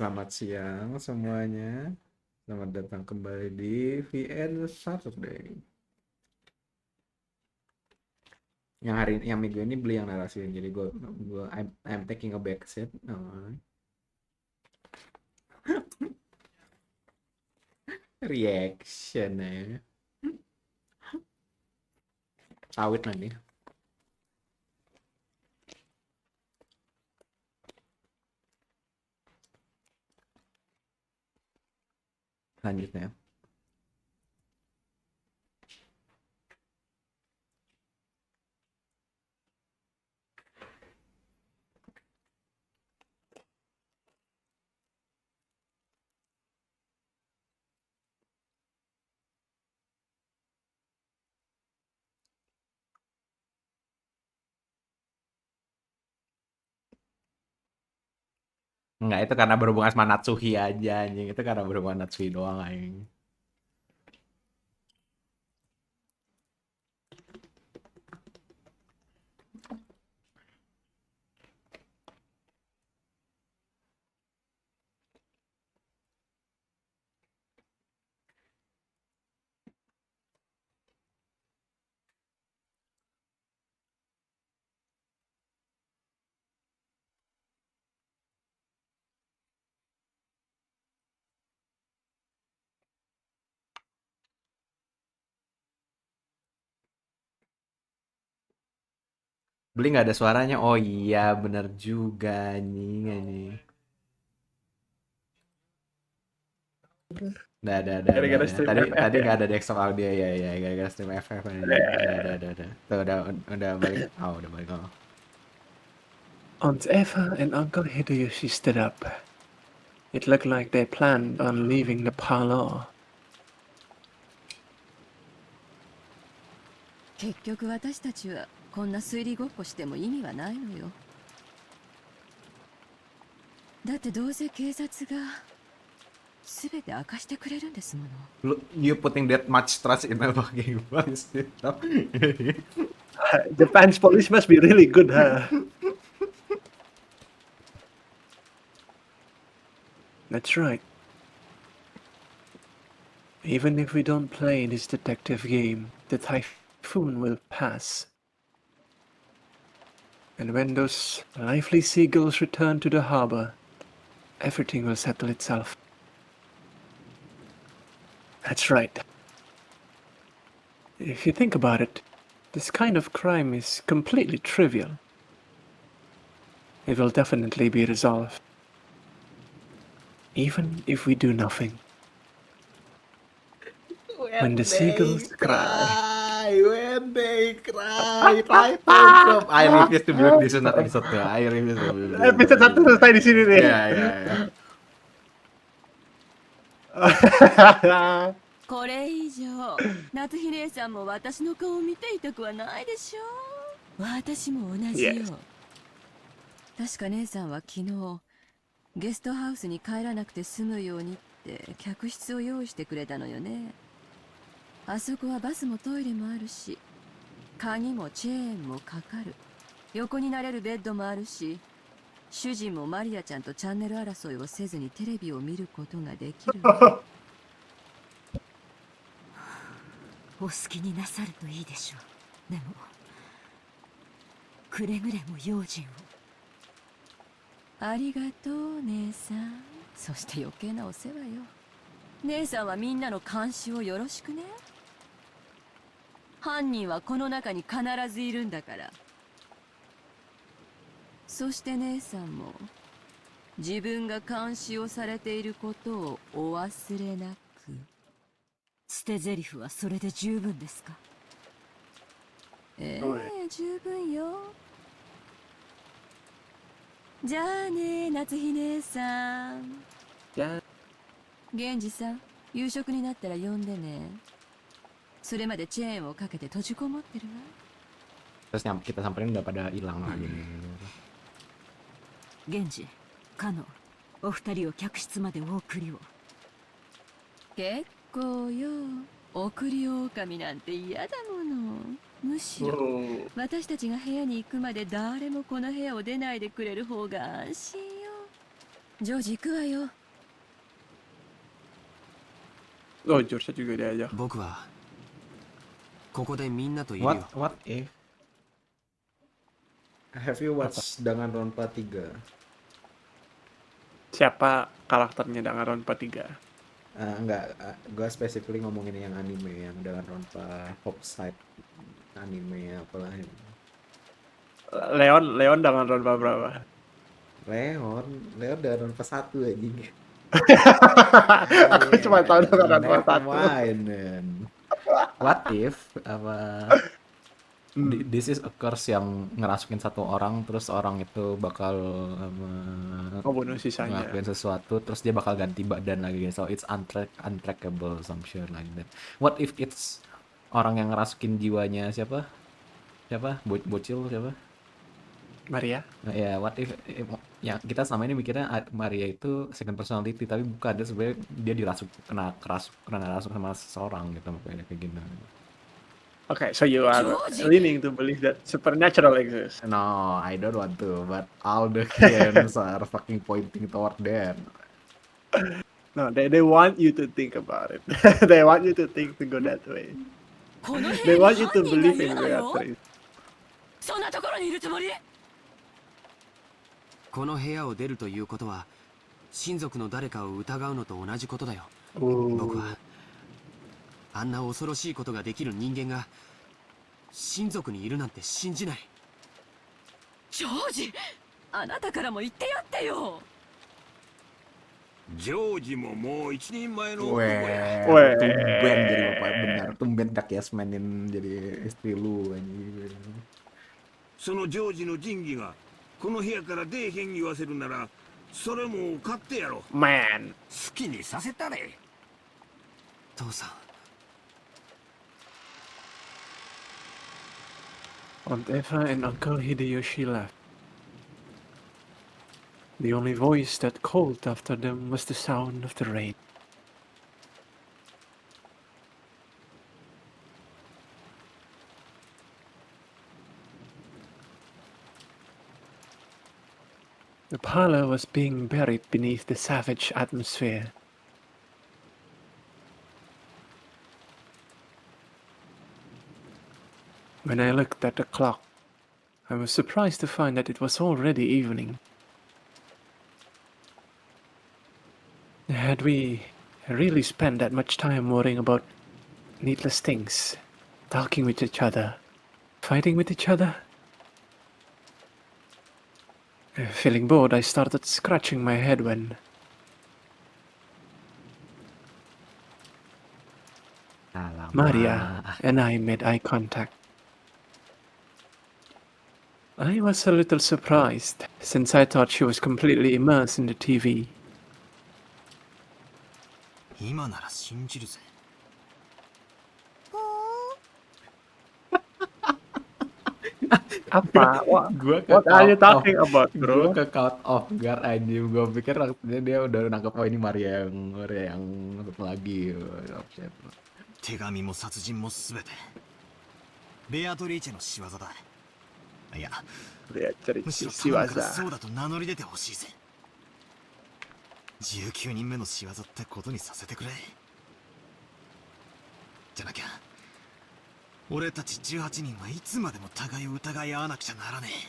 Selamat siang semuanya. Selamat datang kembali di VN Saturday. Yang hari ini, yang minggu ini beli yang narasiin. Jadi I'm taking a back seat. Oh. Reaction ya. Sawit nanti. Lanjutnya. Enggak, itu karena berhubungan sama Natsuhi aja anjing. Itu karena berhubungan Natsuhi doang anjing. Beli nggak ada suaranya. Oh iya, bener juga anjing anjing. Udah. Gara-gara stream Tadi FF tadi ya. nggak ada desktop audio ya, gara-gara stream FF anjing. Udah. Tuh, udah balik. Oh, udah balik. Oh. Aunt Eva and Uncle Hideyoshi stood up. It looked like they planned on leaving the parlor. 結局私たちはこんな推理ごっこしても意味はないのよ。だってどうせ警察が全て明かしてくれるんですもの。You putting that much trust in a fucking voice. Japan's police must be really good, huh? That's right. Even if we don't play this detective game, the typhoon will pass. And when those lively seagulls return to the harbor, everything will settle itself. That's right. If you think about it, this kind of crime is completely trivial. It will definitely be resolved. Even if we do nothing. When the seagulls cry. When they cry, typhoon. I refuse to believe this is not episode 2. I refuse to believe this. Episode 1 selesai di sini nih. Ya. これ以上夏日姉さんも私の顔を見ていたくはないでしょ。私も同じよ。Yes. 確か姉さんは昨日ゲストハウスに帰らなくて済むようにって客室を用意してくれたのよね。あそこはバスもトイレもあるし、鍵もチェーンもかかる。横になれるベッドもあるし、主人もマリアちゃんとチャンネル争いをせずにテレビを見ることができる。お好きになさるといいでしょう。でもくれぐれも用心を。ありがとう姉さん。そして余計なお世話よ。姉さんはみんなの監視をよろしくね。犯人はこの中に必ずいるんだから。そして姉さんも自分が監視をされていることをお忘れなく。捨て台詞はそれで十分ですか？十分よ。じゃあね、夏日姉さん。源氏さん、夕食になったら呼んでね。それまでチェーンをかけて閉じこもってるわ。Terus kita samperin udah pada hilang lagi. 源氏、カノ、お二人を客室までお送りを。結構よ。送り狼なんて嫌だもの。むしろ私たちが部屋に行くまで誰もこの部屋を出ないでくれる方が安心よ。ジョージ行くわよ。Oh, George juga dia aja. 僕はここでみんなといるよ。What if? Have you watched Danganronpa 3? Siapa karakternya Danganronpa 3? Enggak, gue specifically ngomongin yang anime yang Danganronpa Hope-side anime apalah ini. Leon Danganronpa berapa? Leon Danganronpa 1 anjing. Aku cuma tahu Danganronpa 1. What if this is a curse yang ngerasukin satu orang, terus orang itu bakal bunuh sisanya. ngelakuin sesuatu, terus dia bakal ganti badan lagi, so it's untrackable, some shit like that. What if it's orang yang ngerasukin jiwanya siapa bocil siapa? Maria? Nah, ya, what if ya kita selama ini mikirnya Maria itu second personality, tapi bukan, dia sebenarnya dia kena rasuk sama seseorang gitu, makanya kayak gini. Okay, so you are leaning to believe that supernatural exists. No, I don't want to, but all the hints are fucking pointing toward that. No, they want you to think about it. They want you to think to go that way. They want you to believe in reality. そんなところにいるつもり？この部屋を出るということは親族の誰かを疑うのと同じことだよ。 僕はあんな恐ろしいことができる人間が親族にいるなんて信じない。ジョージ、あなたからも言ってやってよ。ジョージももう一人前の男 Weh, や。Weh. tumben jadi bapak benar, tumben tak yasmenin jadi istri lu anjing. そのジョージの仁義がこの部屋から出えへん言わせるならそれも勝手やろ。 Man. 好きにさせたれ。父さん Aunt Eva and Uncle Hideyoshi left. The only voice that called after them was the sound of the rain. The parlor was being buried beneath the savage atmosphere. When I looked at the clock, I was surprised to find that it was already evening. Had we really spent that much time worrying about needless things, talking with each other, fighting with each other? Feeling bored, I started scratching my head when Alamak. Maria and I made eye contact. I was a little surprised, since I thought she was completely immersed in the TV. 今なら信じるぜ Apa? Gua ke What are you caught off. talking about, Gua bro? ke caught off guard anjing. Gua pikir waktu dia udah nangkep, oh ini Maria yang satu lagi. Oh, shit. 手紙も殺人もすべてベアトリーチェの仕業だいや Lihat むしろ cerita 頼むから siwaza. そうだと名乗り出てほしいぜ19人目の仕業ってことにさせてくれじゃなきゃ俺たち18人はいつまでも互いを疑い合わなくちゃならねえ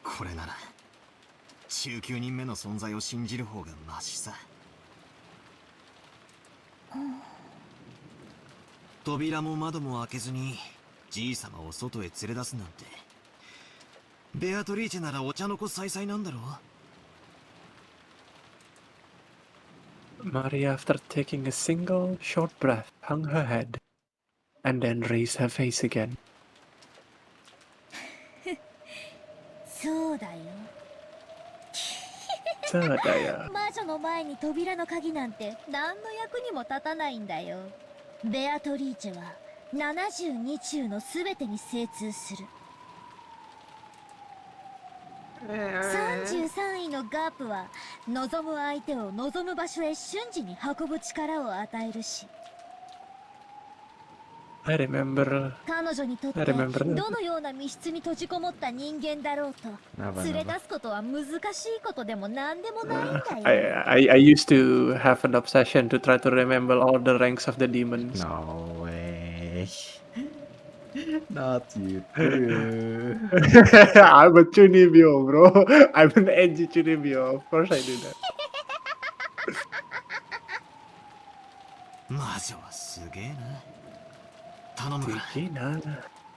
これなら19人目の存在を信じる方がマシさ扉も窓も開けずにじいさまを外へ連れ出すなんてベアトリーチェならお茶の子さいさいなんだろう Maria, after taking a single short breath, hung her head and then raised her face again. そうだよ。 Sadaya. 魔女の前に扉の鍵なんて何の役にも立たないんだよ。ベアトリーチェは72中の全てに精通する。33位のガープは望む相手を望む場所へ瞬時に運ぶ力を与えるし、 I remember. 彼女にとって I remember. どのような密室に閉じこもった人間だろうと連れ出すことは難しいことでも何でもないんだよ。 I used to have an obsession to try to remember all the ranks of the demons. No way. Not you too. I'm a Chunibyo, bro. I'm an edgy Chunibyo. Of course I do that. 魔女はすげえな頼むから Gina.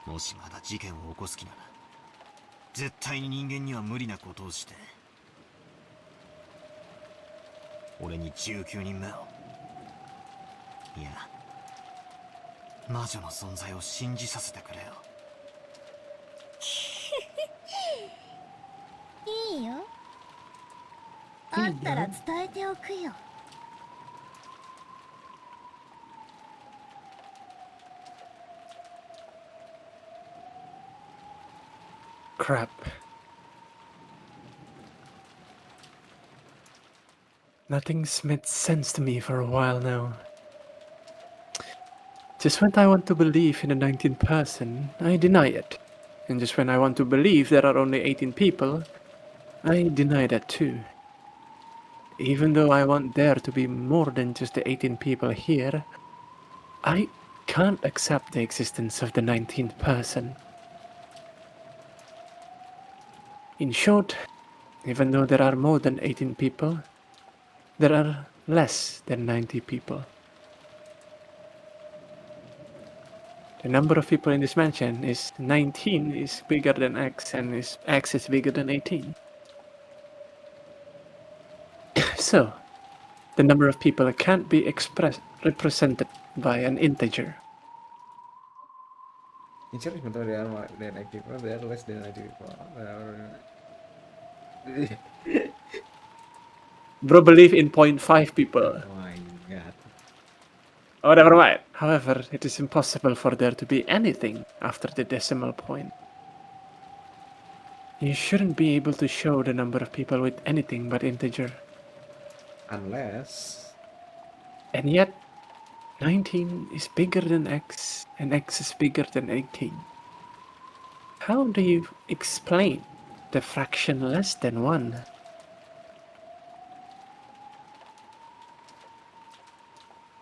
もしまだ事件を起こす気なら絶対に人間には無理なことをして俺に19人目をいや魔女の存在を信じさせてくれよいいよ。あったら伝えておくよ。 Crap. Nothing's made sense to me for a while now. Just when I want to believe in the 19th person, I deny it. And just when I want to believe there are only 18 people, I deny that too. Even though I want there to be more than just the 18 people here, I can't accept the existence of the 19th person. In short, even though there are more than 18 people, there are less than 90 people. the number of people in this mansion is 19 is bigger than X and X is bigger than 18. So, the number of people can't be represented by an integer. Instead of they are more than active, they are less than active. Bro believe in 0.5 people. Oh my god. Oh, never mind. However, it is impossible for there to be anything after the decimal point. You shouldn't be able to show the number of people with anything but integer. Unless And yet, 19 is bigger than X, and X is bigger than 18. How do you explain the fraction less than 1?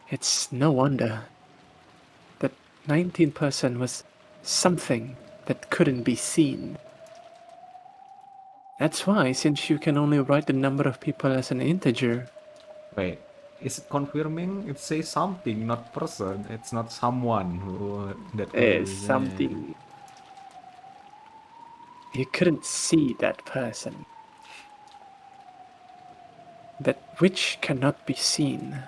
It's no wonder that 19% was something that couldn't be seen. That's why, since you can only write the number of people as an integer, wait, is it confirming? It says something, not person. It's not someone who that is is something. You couldn't see that person. That which cannot be seen.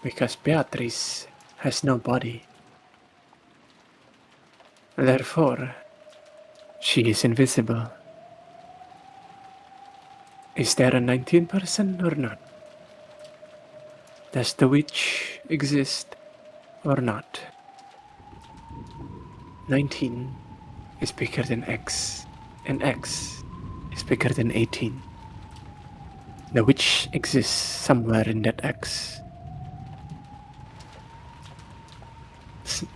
Because Beatrice has no body. Therefore, she is invisible. Is there a 19% or not? Does the witch exist or not? 19 is bigger than X, and X is bigger than 18. The witch exists somewhere in that X.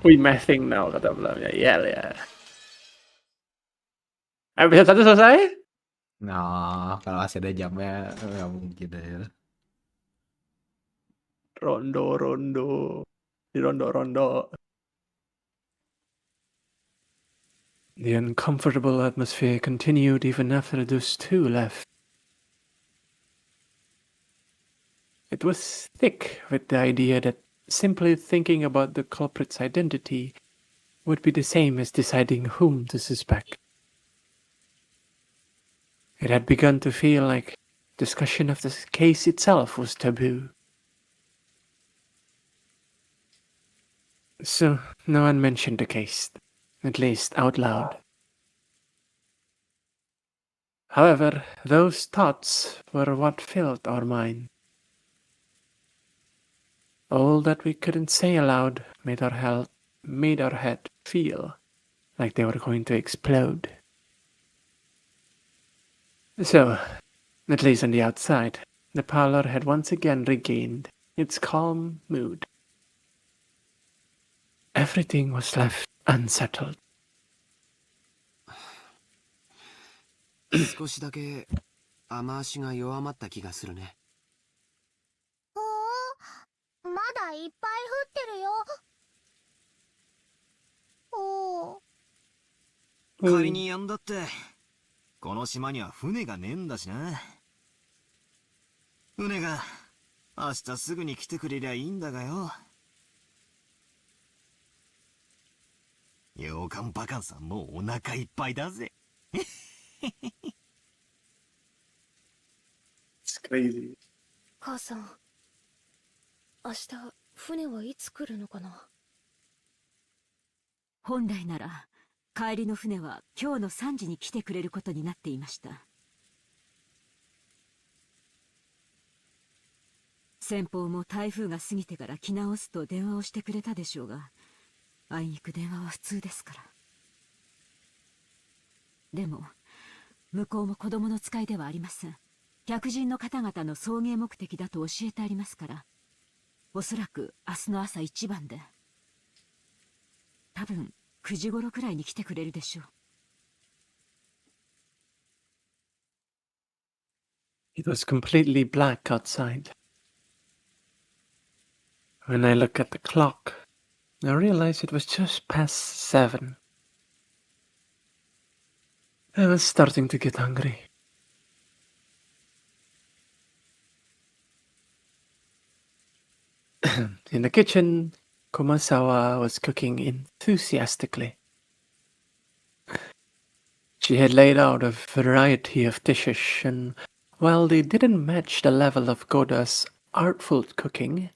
We mathing now, kata belakangnya. Ya. Episode 1 selesai? Nah, kalau masih ada jamnya nggak mungkin ya. Rondo. Di rondo. The uncomfortable atmosphere continued even after those two left. It was thick with the idea that simply thinking about the culprit's identity would be the same as deciding whom to suspect. It had begun to feel like discussion of the case itself was taboo. So no one mentioned the case, at least out loud. However, those thoughts were what filled our mind. All that we couldn't say aloud made our head feel like they were going to explode. So, at least on the outside, the parlor had once again regained its calm mood. Everything was left unsettled. 少しだけ雨足が弱まった気がするね。まだいっぱい降ってるよ。仮にやんだって、この島には船がねえんだしな。船が明日すぐに来てくれりゃいいんだがよ。洋館バカンさんもうお腹いっぱいだぜ。It's crazy. 母さん、明日船はいつ来るのかな。本来なら帰りの船は今日の3時に来てくれることになっていました。先方も台風が過ぎてから来直すと電話をしてくれたでしょうが、あいにく電話は普通ですから。でも向こうも子供の使いではありません。客人の方々の送迎目的だと教えてありますから、おそらく明日の朝一番で、多分9時頃くらいに来てくれるでしょう。It was completely black outside. When I looked at the clock, I realized it was just past 7. I was starting to get hungry. In the kitchen, Kumasawa was cooking enthusiastically. She had laid out a variety of dishes, and while they didn't match the level of Goda's artful cooking,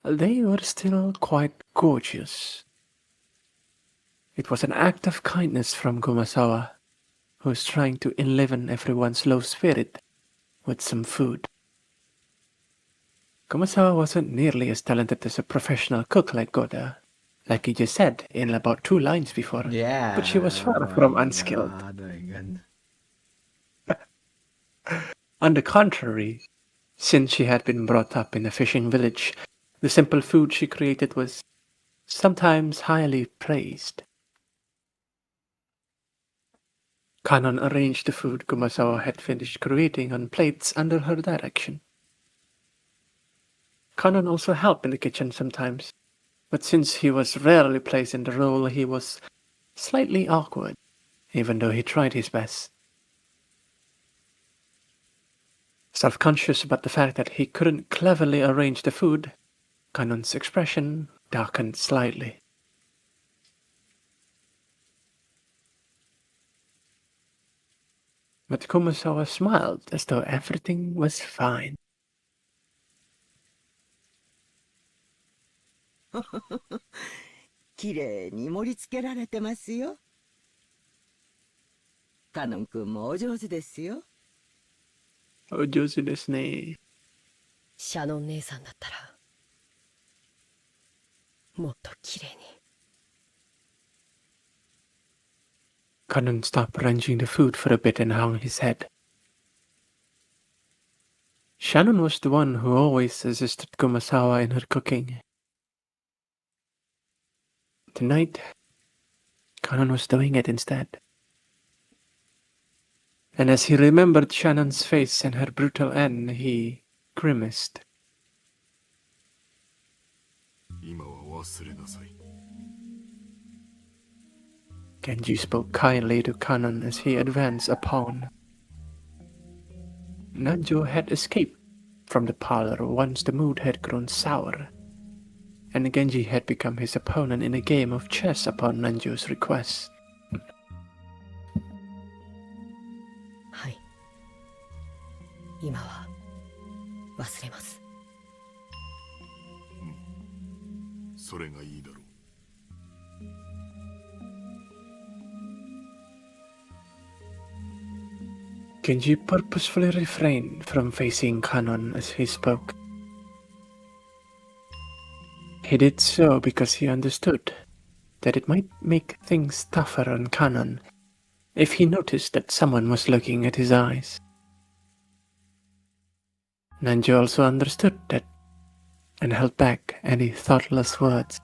they were still quite gorgeous. It was an act of kindness from Kumasawa, who was trying to enliven everyone's low spirit with some food. Kumasawa wasn't nearly as talented as a professional cook like Goda, like he just said in about 2 lines before, Yeah. but she was far Oh from my unskilled. God, oh my God. On the contrary, since she had been brought up in a fishing village, the simple food she created was sometimes highly praised. Kanon arranged the food Kumasawa had finished creating on plates under her direction. Kanon also helped in the kitchen sometimes, but since he was rarely placed in the role, he was slightly awkward, even though he tried his best. Self-conscious about the fact that he couldn't cleverly arrange the food, Kanon's expression darkened slightly. But Kumasawa smiled as though everything was fine. きれいに盛り付けられてますよ。カノン君もお上手ですよ。お上手ですね。シャノン姉さんだったらもっときれいに。Kanon stopped arranging the food for a bit and hung his head. Shannon was the one who always assisted Kumasawa in her cooking. Tonight, Kanon was doing it instead. And as he remembered Shannon's face and her brutal end, he grimaced. 今は忘れなさい。 Genji spoke kindly to Kanon as he advanced upon. Nanjo had escaped from the parlor once the mood had grown sour, and Genji had become his opponent in a game of chess upon Nanjo's request. はい。今は忘れます。それがいいだろう。 Genji purposefully refrained from facing Kanon as he spoke. He did so because he understood that it might make things tougher on Kanon if he noticed that someone was looking at his eyes. Nanjo also understood that and held back any thoughtless words.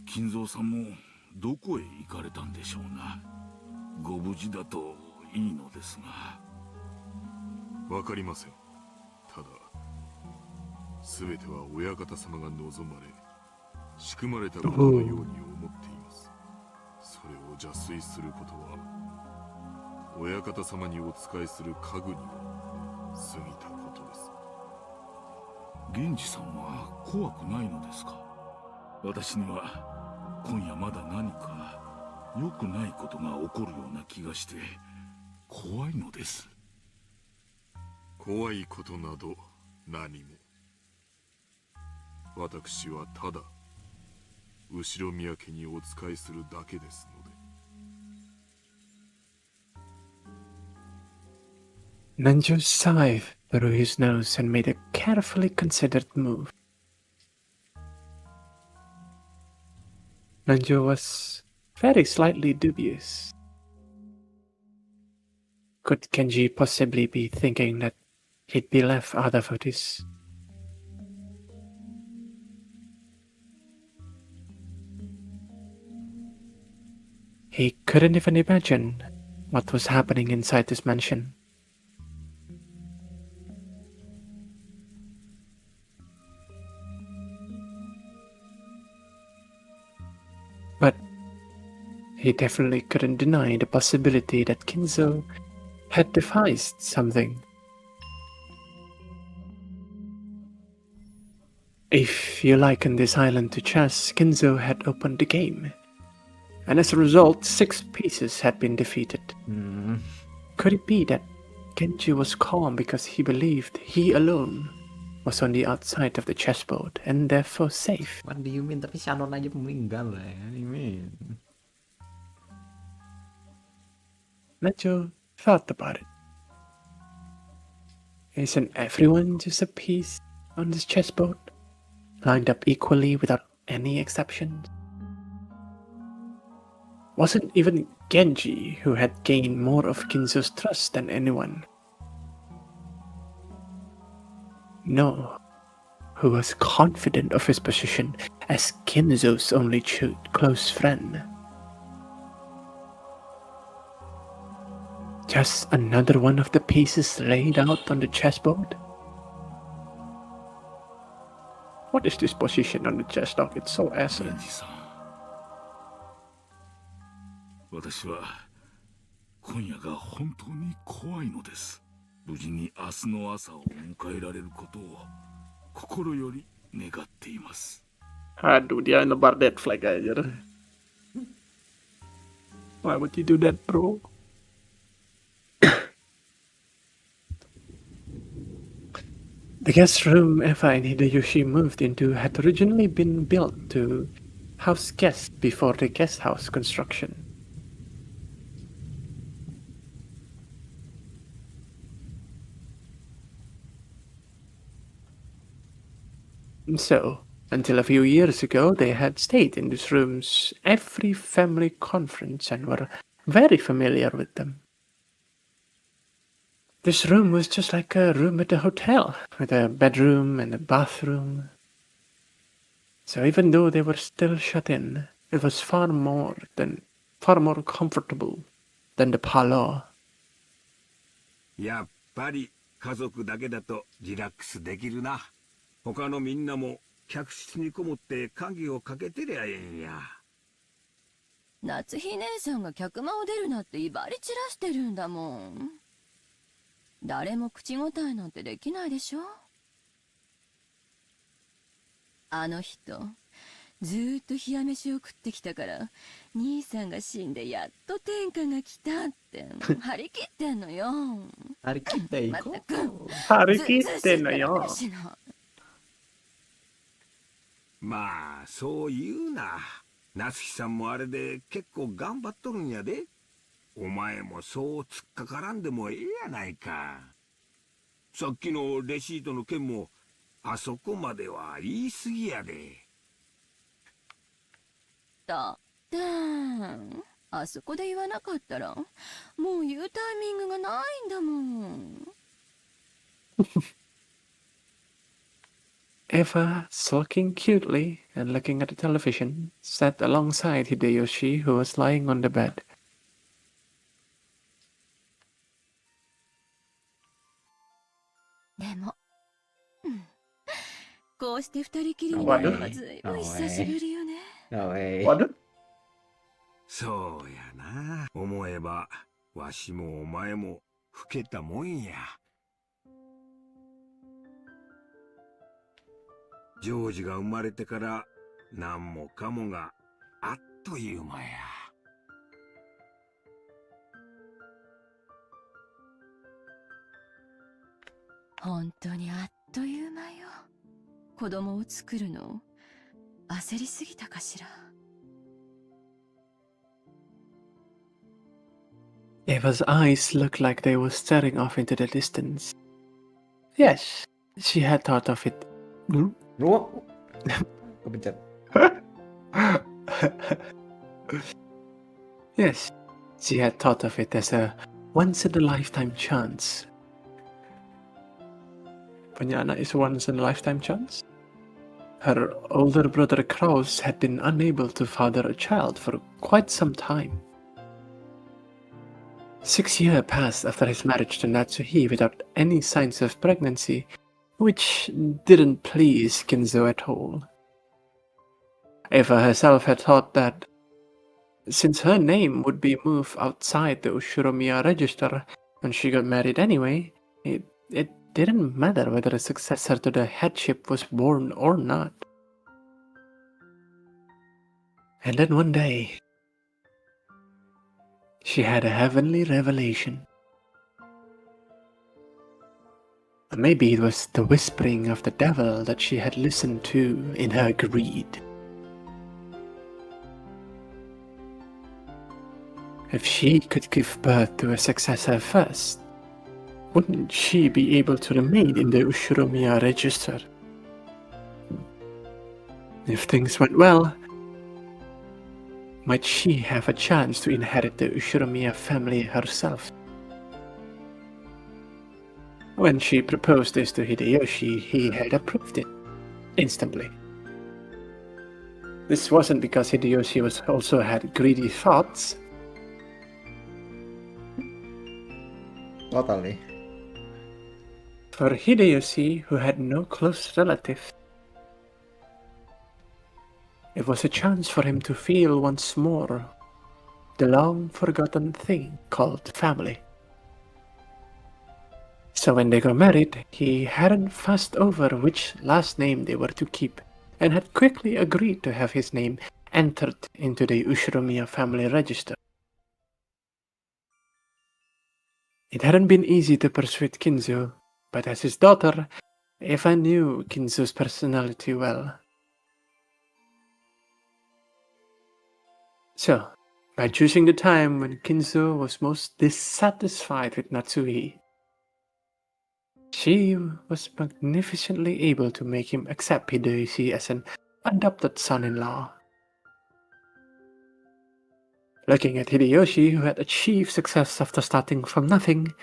金蔵さんもどこへ行かれたんでしょうな。ご無事だといいのですが。わかりません。ただ、すべては親方様が望まれ、仕組まれたことのように思っています。それを邪推することは、親方様にお仕えする家具には過ぎたことです。源氏さんは怖くないのですか？私には今夜まだ何か良くないことが起こるような気がして怖いのです。怖いことなど何も。私はただ後ろ宮家にお仕えするだけですので。Nanjo sighed through his nose and made a carefully considered move. Nanjo was very slightly dubious. Could Genji possibly be thinking that he'd be left out of this? He couldn't even imagine what was happening inside this mansion. But he definitely couldn't deny the possibility that Kinzo had devised something. If you liken this island to chess, Kinzo had opened the game. And as a result, 6 pieces had been defeated. Could it be that Genji was calm because he believed he alone was on the outside of the chessboard and therefore safe? What do you mean? Tapi Shannon aja meninggal lah ya. What do you mean? Nacho thought about it. Isn't everyone just a piece on this chessboard, lined up equally without any exceptions? Wasn't even Genji who had gained more of Kinzo's trust than anyone? No, who was confident of his position as Kinzo's only close friend. Just another one of the pieces laid out on the chessboard? What is this position on the chess dog? It's so awesome. 源氏さん、私は今夜が本当に怖いのです。無事に明日の朝を迎えられることを心より願っています。 Aduh, dia nebar dead flag aja. Why would you do that, bro? The guest room Eva and Hideyoshi moved into had originally been built to house guests before the guest house construction. So, until a few years ago, they had stayed in these rooms every family conference and were very familiar with them. This room was just like a room at a hotel, with a bedroom and a bathroom. So even though they were still shut in, it was far more comfortable than the parlor. やっぱり家族だけだとリラックスできるな。他のみんなも客室にこもって鍵をかけてりゃええんや。夏日姉さんが客間を出るなって威張り散らしてるんだもん。誰も口答えなんてできないでしょ。あの人ずーっと冷や飯を食ってきたから兄さんが死んでやっと天下が来たって張り切ってんのよ。張り切っていこう。まったく張り切ってんのよ。まあそう言うな。夏日さんもあれで結構頑張っとるんやで。お前もそう突っかからんでもええやないか。さっきのレシートの件もあそこまでは言い過ぎやで。だってあそこで言わなかったらもう言うタイミングがないんだもん。Eva, sulking cutely and looking at the television, sat alongside Hideyoshi, who was lying on the bed. でも、こうして二人きりになるのはずいぶん久しぶりよね。No way. What? そうやな。思えばわしもお前も老けたもんや。ジョージが生まれてから何もかもがあっという間や。本当にあっという間よ。子供を作るの焦りすぎたかしら。Eva's eyes looked like they were staring off into the distance. Yes, she had thought of it. Kepencet. Yes, she had thought of it as a once-in-a-lifetime chance. Punya anak is a once-in-a-lifetime chance? Her older brother Kraus had been unable to father a child for quite some time. 6 years passed after his marriage to Natsuhi without any signs of pregnancy, which didn't please Kinzo at all. Eva herself had thought that since her name would be moved outside the Ushiromiya register when she got married anyway, it didn't matter whether a successor to the headship was born or not. And then one day, she had a heavenly revelation. Maybe it was the whispering of the devil that she had listened to in her greed. If she could give birth to a successor first, wouldn't she be able to remain in the Ushiromiya register? If things went well, might she have a chance to inherit the Ushiromiya family herself? When she proposed this to Hideyoshi, he had approved it instantly. This wasn't because Hideyoshi also had greedy thoughts. Totally. For Hideyoshi, who had no close relatives, it was a chance for him to feel once more the long-forgotten thing called family. So when they got married, he hadn't fussed over which last name they were to keep, and had quickly agreed to have his name entered into the Ushiromiya family register. It hadn't been easy to persuade Kinzo, but as his daughter, Eva knew Kinzo's personality well. So, by choosing the time when Kinzo was most dissatisfied with Natsuhi, she was magnificently able to make him accept Hideyoshi as an adopted son-in-law. Looking at Hideyoshi, who had achieved success after starting from nothing,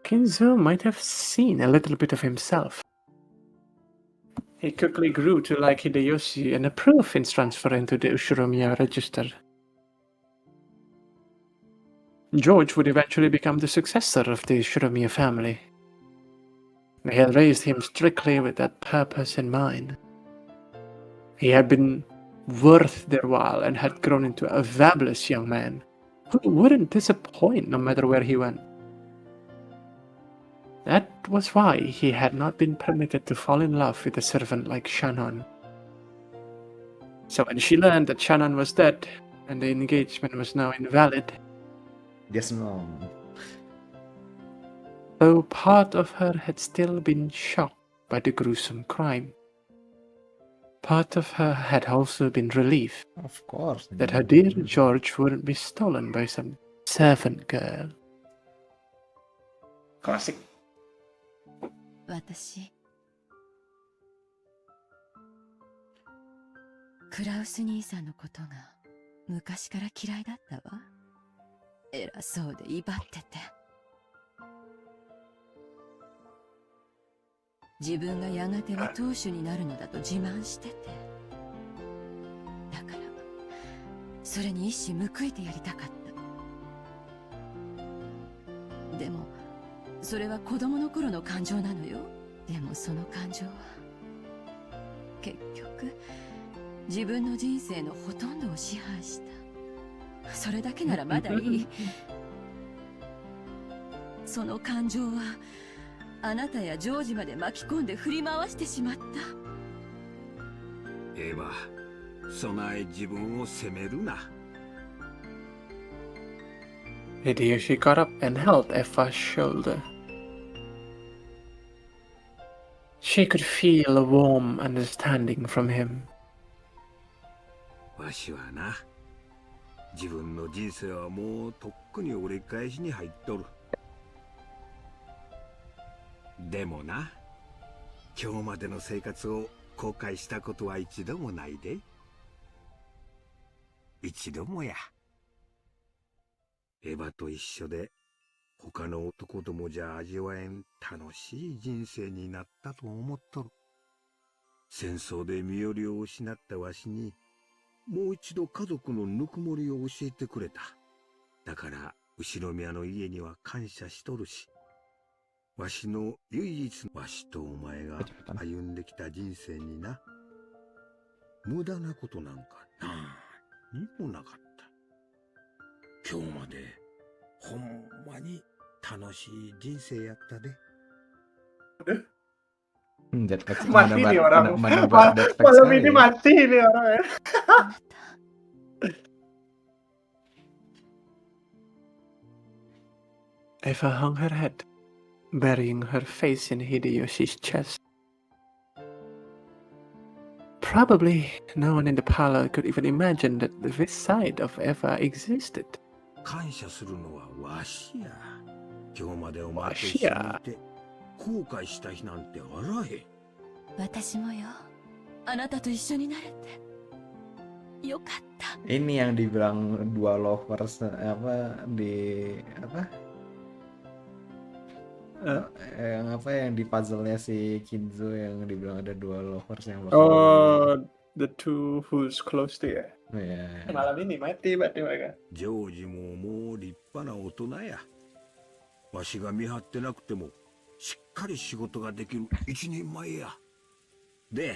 Kinzo might have seen a little bit of himself. He quickly grew to like Hideyoshi and approve his transfer into the Ushiromiya register. George would eventually become the successor of the Ushiromiya family. They had raised him strictly with that purpose in mind. He had been worth their while and had grown into a fabulous young man who wouldn't disappoint no matter where he went. That was why he had not been permitted to fall in love with a servant like Shannon. So when she learned that Shannon was dead and the engagement was now invalid, Yes, no. though part of her had still been shocked by the gruesome crime, part of her had also been relieved Of course. that her dear George wouldn't be stolen by some servant girl. Classic. 私クラウス兄さんのことが昔から嫌いだったわ。偉そうで威張ってて、自分がやがては当主になるのだと自慢してて、だからそれに一矢報いてやりたかった。でもそれは子供の頃の感情なのよ。でもその感情は結局自分の人生のほとんどを支配した。それだけならまだいい。その感情はあなたやジョージまで巻き込んで振り回してしまった。エヴァ、備え自分を責めるな。Hideyoshi got up and held Eva's shoulder. She could feel a warm understanding from him. わしはな、自分の人生はもうとっくに折り返しに入っとる。でもな、今日までの生活を後悔したことは一度もないで。一度もや。エヴァと一緒で他の男どもじゃ味わえん楽しい人生になったと思っとる。戦争で身寄りを失ったわしにもう一度家族のぬくもりを教えてくれた。だから後宮の家には感謝しとるし、わしの唯一のわしとお前が歩んできた人生にな、無駄なことなんか何もなかった。今日までほんまに楽しい人生やったで。That facts Mati nih orang. menebar that facts Malam sekali ini ya. mati nih orang ya. あなた Eva hung her head, burying her face in Hideyoshi's chest. Probably no one in the parlor could even imagine that this side of Eva existed. 感謝するのはわしや。今日までお前と一緒にいて後悔した日なんてあらへん。私もよ。あなたと一緒になれてよかった。 Ini yang dibilang dua lovers apa di apa? Yang apa yang di puzzle-nya si Kinzo yang dibilang ada dua lovers yang bakal Oh, the two who's close to ya. ya. Malam ini mati berarti mereka. ジョージももう立派な大人や。わしが見張ってなくてもしっかり仕事ができる一人前や。で、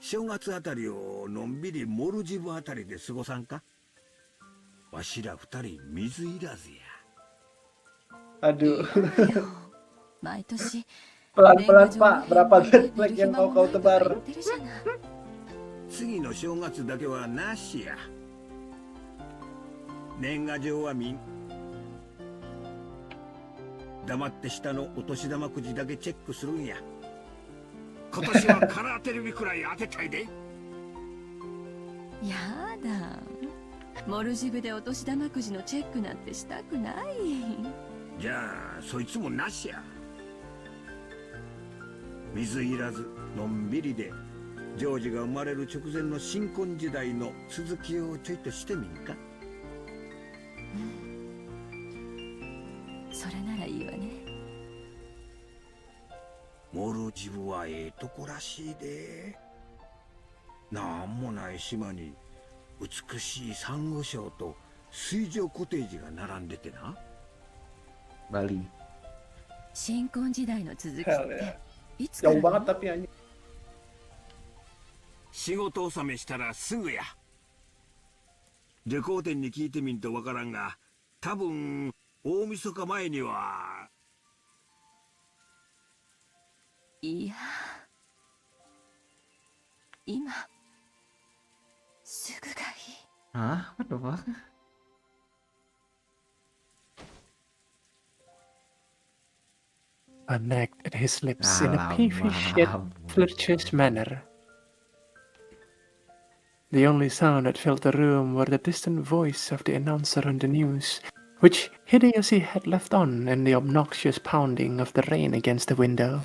正月あたりをのんびりモルジブあたりで過ごさんか。わしら二人水いらずや。 Aduh. 毎年 Pelan-pelan Pak, berapa red flag yang mau kau tebar? 次の正月だけはなしや。年賀状は見ん。黙って下のお年玉くじだけチェックするんや。今年はカラーテレビくらい当てたいで。やだ。モルジブでお年玉くじのチェックなんてしたくない。じゃあそいつもなしや。水いらずのんびりでジョージが生まれる直前の新婚時代の続きをちょいとしてみんか。それならいいわね。モルジブはええとこらしいで。なんもない島に美しいサンゴ礁と水上コテージが並んでてな。Bali. 新婚時代の続きっ Hell て yeah. いつから Jauh banget tapi anjing. 仕事納めしたらすぐや。旅行店に聞いてみんとわからんが、多分大晦日前には。いや、今すぐがいい。 Hah? What the fuck? A neck at his lips in a peevish yet flirtatious manner. The only sound that filled the room were the distant voice of the announcer on the news, which Hideyoshi had left on, and the obnoxious pounding of the rain against the window.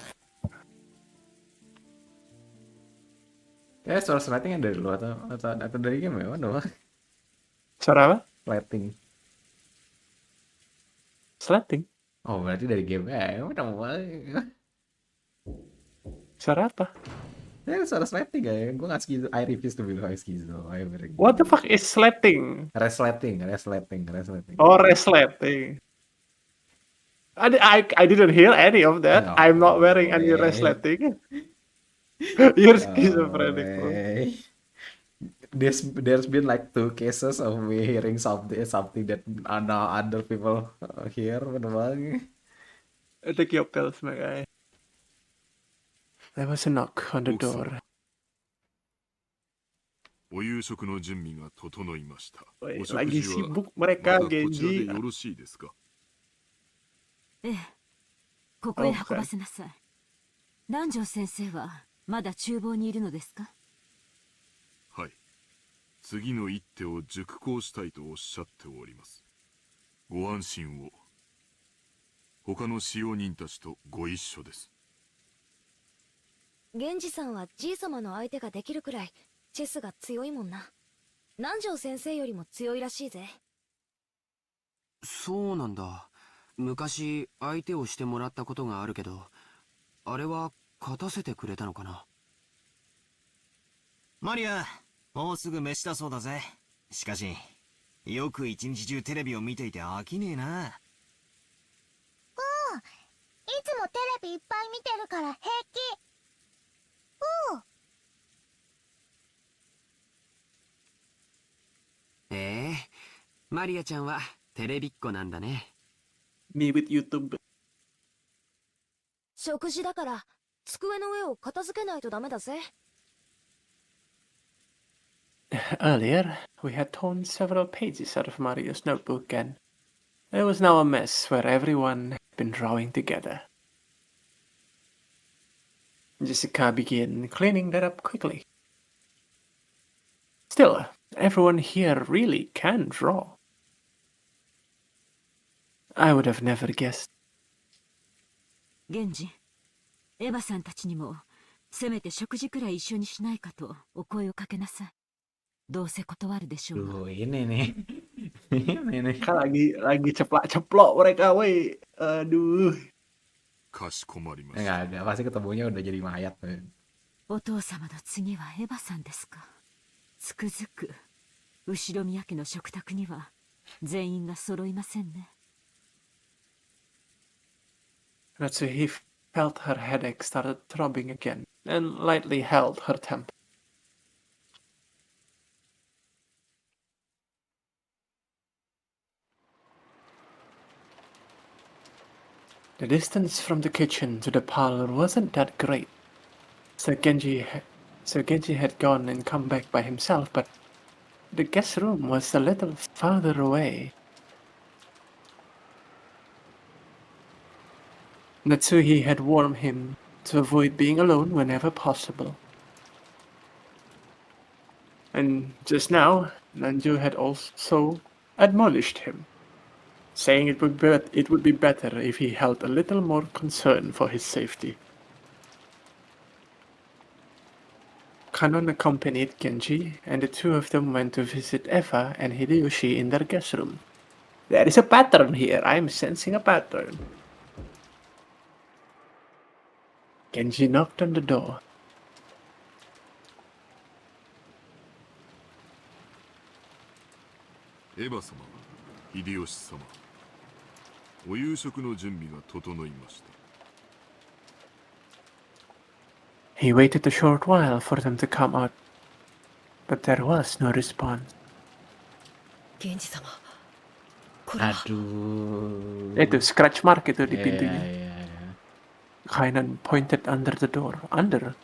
Ya, suara sliding dari lu atau dari game ya? Mana? Suara apa? Sliding. Slating? Oh, berarti dari game ya? Mana? Suara apa? Ya, suara sliding ya? Gue nggak skizo. I refuse to be skizo. What the fuck is slating? Resleting. Oh, resleting. I didn't hear any of that. No I'm not wearing any way. resleting. You're schizophrenic, bro. Way. There's been like 2 cases of me hearing something that other people hear. What the fuck? Take your pills, my guy. There was a knock on the door. お夕食の準備が整いました。 Wait, お食 lagi 事は sibuk ま mereka たこちらで Genji. よろしいですか。ええ、ここへ運ばせなさい。南條先生はまだ厨房にいるのですか？はい。次の一手を熟考したいとおっしゃっております。ご安心を。他の使用人たちとご一緒です。源氏さんはじい様の相手ができるくらいチェスが強いもんな。南條先生よりも強いらしいぜ。そうなんだ。昔相手をしてもらったことがあるけど、あれは勝たせてくれたのかな。マリア、もうすぐ飯だそうだぜ。しかしよく一日中テレビを見ていて飽きねえな。いつもテレビいっぱい見てるから平気。マリアちゃんはテレビっ子なんだね。Me with YouTube. 食事だから、机の上を片付けないとダメだぜ。Earlier, we had torn several pages out of Mario's notebook, and there was now a mess where everyone had been drawing together. Jessica began cleaning that up quickly. Still, everyone here really can draw. I would have never guessed. 源氏、エヴァさんたちにもせめて食事くらい一緒にしないかとお声をかけなさい。どうせ断るでしょうが。 Duh, ini nih. Ini nih. Kan lagi ceplok-ceplok mereka, woi. Aduh. かしこまりまし Enggak た。 ada, pasti ketemunya udah jadi mayat. お父様の次はエヴァさんですか。つくづく後ろ宮家の食卓には全員が揃いませんね。 Natsuhi felt her headache started throbbing again, and lightly held her temper. The distance from the kitchen to the parlor wasn't that great, so Genji had gone and come back by himself, but the guest room was a little farther away. Natsuhi had warned him to avoid being alone whenever possible. And just now, Nanju had also admonished him, saying it would be better if he held a little more concern for his safety. Canno accompanied Genji, and the two of them went to visit Eva and Hideyoshi in their guest room. There is a pattern here. I am sensing a pattern. Genji knocked on the door. エヴァ様、秀吉様、お夕食の準備が整いました。 He waited a short while for them to come out, but there was no response. 源氏様、これは。 Aduh. Itu scratch mark itu di Iya, pintunya. iya, iya. Kainan pointed under the door. Under.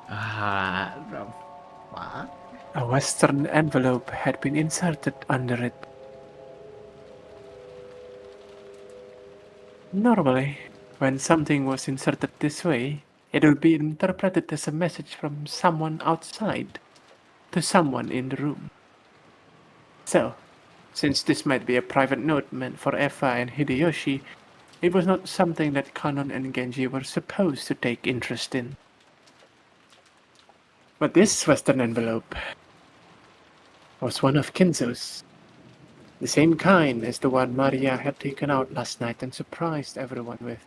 Ah, apa? A western envelope had been inserted under it. Normally, when something was inserted this way, it would be interpreted as a message from someone outside to someone in the room. So, since this might be a private note meant for Eva and Hideyoshi, it was not something that Canno and Genji were supposed to take interest in. But this western envelope was one of Kinzo's, the same kind as the one Maria had taken out last night and surprised everyone with.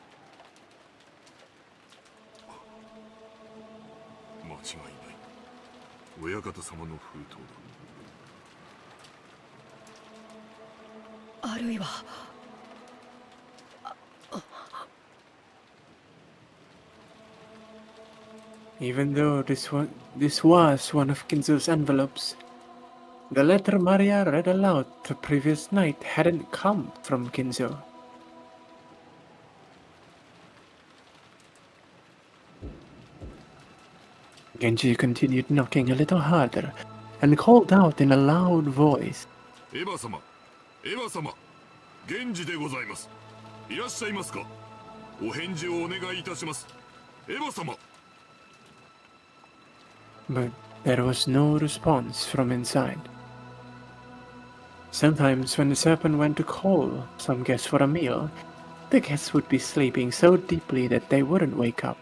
間違いない。親方様の封筒だ。 あるいは。 Even though this was one of Kinzo's envelopes, the letter Maria read aloud the previous night hadn't come from Kinzo. Genji continued knocking a little harder and called out in a loud voice. エヴァ様、エヴァ様、源氏でございます。いらっしゃいますか。お返事をお願いいたします。エヴァ様。 But there was no response from inside. Sometimes when the serpent went to call some guests for a meal, the guests would be sleeping so deeply that they wouldn't wake up.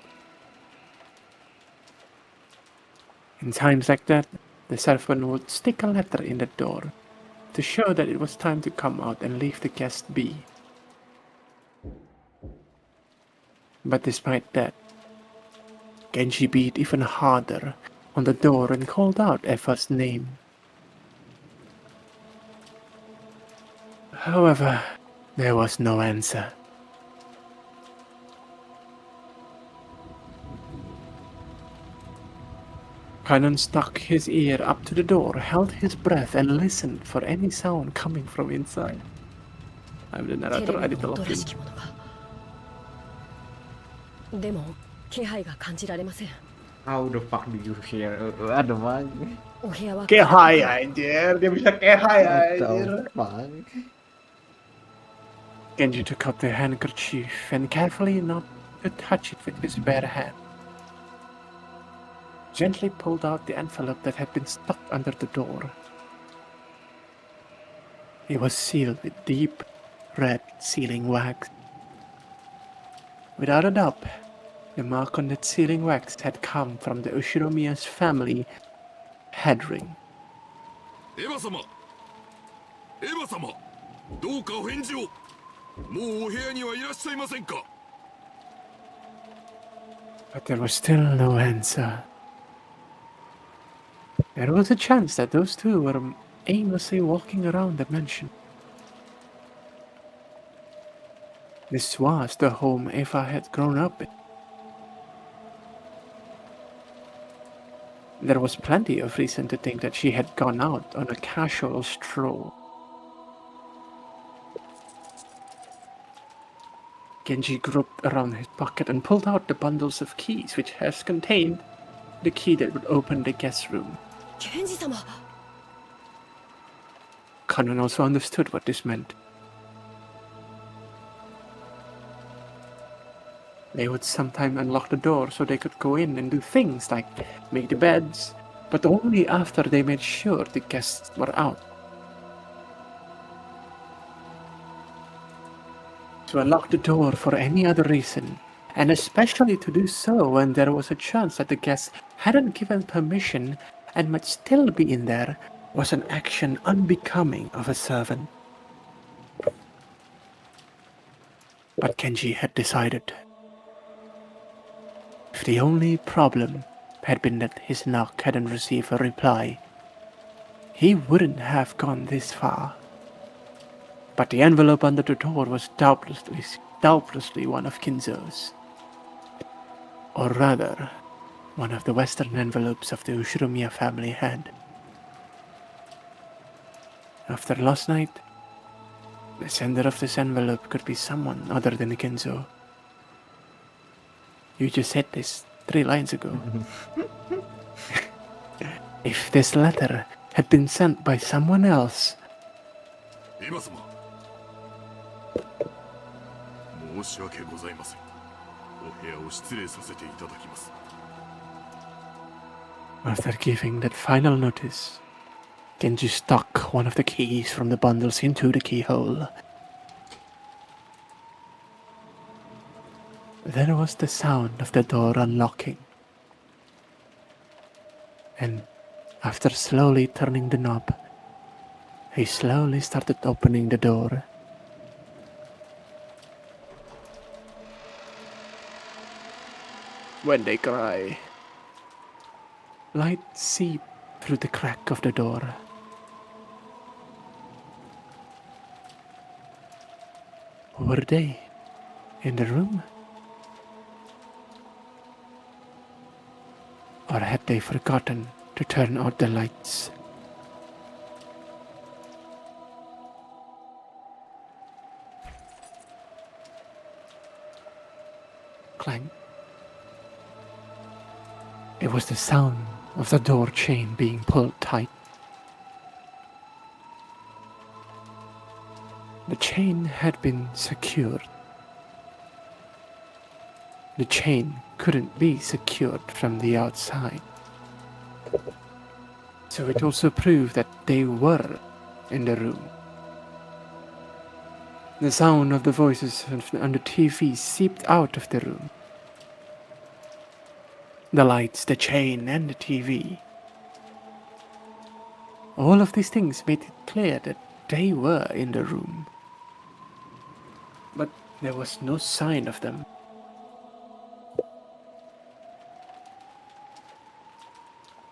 In times like that, the serpent would stick a letter in the door to show that it was time to come out and leave the guest be. But despite that, Genji beat even harder on the door and called out Eva's name. However, there was no answer. Cannon stuck his ear up to the door, held his breath, and listened for any sound coming from inside. I'm the テレ narrator, ビ I の did a 音 lot ら of しきものが。でも気配が感じられません。 How the fuck do you hear? Aduh mang. お部屋は Kayak 空っぽ high か。 anjir, dia bisa kayak high What anjir. the fuck? Genji took out the handkerchief and carefully not to touch it with his bare hand. Gently pulled out the envelope that had been stuck under the door. It was sealed with deep red sealing wax. Without a doubt, the mark on that sealing wax had come from the Ushiromiya's family head ring. エヴァ様、エヴァ様、どうかお返事を。もうお部屋にはいらっしゃいませんか。 But there was still no answer. There was a chance that those two were aimlessly walking around the mansion. This was the home Eva had grown up in. There was plenty of reason to think that she had gone out on a casual stroll. Genji groped around his pocket and pulled out the bundles of keys which has contained the key that would open the guest room. ケンジ様。 Cannon also understood what this meant. They would sometime unlock the door so they could go in and do things like make the beds, but only after they made sure the guests were out. To unlock the door for any other reason, and especially to do so when there was a chance that the guests hadn't given permission and might still be in there, was an action unbecoming of a servant. But Genji had decided. If the only problem had been that his knock hadn't received a reply, he wouldn't have gone this far. But the envelope under the door was doubtlessly one of Kinzo's. Or rather, one of the western envelopes of the Ushiromiya family had. After last night, the sender of this envelope could be someone other than Kinzo. You just said this 3 lines ago. If this letter had been sent by someone else... エヴァ様、申し訳ございません。お部屋を失礼させていただきます。 After giving that final notice, Genji stuck one of the keys from the bundles into the keyhole. There was the sound of the door unlocking. And after slowly turning the knob, he slowly started opening the door. When they cry, light seeped through the crack of the door. Were they in the room? Or had they forgotten to turn out the lights? Clang. It was the sound of the door chain being pulled tight. The chain had been secured. The chain couldn't be secured from the outside. So it also proved that they were in the room. The sound of the voices on the TV seeped out of the room. The lights, the chain, and the TV. All of these things made it clear that they were in the room. But there was no sign of them.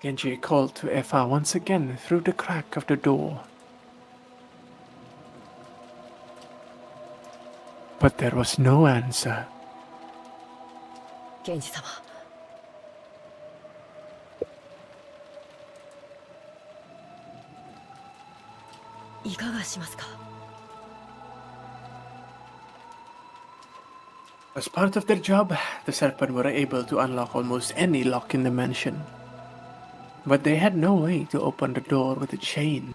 Genji called to Eva once again through the crack of the door. But there was no answer. ケンジ様。いかがしますか。As part of their job, the Serpent were able to unlock almost any lock in the mansion. But they had no way to open the door with a chain.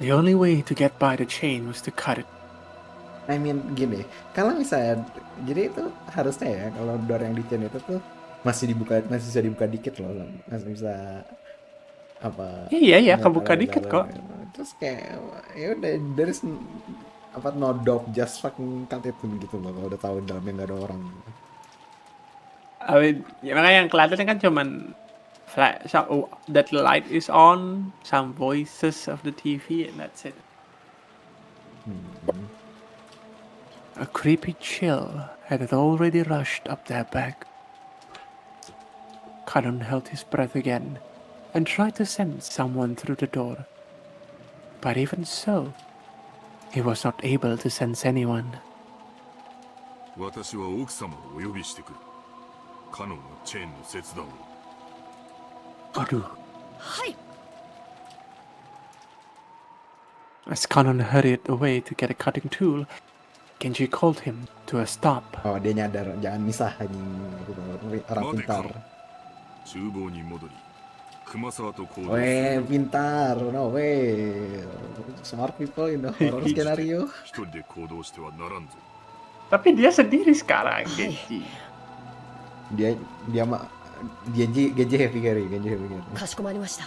The only way to get by the chain was to cut it. I mean gini, kalau misalnya jadi itu harusnya ya kalau door yang di chain itu tuh masih bisa dibuka dikit loh, masih bisa apa? Iya, ngeliat kebuka ada dikit dalam kok. gitu. Terus kayak ya udah there's apa no door, just fucking cut it gitu loh kalau udah tahu dalamnya nggak ada orang. I mean, ya makanya yang kelihatan kan cuman that light is on, some voices of the TV, and that's it. A creepy chill had already rushed up their back. Cannon held his breath again and tried to sense someone through the door. But even so, he was not able to sense anyone. 私は奥様をお呼びしてくる。カノンのチェーンの切断を。Aduh. はい。 As Cannon hurried away to get a cutting tool, Genji called him to a stop. Oh, dia nyadar jangan misah anjing gitu, orang pintar. 厨房に戻り、熊沢と行動する。Weh, pintar, no way. Smart people in the horror scenario. 一人で行動してはならんぞ。 Tapi dia sendiri sekarang, Genji. Dia mah Genji heavy carry. かしこまりました。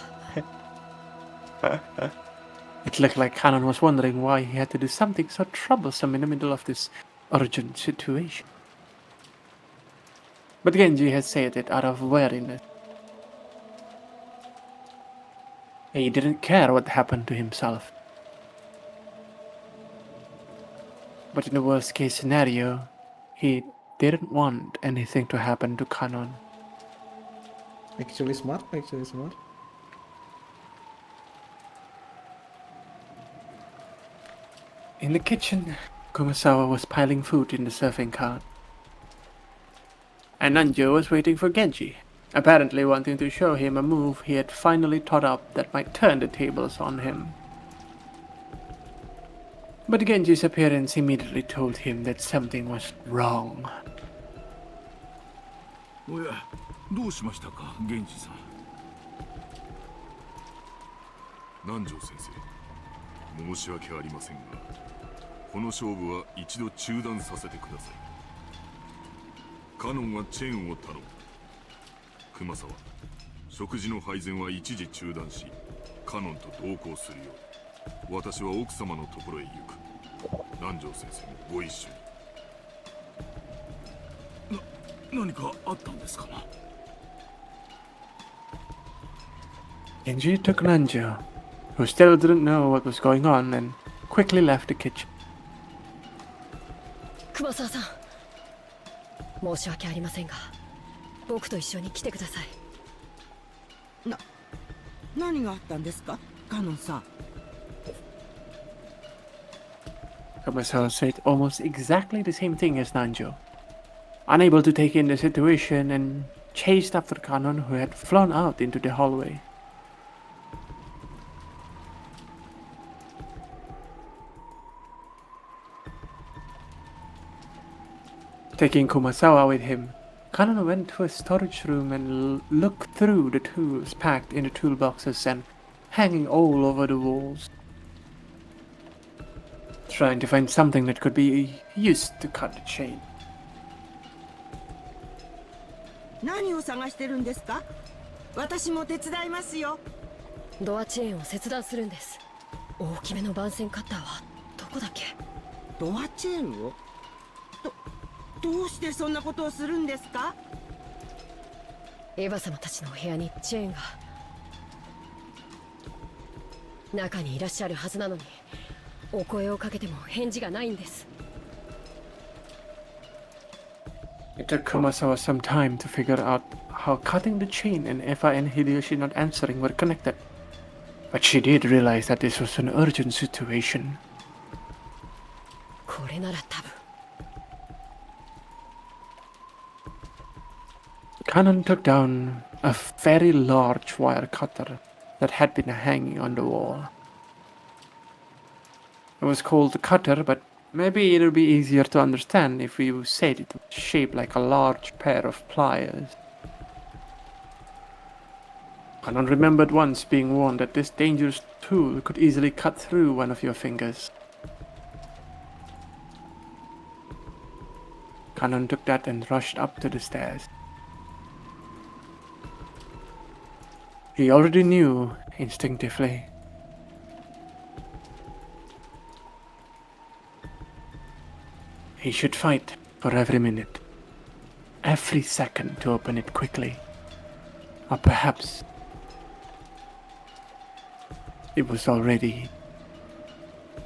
It looked like Cannon was wondering why he had to do something so troublesome in the middle of this urgent situation. But Genji had said it out of wariness. He didn't care what happened to himself. But in the worst case scenario, he didn't want anything to happen to Cannon. Actually smart. In the kitchen, Kumasawa was piling food in the serving cart. And Nanjo was waiting for Genji, apparently wanting to show him a move he had finally thought up that might turn the tables on him. But Genji's appearance immediately told him that something was wrong. おや、どうしましたか、源氏さん。南條先生、申し訳ありませんが、この勝負は一度中断させてください。カノンはチェーンを頼む。熊沢、食事の配膳は一時中断し、カノンと同行するよう。私は奥様のところへ行く。南條先生もご一緒に。何かあったんですかな。 Genji took Nanjo, who still didn't know what was going on, and quickly left the kitchen. 熊沢さん、申し訳ありませんが、僕と一緒に来てください。何があったんですか、カノンさん。Kumasawa said almost exactly the same thing as Nanjo. Unable to take in the situation and chased after Cannon, who had flown out into the hallway. Taking Kumasawa with him, Cannon went to a storage room and looked through the tools packed in the toolboxes and hanging all over the walls, trying to find something that could be used to cut the chain. 何を探してるんですか。私も手伝いますよ。ドアチェーンを切断するんです。大きめの番線カッターはどこだっけ。ドアチェーンをどうしてそんなことをするんですか。エヴァ様たちのお部屋にチェーンが中にいらっしゃるはずなのに、お声をかけても返事がないんです。 It took Kumasawa some time to figure out how cutting the chain and Eva and Hideyoshi not answering were connected. But she did realize that this was an urgent situation. これなら多分。 Cannon took down a very large wire cutter that had been hanging on the wall. It was called a cutter, but Maybe it'll be easier to understand if we said it was shaped like a large pair of pliers. Cannon remembered once being warned that this dangerous tool could easily cut through one of your fingers. Cannon took that and rushed up to the stairs. He already knew, instinctively. He should fight for every minute, every second to open it quickly. Or perhaps it was already.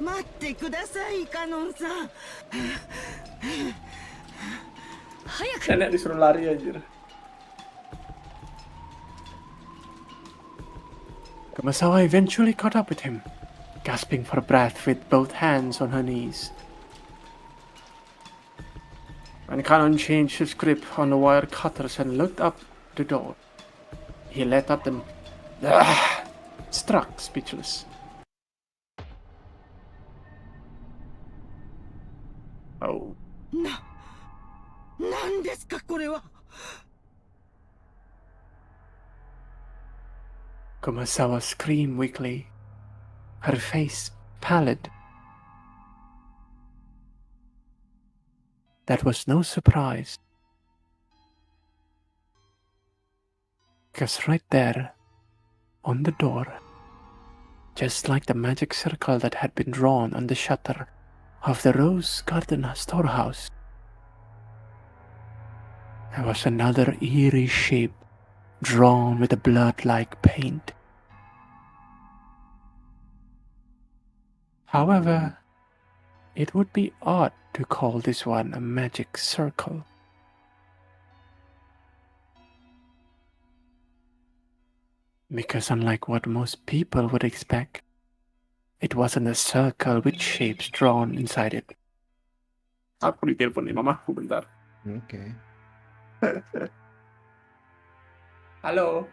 待ってください、カノンさん。 Nenek disuruh lari anjir. Kumasawa eventually caught up with him, gasping for breath with both hands on her knees. When Cannon changed his grip on the wire cutters and looked up the door, he let up them, struck speechless. Oh. なんですかこれは。 Kumasawa screamed weakly, her face pallid. That was no surprise, because right there, on the door, just like the magic circle that had been drawn on the shutter of the Rose Garden storehouse, there was another eerie shape drawn with a blood-like paint. However, it would be odd to call this one a magic circle. Because unlike what most people would expect, it wasn't a circle with shapes drawn inside it. Aku ditelepon nih mamaku bentar. Oke. Halo.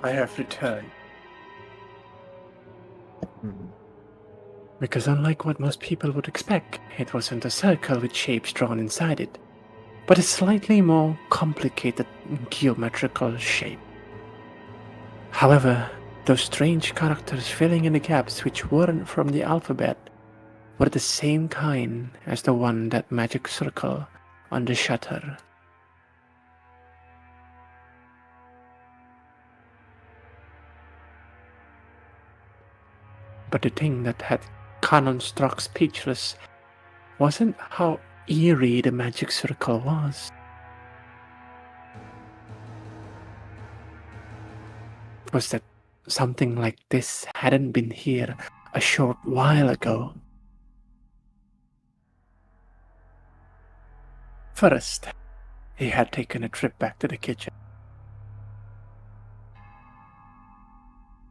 I have returned. Because unlike what most people would expect, it wasn't a circle with shapes drawn inside it, but a slightly more complicated geometrical shape. However, those strange characters filling in the gaps which weren't from the alphabet were the same kind as the one that magic circle on the shutter. But the thing that had Cannon struck speechless wasn't how eerie the magic circle was. It was that something like this hadn't been here a short while ago. First, he had taken a trip back to the kitchen.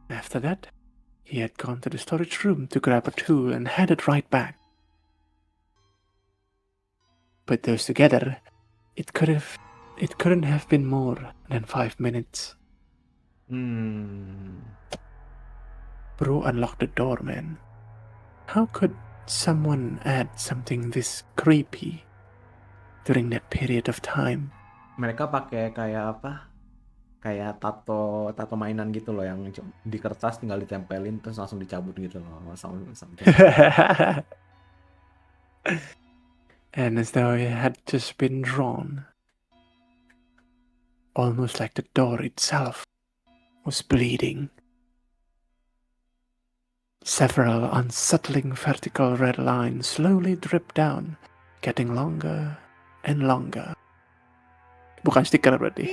After that, he had gone to the storage room to grab a tool and headed right back. Put those together, it couldn't have been more than 5 minutes. Bro unlocked the door, man. How could someone add something this creepy during that period of time? Mereka pakai kayak apa? kayak tato mainan gitu loh yang di kertas tinggal ditempelin terus langsung dicabut gitu loh. Something. And as though it had just been drawn, almost like the door itself was bleeding. Several unsettling vertical red lines slowly dripped down, getting longer and longer. Bukan stiker berarti.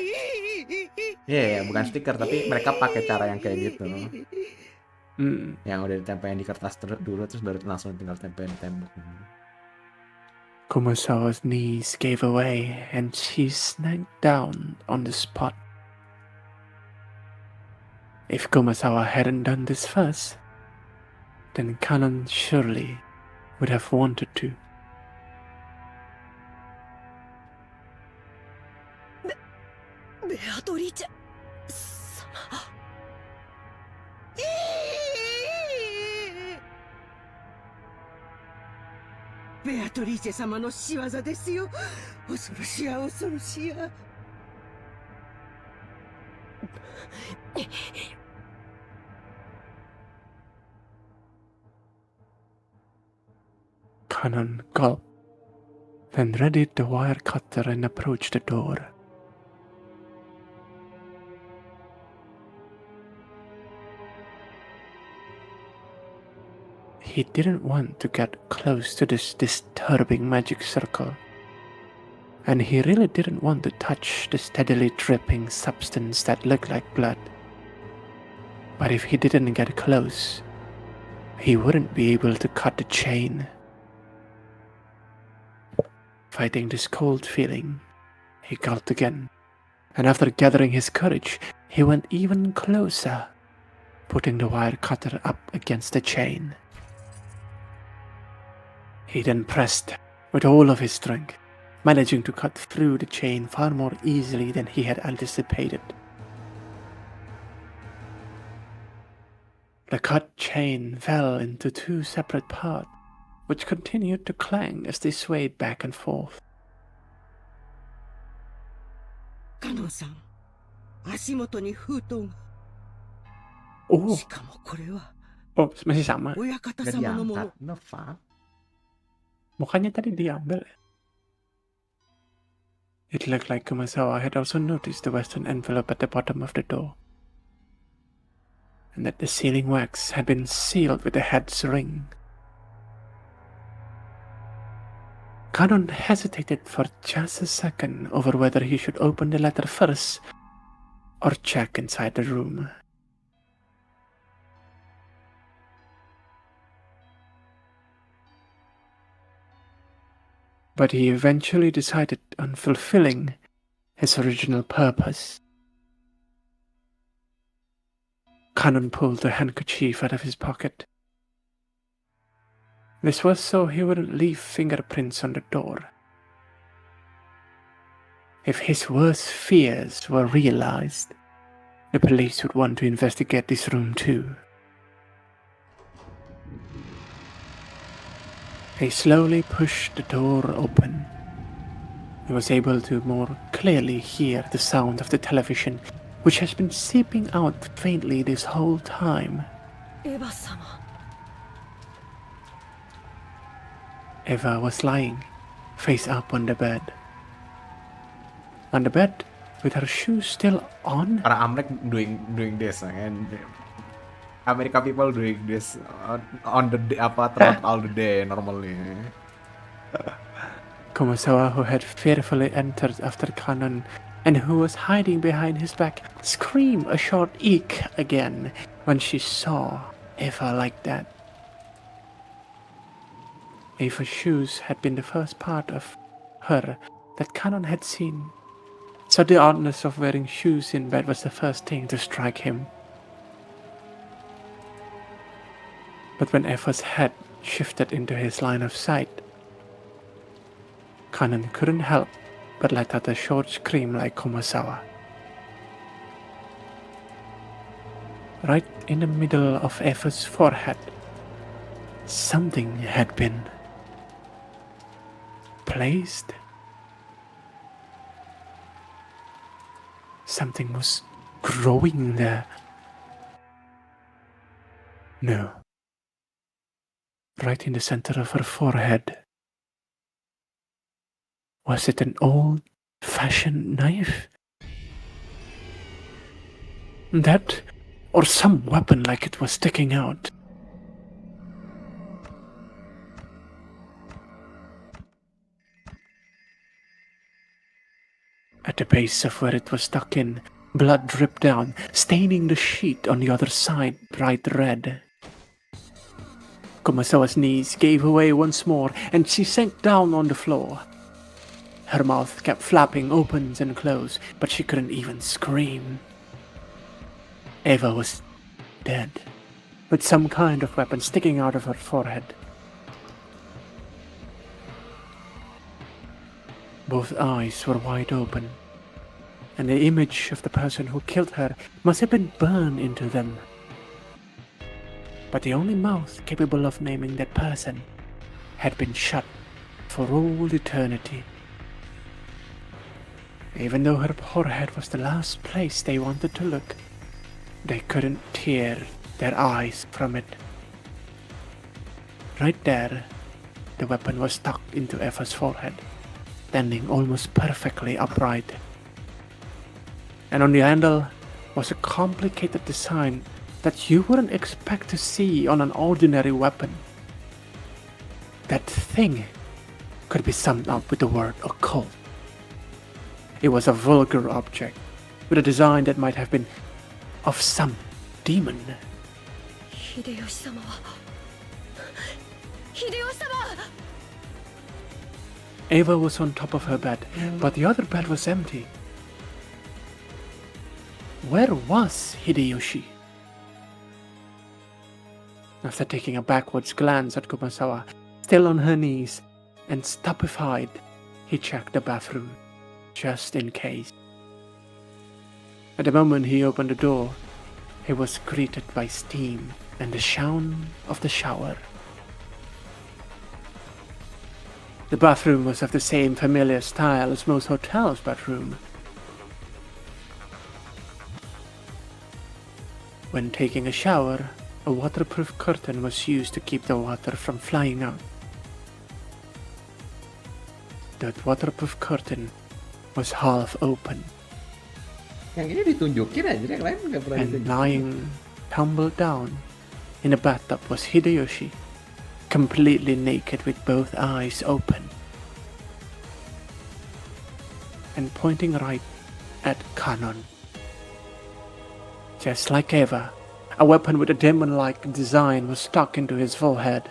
Iya, bukan stiker tapi mereka pakai cara yang kayak gitu. Yang udah ditempelin di kertas dulu terus baru langsung tinggal tempelin di tembok. Kumasawa's knees gave away and she snagged down on the spot. If Kumasawa hadn't done this first, then Cannon surely would have wanted to. Beatrice ベアトリーチェ様の仕業ですよ。恐ろしや恐ろしや。Cannon gulped, then readied the wire cutter and approached the door. He didn't want to get close to this disturbing magic circle, and he really didn't want to touch the steadily dripping substance that looked like blood. But if he didn't get close, he wouldn't be able to cut the chain. Fighting this cold feeling, he gulped again, and after gathering his courage, he went even closer, putting the wire cutter up against the chain. He then pressed with all of his strength, managing to cut through the chain far more easily than he had anticipated. The cut chain fell into two separate parts, which continued to clang as they swayed back and forth. カノンさん、足元に封筒が。Oh, しかもこれは oh, masih sama. 親方 Gak 様のもの。 diangkat, no fuck. Mukanya tadi diambil. It looked like Kumasawa had also noticed the western envelope at the bottom of the door, and that the sealing wax had been sealed with the head's ring. Cannon hesitated for just a second over whether he should open the letter first or check inside the room. But he eventually decided on fulfilling his original purpose. Cannon pulled the handkerchief out of his pocket. This was so he wouldn't leave fingerprints on the door. If his worst fears were realized, the police would want to investigate this room too. He slowly pushed the door open. He was able to more clearly hear the sound of the television, which has been seeping out faintly this whole time. エヴァ様。 Eva was lying, face up on the bed. On the bed, with her shoes still on? Karena Amrek doing this and America people doing this on the day, throughout all the day normally. Kumasawa, who had fearfully entered after Cannon and who was hiding behind his back, screamed a short eek again when she saw Eva like that. Eva's shoes had been the first part of her that Cannon had seen, so the oddness of wearing shoes in bed was the first thing to strike him. But when Eva's head shifted into his line of sight, Cannon couldn't help but let out a short scream like Kumasawa. Right in the middle of Eva's forehead, something had been placed. Something was growing there. No. Right in the center of her forehead. Was it an old-fashioned knife? That, or some weapon like it was sticking out. At the base of where it was stuck in, blood dripped down, staining the sheet on the other side bright red. Kumasawa's knees gave away once more, and she sank down on the floor. Her mouth kept flapping open and close, but she couldn't even scream. Eva was dead, with some kind of weapon sticking out of her forehead. Both eyes were wide open, and the image of the person who killed her must have been burned into them. But the only mouth capable of naming that person had been shut for all eternity. Even though her forehead was the last place they wanted to look, they couldn't tear their eyes from it. Right there, the weapon was stuck into Eva's forehead, standing almost perfectly upright. And on the handle was a complicated design that you wouldn't expect to see on an ordinary weapon. That thing could be summed up with the word occult. It was a vulgar object, with a design that might have been of some demon. Eva was on top of her bed, but the other bed was empty. Where was Hideyoshi? After taking a backwards glance at Kumasawa, still on her knees and stupefied, he checked the bathroom, just in case. At the moment he opened the door, he was greeted by steam and the sound of the shower. The bathroom was of the same familiar style as most hotels' bathroom. When taking a shower, a waterproof curtain was used to keep the water from flying out. That waterproof curtain was half open. Yang ini ditunjukin aja, yang lain nggak pernah And ditunjukin. lying, tumbled down, in a bathtub was Hideyoshi, completely naked with both eyes open, and pointing right at Canno. Just like Eva, a weapon with a demon-like design was stuck into his forehead.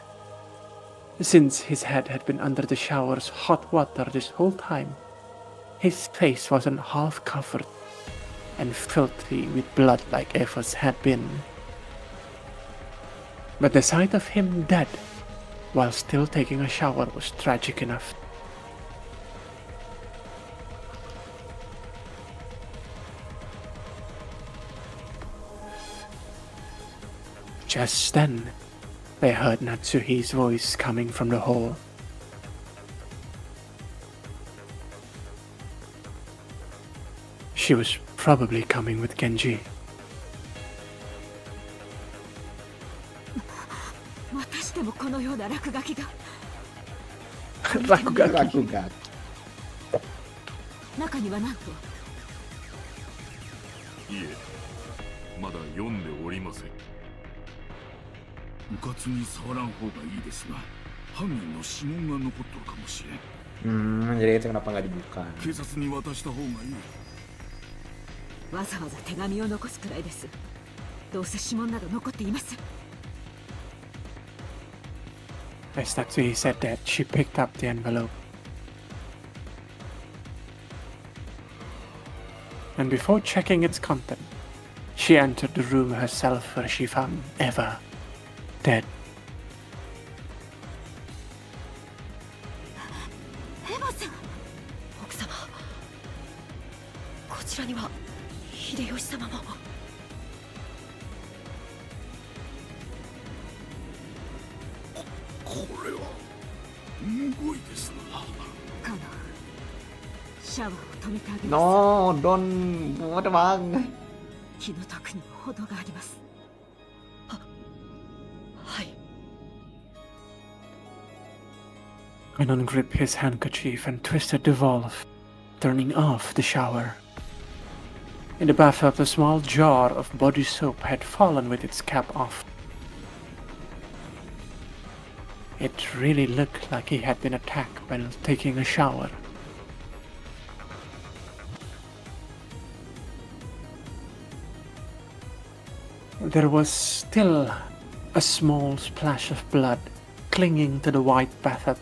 Since his head had been under the shower's hot water this whole time, his face wasn't half covered and filthy with blood like Eva's had been. But the sight of him dead while still taking a shower was tragic enough. Just then, they heard Natsuhi's voice coming from the hall. She was probably coming with Genji. またしてもこのような落書きが。 Raku ga. 中にはなんと。いえ、まだ読んでおりません。うかつに触らん方がいいですが、犯人の指紋が残っとるかもしれん。Jadi itu kenapa nggak dibuka? 警察に渡した方がいい。わざわざ手紙を残すくらいです。どうせ指紋など残っていません。 As Natsuhi said that, she picked up the envelope. And before checking its content, she entered the room herself where she found Eva dead. エヴァさん、奥様。こちらには秀吉様も。これはむごいですな。カナ、シャワーを止めてあげます。 No, don't, what bang? 気の毒にも程があります。はい。 Cannon gripped his handkerchief and twisted the valve, turning off the shower. In the bathtub, a small jar of body soap had fallen with its cap off. It really looked like he had been attacked while taking a shower. There was still a small splash of blood clinging to the white bathtub,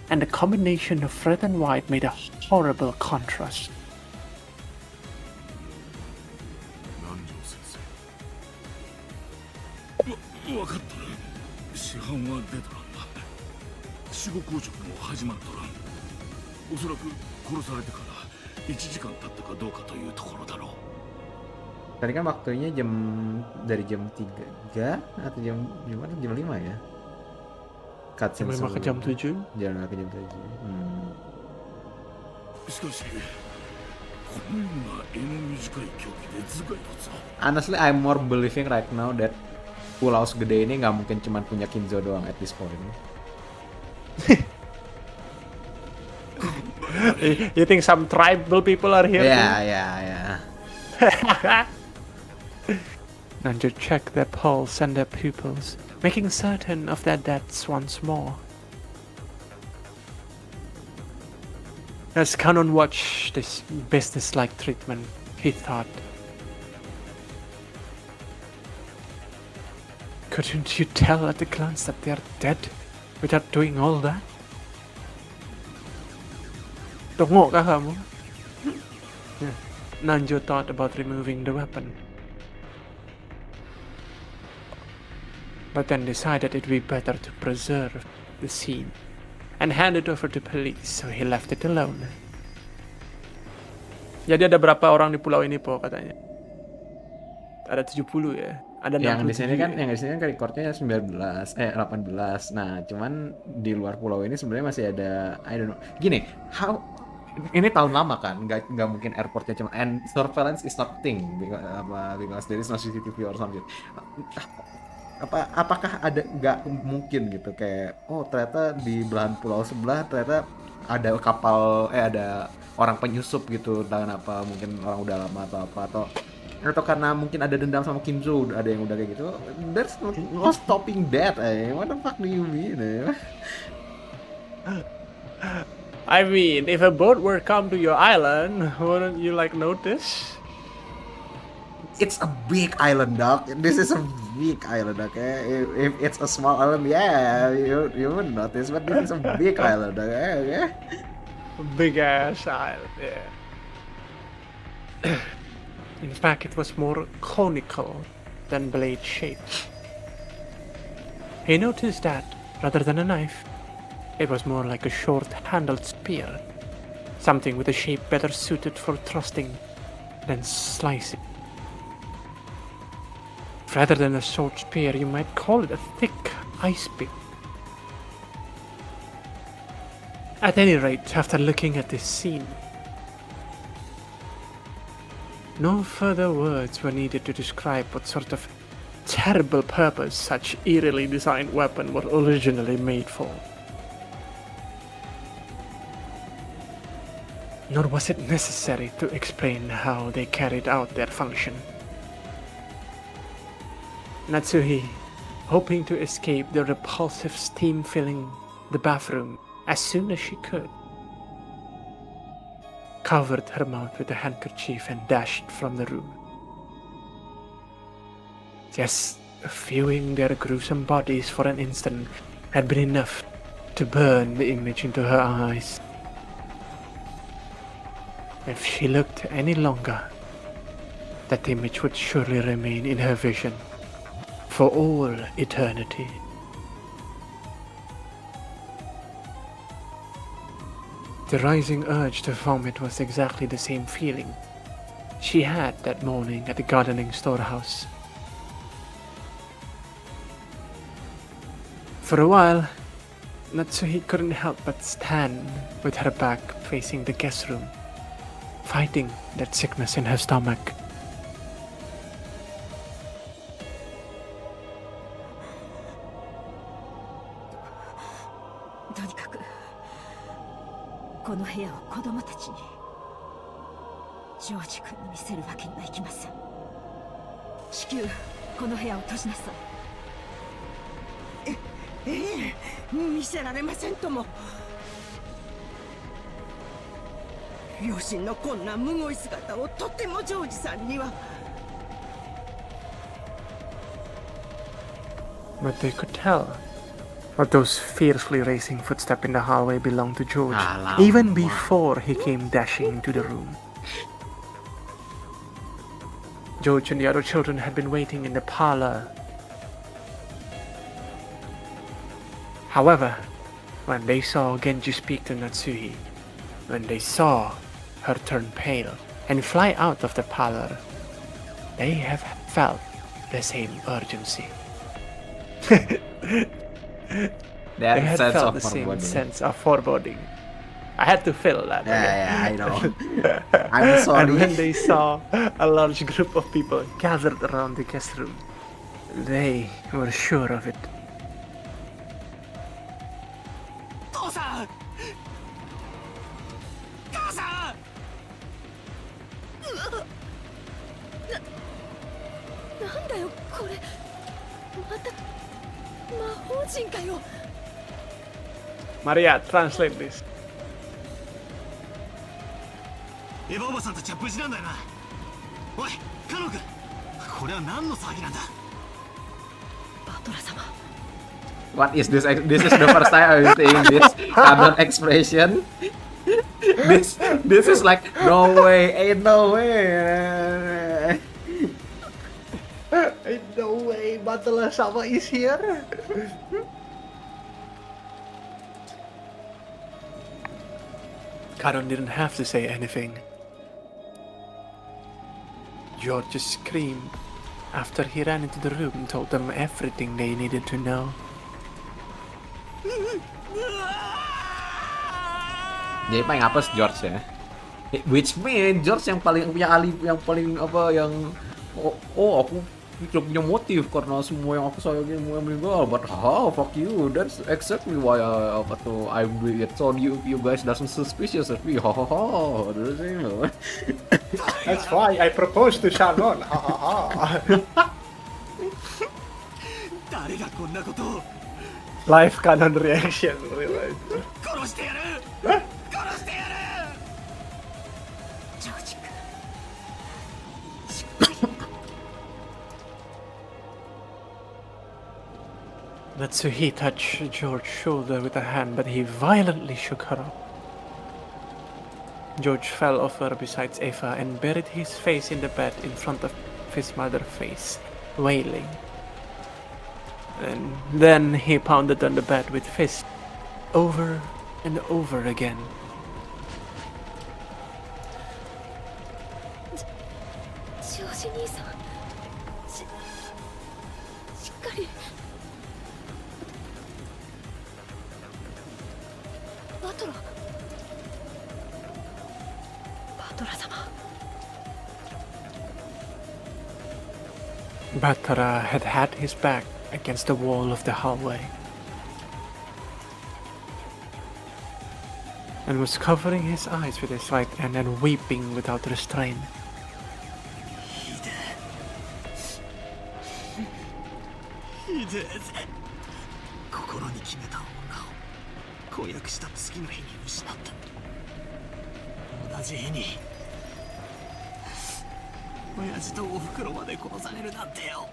and the combination of red and white made a horrible contrast. 分かった。市販は出とらんな。死後硬直も始まっとらん。おそらく殺されてから1時間経ったかどうかというところだろう。 Tadi kan waktunya dari jam 3 atau jam 5 ya? Cutscene Jam 5 ke jam 7? Jam 5 ke jam 7. しかし、このような柄の短い凶器で頭蓋骨を。 Honestly, I'm more believing right now that pulau segede ini nggak mungkin cuma punya Kinzo doang at this point. You think some tribal people are here? Yeah. Nanjo checked their pulse and their pupils, making certain of their deaths once more. As Cannon watched this businesslike treatment, he thought, couldn't you tell at a glance that they are dead without doing all that? Tungok ka kamu? Yeah. Nanjo thought about removing the weapon, but then decided it would be better to preserve the scene and hand it over to police, so he left it alone. Jadi ada berapa orang di pulau ini, Po, katanya? Ada 70 ya? Ada 67 yang di sini kan, ya? yang di sini kan recordnya 18. Nah, cuman di luar pulau ini sebenarnya masih ada, I don't know. Gini, ini tahun lama kan, nggak mungkin airportnya cuma, and surveillance is not thing because there is no CCTV or something. Apakah ada, nggak mungkin gitu kayak, oh ternyata di belahan pulau sebelah ternyata ada kapal, ada orang penyusup gitu, entah kenapa, mungkin orang udah lama atau apa, atau karena mungkin ada dendam sama Kinzo, ada yang udah kayak gitu. There's no stopping that. What the fuck do you mean? I mean, if a boat were come to your island, wouldn't you notice? It's a big island, dog. This is a big island, okay? If it's a small island, yeah, you wouldn't notice, but this is a big island, okay? Big ass island, yeah. In fact, it was more conical than blade-shaped. He noticed that, rather than a knife, it was more like a short-handled spear, something with a shape better suited for thrusting than slicing. Rather than a short spear, you might call it a thick ice pick. At any rate, after looking at this scene, no further words were needed to describe what sort of terrible purpose such eerily designed weapon was originally made for. Nor was it necessary to explain how they carried out their function. Natsuhi, hoping to escape the repulsive steam filling the bathroom as soon as she could, covered her mouth with a handkerchief and dashed from the room. Just viewing their gruesome bodies for an instant had been enough to burn the image into her eyes. If she looked any longer, that image would surely remain in her vision for all eternity. The rising urge to vomit was exactly the same feeling she had that morning at the gardening storehouse. For a while, Natsuhi couldn't help but stand with her back facing the guest room, fighting that sickness in her stomach. とにかくこの部屋を子供たちに、ジョージ君に見せるわけにはいきません。至急この部屋を閉じなさい。ええ、見せられませんとも。両親のこんなむごい姿をとてもジョージさんには。 But they could tell that those fiercely racing footsteps in the hallway belonged to George, even before he came dashing into the room. George and the other children had been waiting in the parlor. However, when they saw Genji speak to Natsuhi, when they saw her turn pale and fly out of the parlor, they have felt the same urgency. They That had sense felt of the same foreboding. sense of foreboding. I had to feel that. Yeah, I know. I'm sorry. And when they saw a large group of people gathered around the guest room, they were sure of it. 父さん、母さん。なんだよこれ、また魔法陣かよ。 Maria, translate this. エヴァおばさんたちは無事なんだよな。おい、カノ君、これは何の騒ぎなんだ。バトラ様。 What is this? This is the first time I'm seeing this sudden expression. This is like no way, ain't no way. Ain't no way Butler Sama is here. Karon didn't have to say anything. George just screamed after he ran into the room and told them everything they needed to know. Jadi paling apes George ya. Which mean George yang paling punya yang paling apa yang aku tidak punya motif karena semua yang aku sayangin semua yang meninggal, but fuck you, that's exactly why I'm doing it, so you guys doesn't suspicious of me, That's why I proposed to Shannon. 誰がこんなことを。 Live canon reaction. 殺してやる。殺してやる。ジョージ君。 Natsuhi touched George's shoulder with a hand, but he violently shook her off. George fell over beside Eva and buried his face in the bed in front of his mother's face, wailing. And then he pounded on the bed with fists, over and over again. ジョージ兄さん、しっかり。バトラ様。 Batara had had his back against the wall of the hallway and was covering his eyes with his right hand and weeping without restraint. ひでえぜ。心に決めた女を婚約した次の日に失った。同じ日に親父とおふくろまで殺されるなんてよ。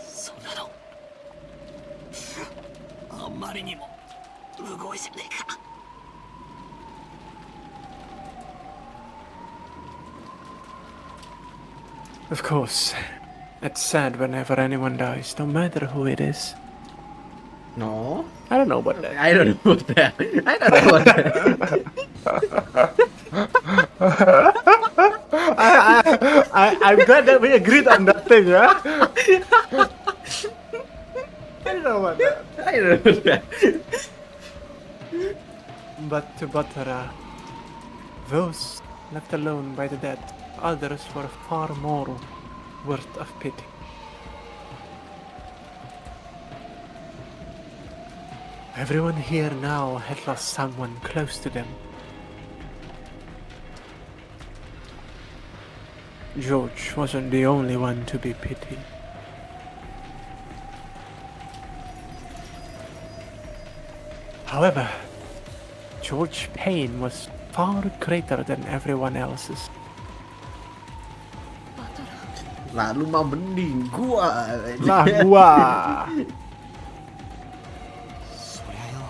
そんなのあんまりにもむごいじゃねえか。 Of course, it's sad whenever anyone dies, no matter who it is. No, I don't know about that. I don't know about that. I don't know about that. I'm glad that we agreed on that thing, yeah? I don't know about that. I don't know about that. But to Batara, those left alone by the dead, others were far more worth of pity. Everyone here now had lost someone close to them. George wasn't the only one to be pitied. However, George's pain was far greater than everyone else's. Lalu mah mending gua. Lah gua. そりゃよ、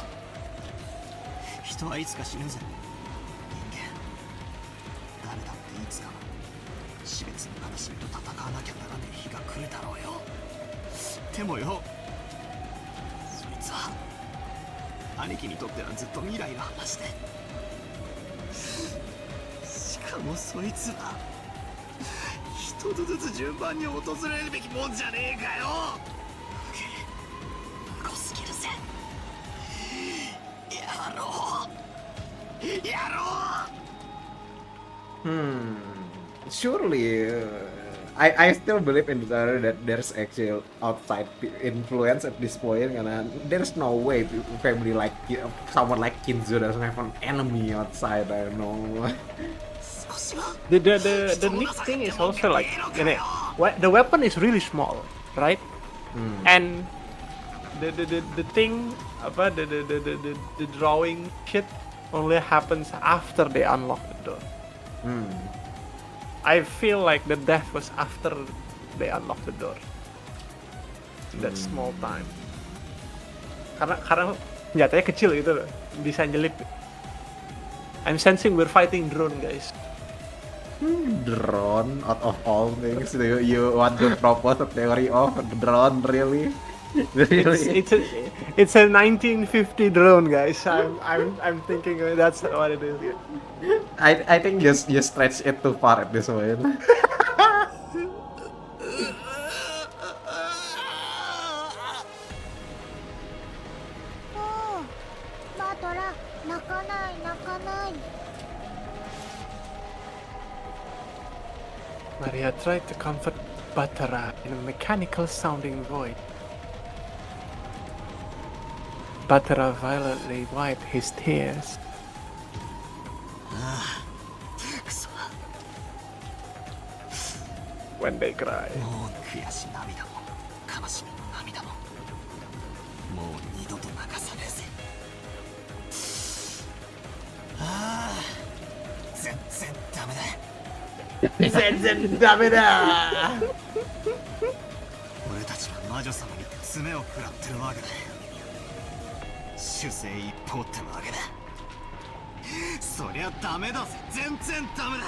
人はいつか死ぬぜ。人間誰だっていつか死別の悲しみと戦わなきゃならねえ日が来るだろうよ。でもよ、そいつは兄貴にとってはずっと未来の話で、しかもそいつは一つずつ順番に訪れるべきもんじゃねえかよ。無謀すぎるぜ。やろうやろう。 Surely, I still believe in that there's actual outside influence at this point karena there's no way family like someone like Kinzo doesn't have an enemy outside. I don't know. The neat thing is also like the weapon is really small, right? And the thing apa the drawing shit only happens after they unlock the door. I feel like the death was after they unlock the door. That small time. Karena senjatanya kecil gitu loh, bisa nyelip. I'm sensing we're fighting drone, guys. Drone out of all things, you want to propose a theory of drone really? Really? It's a 1950 drone, guys. I'm thinking that's what it is. I think you stretch it too far at this point. マトラ、泣かない泣かない。 Maria tried to comfort Batara in a mechanical sounding voice. Batara violently wiped his tears. くそ、 When they cry. もう悔し涙も悲しみの涙ももう二度と流さねえぜ。ああ、全然ダメだ。 全然ダメだ。俺たちは魔女様に爪を食らってるわけだ。主勢一方ってわけだ。そりゃダメだぜ、全然ダメだ。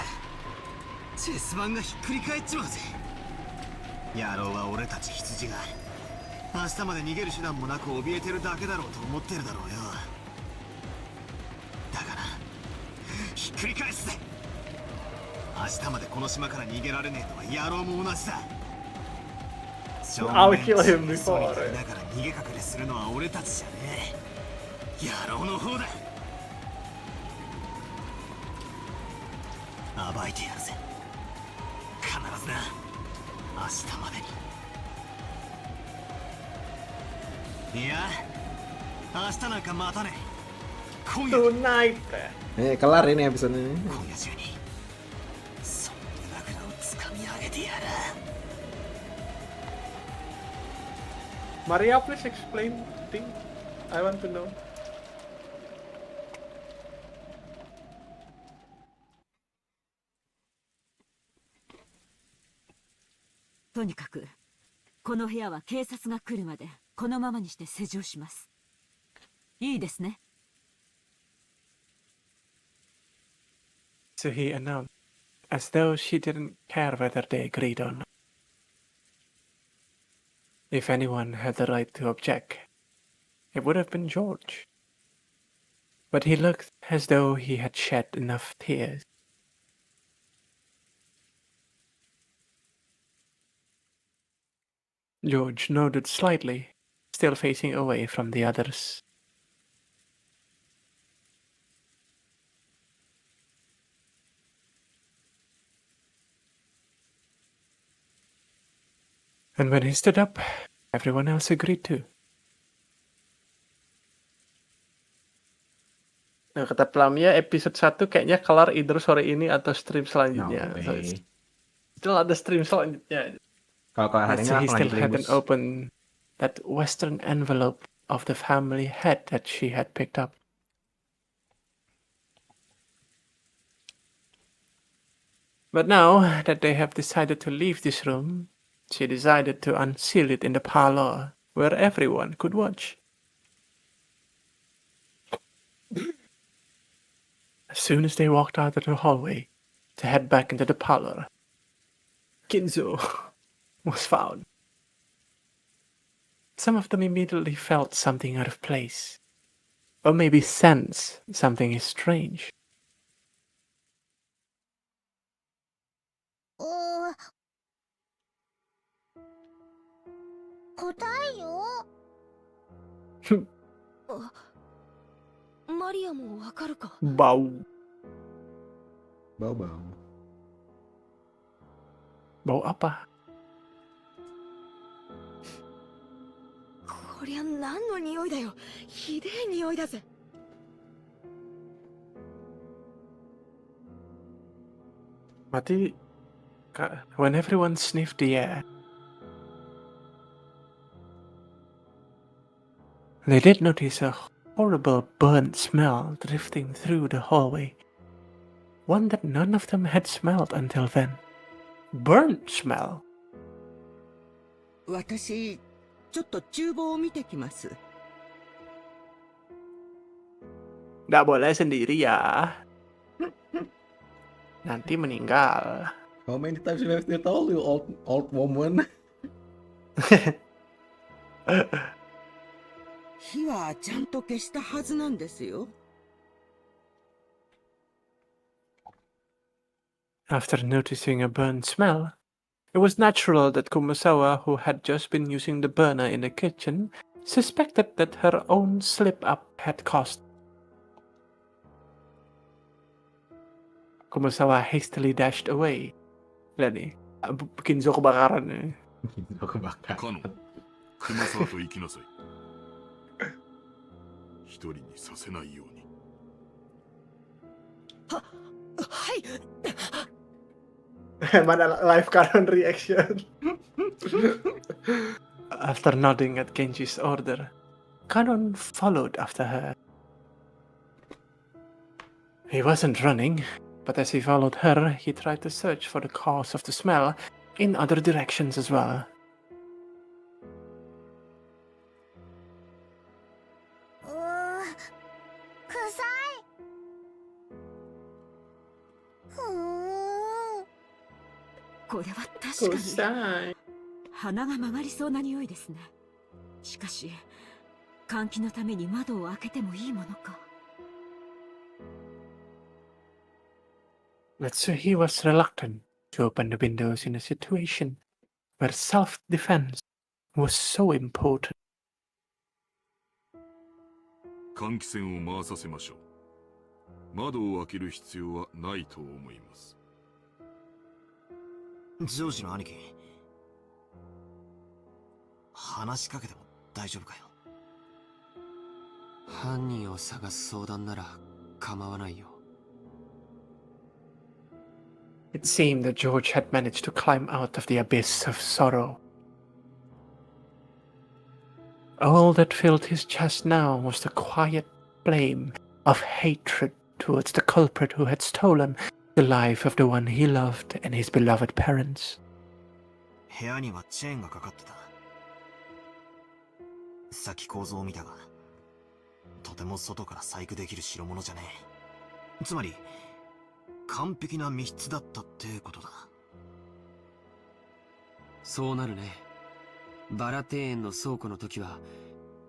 チェス盤がひっくり返っちまうぜ。野郎は俺たち羊が明日まで逃げる手段もなく怯えてるだけだろうと思ってるだろうよ。だからひっくり返すぜ。明日までこの島から逃げられねえのは野郎も同じだ。 I'll kill him before. だから逃げ隠れするのは俺たちじゃねえ、野郎の方だ。暴いてやるぜ、必ずな、明日までに。いや、明日なんか待たねえ。今夜 Tonight. Kelar ini episode ini. 今夜中にその胸ぐらをつかみ上げてやる。 Maria, please explain thing. I want to know. とにかくこの部屋は警察が来るまでこのままにして施錠します。いいですね。 So he announced, as though she didn't care whether they agreed or not. If anyone had the right to object, it would have been George. But he looked as though he had shed enough tears. George nodded slightly, still facing away from the others. And when he stood up, everyone else agreed too. Nah, kata Plamia episode 1 kayaknya kelar either sore ini atau stream No selanjutnya. So, way. still ada stream selanjutnya. Kalau hari Let's ini say he langsung still lanjut hadn't Libus. opened that western envelope of the family hat that she had picked up. But now that they have decided to leave this room, she decided to unseal it in the parlor where everyone could watch. As soon as they walked out of the hallway to head back into the parlor, Kinzo was found. Some of them immediately felt something out of place, or maybe sensed something is strange. 答えよ。マリアもわかるか。 Bau. Bau. Bau apa? こりゃ何の匂いだよ。ひでえ匂いだぜ。Mati. When everyone sniffed the air, they did notice a horrible burnt smell drifting through the hallway. One that none of them had smelled until then. Burnt smell? 私ちょっと厨房を見てきます。 Nggak boleh sendiri ya. Nanti meninggal. How many times have I told you, old woman? 火はちゃんと消したはずなんですよ。 After noticing a burnt smell, it was natural that Kumasawa, who had just been using the burner in the kitchen, suspected that her own slip-up had caused. Kumasawa hastily dashed away. Lihat nih, Kinzo kebakaran nih. Kebakar. カノ、熊沢と行きなさい。一人にさせないように。はい。 Mana live current reaction. After nodding at Genji's order, Cannon followed after her. He wasn't running, but as he followed her, he tried to search for the cause of the smell in other directions as well. Hmm. これは確かに鼻が曲がりそうな匂いですね。しかし換気のために窓を開けてもいいものか。 But so he was reluctant to open the windows in a situation where self-defense was so important. 換気扇を回させましょう。窓を開ける必要はないと思います。ジョージの兄貴、話しかけても大丈夫かよ。犯人を探す相談なら構わないよ。 It seemed that George had managed to climb out of the abyss of sorrow. All that filled his chest now was the quiet flame of hatred towards the culprit who had stolen the life of the one he loved and his beloved parents. 部屋にはチェーンがかかってた。さっき構造を見たが、とても外から細工できる代物じゃねえ。つまり完璧な密室だったってことだ。そうなるね。バラ庭園の倉庫の時は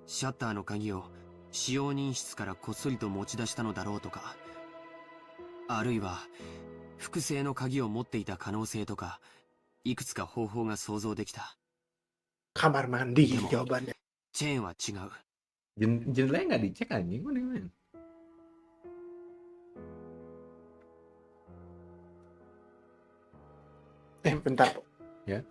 シャッターの鍵を使用人室からこっそりと持ち出したのだろうとか、あるいは複製の鍵を持っていた可能性とか、いくつか方法が想像できた。 Kamar mandi jawabannya. チェーンは違う。 Jendelanya nggak dicek anjing, mana? Bentar. Ya.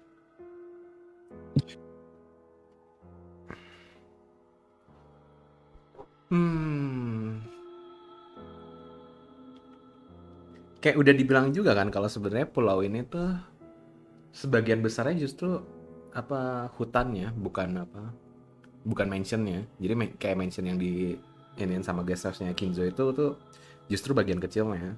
kayak udah dibilang juga kan kalau sebenarnya pulau ini tuh sebagian besarnya justru apa hutannya, bukan mansionnya. Jadi kayak mansion yang di ini sama guest house-nya Kinzo itu tuh justru bagian kecilnya.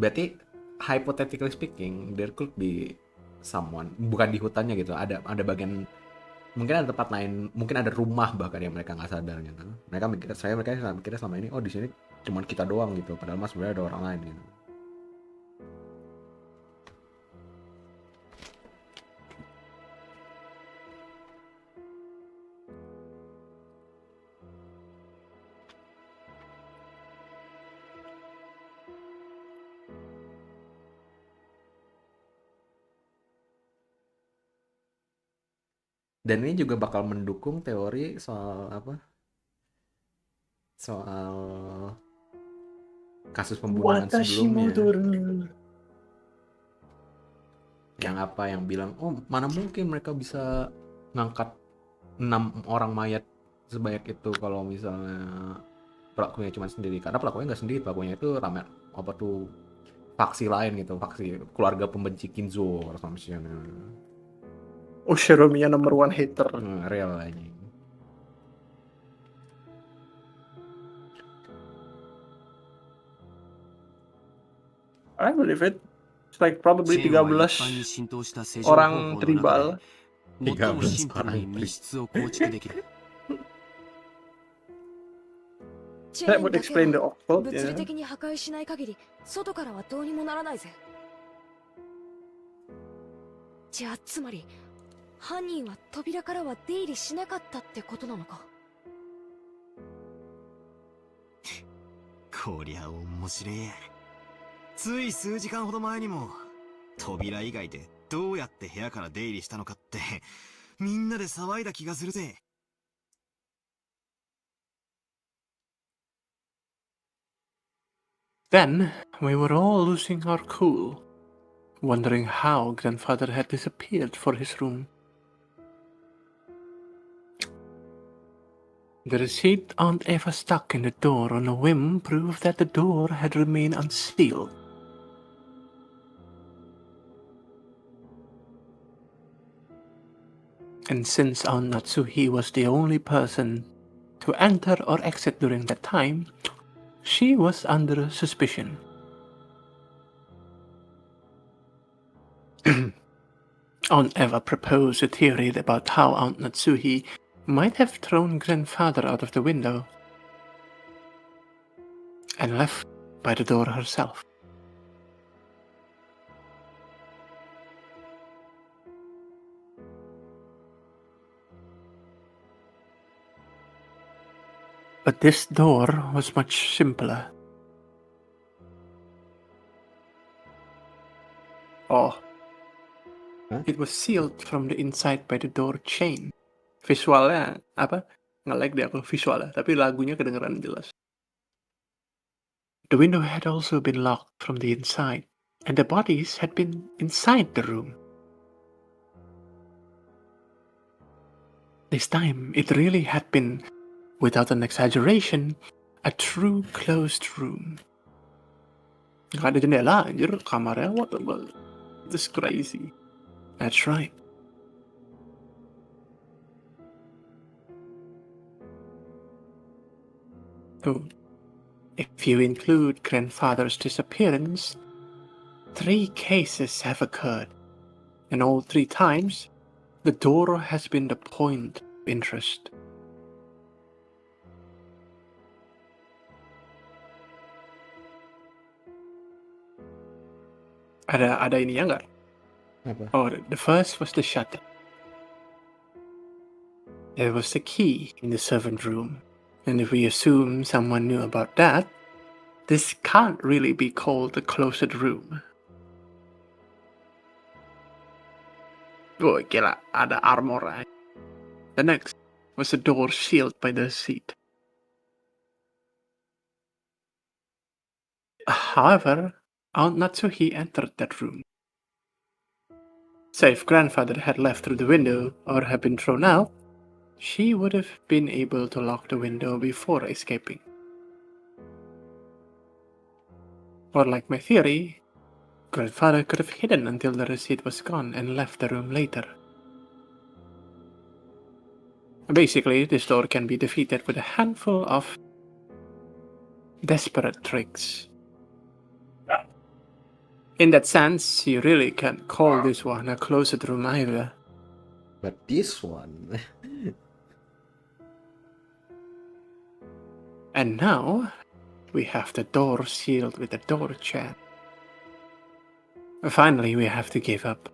Berarti hypothetically speaking, there could be someone bukan di hutannya gitu. Ada bagian mungkin ada tempat lain, mungkin ada rumah bahkan yang mereka nggak sadar gitu. Mereka mikirnya selama ini, oh di sini cuman kita doang gitu. Padahal mas sebenarnya ada orang lain gitu. Dan ini juga bakal mendukung teori soal apa? Soal kasus pembunuhan sebelumnya. Yang apa yang bilang, oh mana mungkin mereka bisa ngangkat 6 orang mayat sebanyak itu kalau misalnya pelakunya cuma sendiri. Karena pelakunya nggak sendiri, pelakunya itu ramai apa tuh faksi lain gitu, faksi keluarga pembenci Kinzo atau misalnya. Ushiromiya number one hater. Real aja. I believe it. It's like probably チェーンは 13 一般に浸透した施錠方法 orang の中 tribal. で最もシンプルに密室を構築できる。チェ That ーン would だけ explain the は occult, 物理 yeah. 的に破壊しない限り外からはどうにもならないぜ。じゃあつまり犯人は扉からは出入りしなかったってことなのか。こりゃ面白え。つい数時間ほど前にも扉以外でどうやって部屋から出入りしたのかってみんなで騒いだ気がするぜ。Then we were all losing our cool, wondering how grandfather had disappeared for his room. The receipt Aunt Eva stuck in the door on a whim proved that the door had remained unsealed. And since Aunt Natsuhi was the only person to enter or exit during that time, she was under suspicion. Aunt Eva proposed a theory about how Aunt Natsuhi might have thrown grandfather out of the window and left by the door herself. But this door was much simpler. Oh. Huh? It was sealed from the inside by the door chain. Visualnya apa? Nge-lag deh aku visualnya, tapi lagunya kedengeran jelas. The window had also been locked from the inside, and the bodies had been inside the room. This time, it really had been, without an exaggeration, a true closed room. Nggak ada jendela, anjir, kamarnya, what the fuck? This is crazy. That's right. Oh, if you include grandfather's disappearance, 3 cases have occurred, and all 3 times, the door has been the point of interest. Ada ininya nggak? Apa? Oh, the first was the shutter. There was the key in the servant room, and if we assume someone knew about that, this can't really be called a closet room. Oh, gila, ada armor. The next was the door sealed by the seat. However, Aunt Natsuhi entered that room. So if grandfather had left through the window or had been thrown out, she would have been able to lock the window before escaping. Or like my theory, grandfather could have hidden until the receipt was gone and left the room later. Basically, this door can be defeated with a handful of desperate tricks. In that sense, you really can't call this one a closet room either. But this one... And now, we have the door sealed with a door chain. Finally, we have to give up.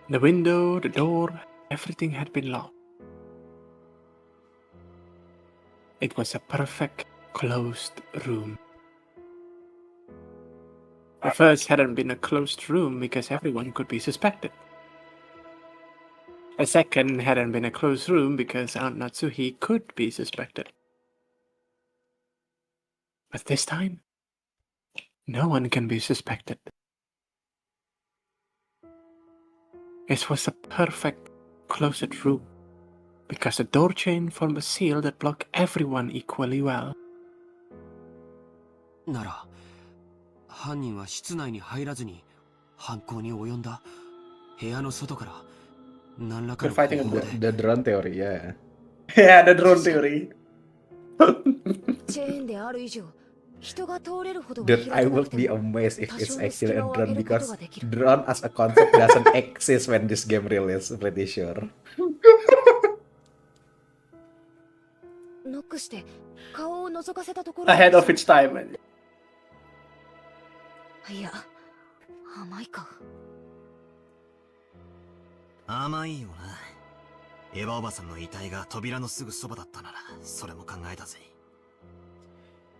The window, the door, everything had been locked. It was a perfect closed room. The first hadn't been a closed room because everyone could be suspected. A second hadn't been a closed room because Aunt Natsuhi could be suspected. But this time, no one can be suspected. It was a perfect closed room because the door chain formed a seal that blocked everyone equally well. なら、犯人は室内に入らずに犯行に及んだ。部屋の外から何らか We're の fighting 方 a 法 duel. で The drone theory, yeah. Yeah, the drone theory. チェーンである以上、人が通れるほどは Dude, 開 I けな would くて be も amazed if 多 it's 少の actually 隙 a 間を開 drone けること because ができる。 drone as a concept doesn't exist when this game released, pretty sure. ノックして顔を覗かせたところ Ahead of its time. いや、甘いか。甘いよな。エヴァおばさんの遺体が扉のすぐそばだったなら、それも考えたぜ。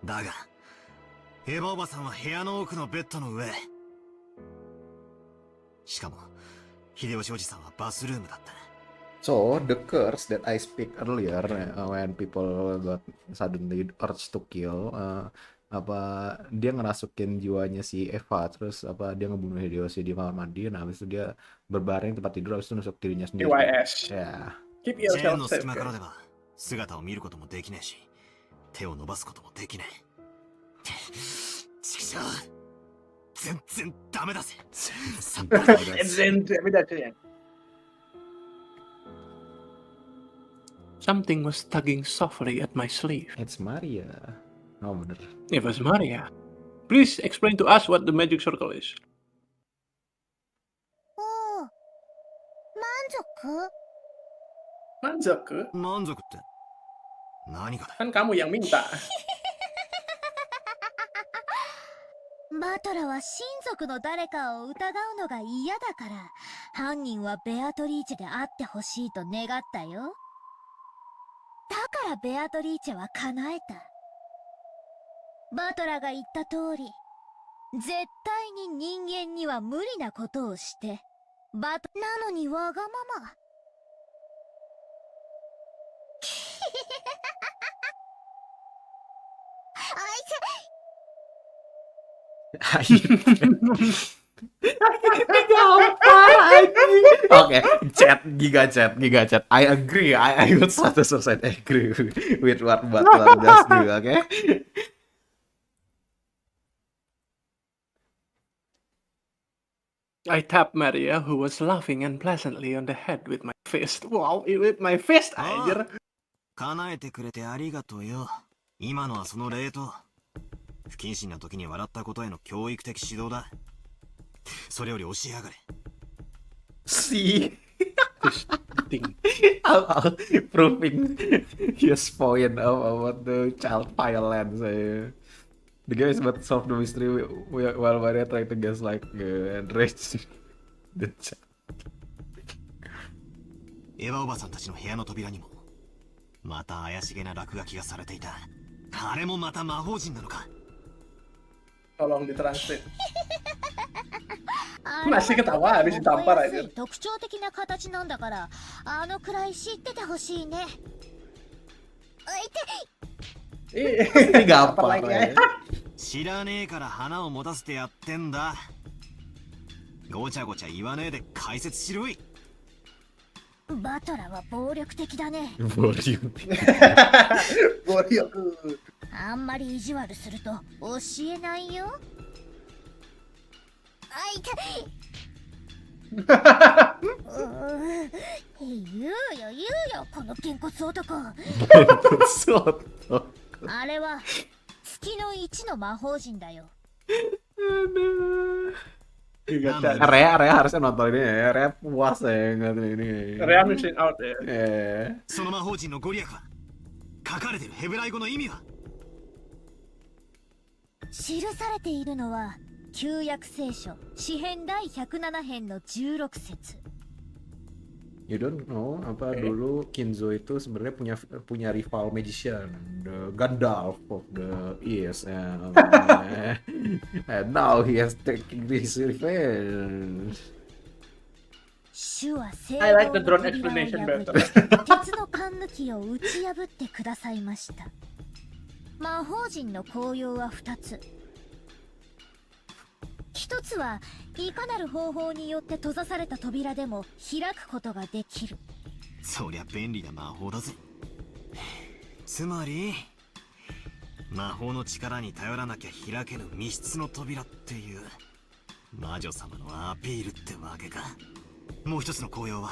だが、エヴァおばさんは部屋の奥のベッドの上。しかも、秀吉おじさんはバスルームだった。So, the curse that I speak earlier, when people got suddenly urge to kill, apa dia ngerasukin jiwanya si Eva, terus apa dia ngebunuh Hideyoshi di kamar mandi, nah habis itu dia berbaring tempat tidur, habis itu nusuk dirinya sendiri. DYS. Ya. Keep チェーン yourself の safe. 隙間からでは姿を見ることもできねえし、手を伸ばすこともできねえ。ちくしょう、全然ダメだぜ。Something was tugging softly at my sleeve. It's Maria. Oh, bener. It was Maria. Please explain to us what the magic circle is. おお、満足？ Manzaku? 満足って何がだ。 Kan kamu yang minta. バトラは親族の誰かを疑うのが嫌だから、犯人はベアトリーチェであってほしいと願ったよ。だからベアトリーチェは叶えた。バトラが言った通り、絶対に人間には無理なことをして、なのにわがまま。Oke, giga chat. I agree. I would 100% agree with what Butler just do. Okay. I tapped Maria, who was laughing unpleasantly on the head with my fist. Wow, with my fist, anjir. 叶えてくれてありがとうよ。今のはその礼と、不謹慎な時に笑ったことへの教育的指導だ。それより教えやがれ。See, This thing. proving his point about the child violence. The guy is about to solve the mystery while Maria trying to gaslight and rage the child. エヴァおばさんたちの部屋の扉にも、また怪しげな落書きがされていた。あれもまた魔法陣なのか。 Tolong ditranslate. あれは Masih ketawa habis ditampar 覚えやす aja. い特徴的な形なんだから、あのくらい知っててほしいね。Ini gampang. Ya. 知らねえから花を持たせてやってんだ。ごちゃごちゃ言わねえで解説しろい。バトラは暴力的だね。Volume. Goryoku. あんまり意地悪すると教えないよ。あ、痛い。言うよこのげんこつ男。そうあれは月の1の魔法陣だよ。 Area harusnya nonton ini ya. Area puas ya ngeliatin ini. Rea missing out there. その魔法陣のご利益は書かれてるヘブライ語の意味は記されているのは旧約聖書詩編第107編の16節。 You don't know apa dulu Kinzo itu sebenarnya punya rival magician, the Gandalf of the East, and now he has taken this revenge. I like the drone explanation better. 鉄の缶抜きを打ち破ってくださいました。魔法陣の効用は2つ。一つはいかなる方法によって閉ざされた扉でも開くことができる。そりゃ便利な魔法だぜ。つまり魔法の力に頼らなきゃ開けぬ密室の扉っていう魔女様のアピールってわけか。もう一つの効用は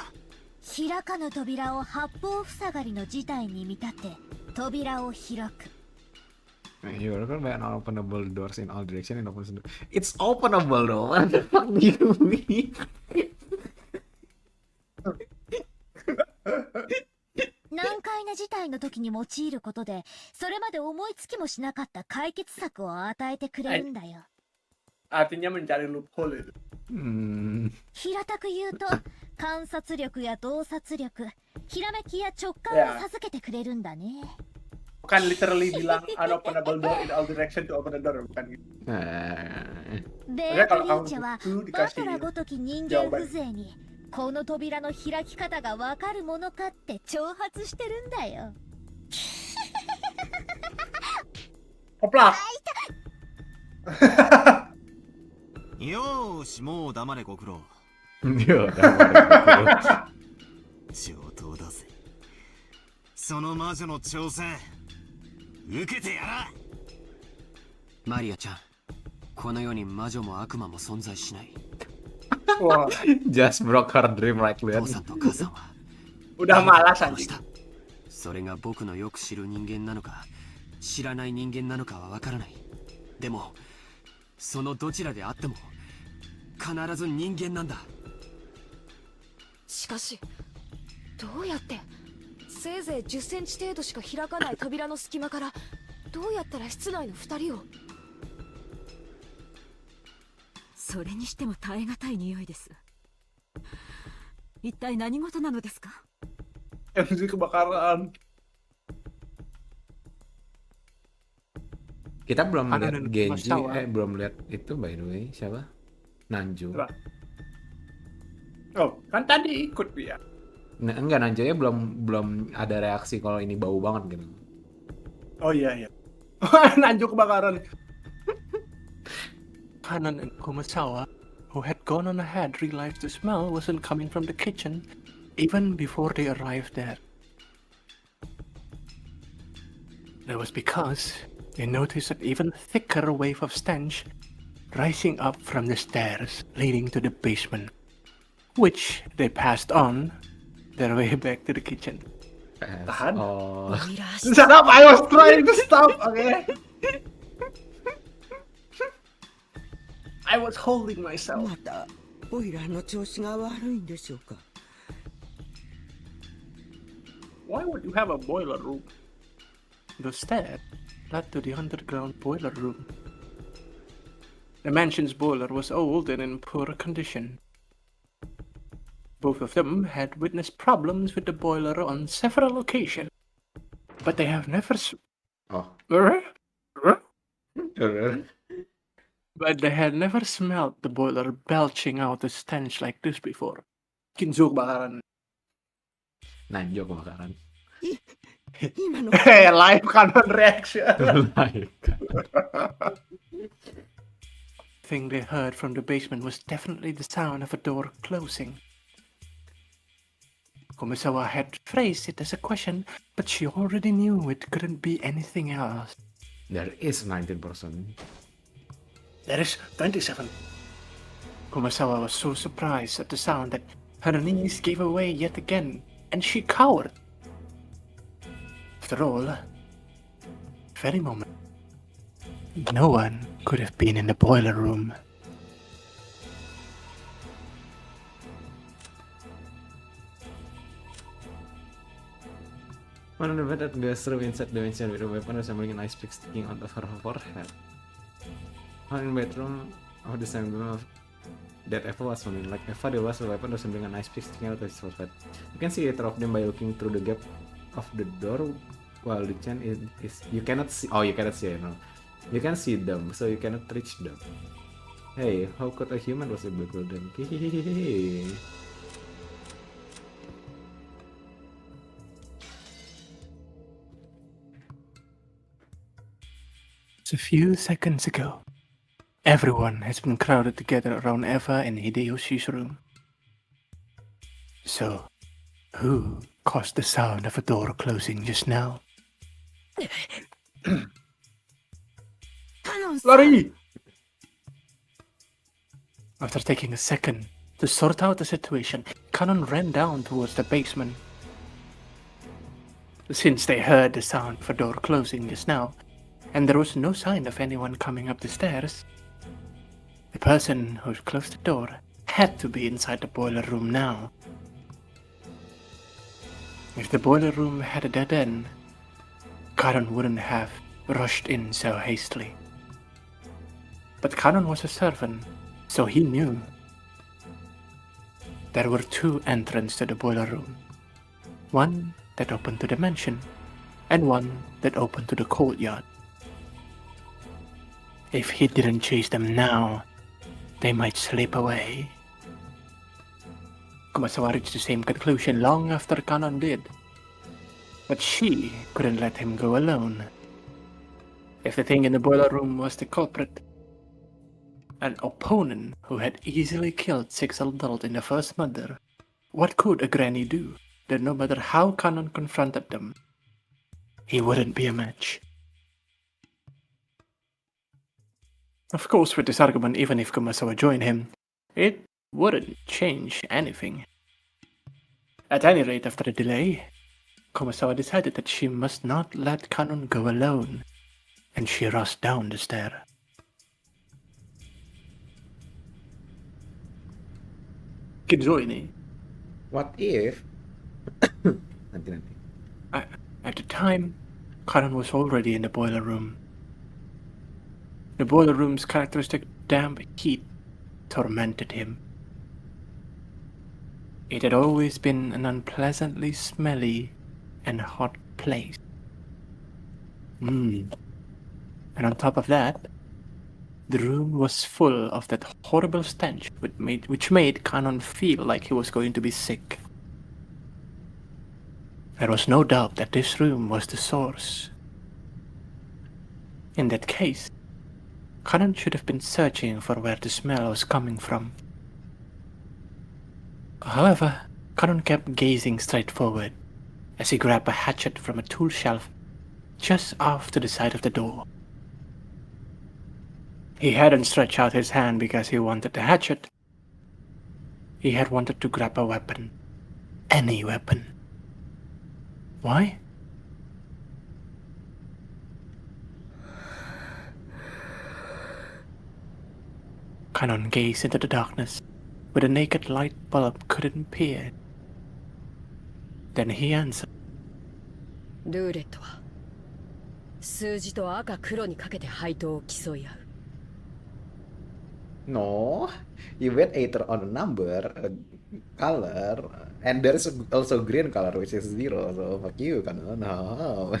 開かぬ扉を八方塞がりの事態に見立て扉を開く。You can buy unopenable doors in all direction and open. It's openable though. What the fuck do you mean? 難解な事態の時に用いることでそれまで思いつきもしなかった解決策を与えてくれるんだよ。 Artinya mencari loophole itu. 平たく言うと観察力や洞察力、ひらめきや直感を授けてくれるんだね。 Bukan literally bilang unopenable door in all direction to open the door, bukan gitu. ベアトリーチェはバトラごとき人間風情にこの扉の開き方がわかるものかって挑発してるんだよ。Hopla. よーし、もう黙れご苦労。Yo, 上等だぜ。その魔女の挑戦受けてやら。マリアちゃん、この世に魔女も悪魔も存在しない。 Wah, just broke her dream right 父 there. さんと母さんは udah malas 殺 anjing. した。それが僕のよく知る人間なのか知らない人間なのかはわからない。でもそのどちらであっても必ず人間なんだ。しかしどうやってせいぜい10センチ程度しか開かない扉の隙間からどうやったら室内の2人を。それにしても耐え難い匂いです。一体何事なのですか？ MC kebakaran. Kita belum Ada lihat dan Genji, Masawa. belum lihat itu by the way, siapa? Nanjo. Coba. Oh, kan tadi ikut dia. Nah, enggak, Nanjonya belum ada reaksi kalau ini bau banget gitu. Oh iya. Nanjo kebakaran. Kanan and Kumasawa, who had gone on ahead, realized the smell wasn't coming from the kitchen even before they arrived there. That was because they noticed an even thicker wave of stench rising up from the stairs leading to the basement, which they passed on their way back to the kitchen. Tahan. Oh. Shut up! I was trying to stop. Okay. I was holding myself. またボイラーの調子が悪いんでしょうか。 Why would you have a boiler room? The stair led to the underground boiler room. The mansion's boiler was old and in poor condition. Both of them had witnessed problems with the boiler on several occasions, but they have never Oh. But they had never smelled the boiler belching out a stench like this before. Kinzo kebakaran. Nanjo kebakaran. 今の Hey, live canon reaction. Thing they heard from the basement was definitely the sound of a door closing. Komisawa had phrased it as a question, but she already knew it couldn't be anything else. There is 19%. There is 27. Kumasawa was so surprised at the sound that her knees gave away yet again, and she cowered. After all, very moment, no one could have been in the boiler room. One of the bed that goes through inside dimension with a weapon resembling an ice pick sticking out of her forehead. One in the bedroom of the same room of that Eva was running. Like Eva, there was a weapon resembling an ice pick sticking out of his forehead. You can see either of them by looking through the gap of the door, while the chain is you cannot see. Oh, you cannot see. No, you can see them, so you cannot reach them. Hey, how could a human was able to them? Just a few seconds ago, everyone has been crowded together around Eva and Hideyoshi's room. So, who caused the sound of a door closing just now? Lari! After taking a second to sort out the situation, Cannon ran down towards the basement. Since they heard the sound of a door closing just now, and there was no sign of anyone coming up the stairs, the person who closed the door had to be inside the boiler room now. If the boiler room had a dead end, Cannon wouldn't have rushed in so hastily. But Cannon was a servant, so he knew. There were two entrances to the boiler room. One that opened to the mansion, and one that opened to the courtyard. If he didn't chase them now, they might slip away. Kumasawa reached the same conclusion long after Cannon did. But she couldn't let him go alone. If the thing in the boiler room was the culprit, an opponent who had easily killed 6 adults in the first murder, what could a granny do that no matter how Cannon confronted them, he wouldn't be a match? Of course, with this argument, even if Kumasawa joined him, it wouldn't change anything. At any rate, after the delay, Kumasawa decided that she must not let Cannon go alone, and she rushed down the stair. Kidzoini. What if? Nanti. At the time, Cannon was already in the boiler room. The boiler room's characteristic damp heat tormented him. It had always been an unpleasantly smelly and hot place. And on top of that, the room was full of that horrible stench which made Cannon feel like he was going to be sick. There was no doubt that this room was the source. In that case, Cannon should have been searching for where the smell was coming from. However, Cannon kept gazing straight forward as he grabbed a hatchet from a tool shelf just off to the side of the door. He hadn't stretched out his hand because he wanted the hatchet. He had wanted to grab a weapon. Any weapon. Why? Cannon gazed into the darkness, where the naked light bulb couldn't peer. Then he answered. ルーレットは数字と赤黒にかけて配当を競い合う。 No, you bet either on a number, a color, and there's also green color which is 0. So fuck you, kan? No.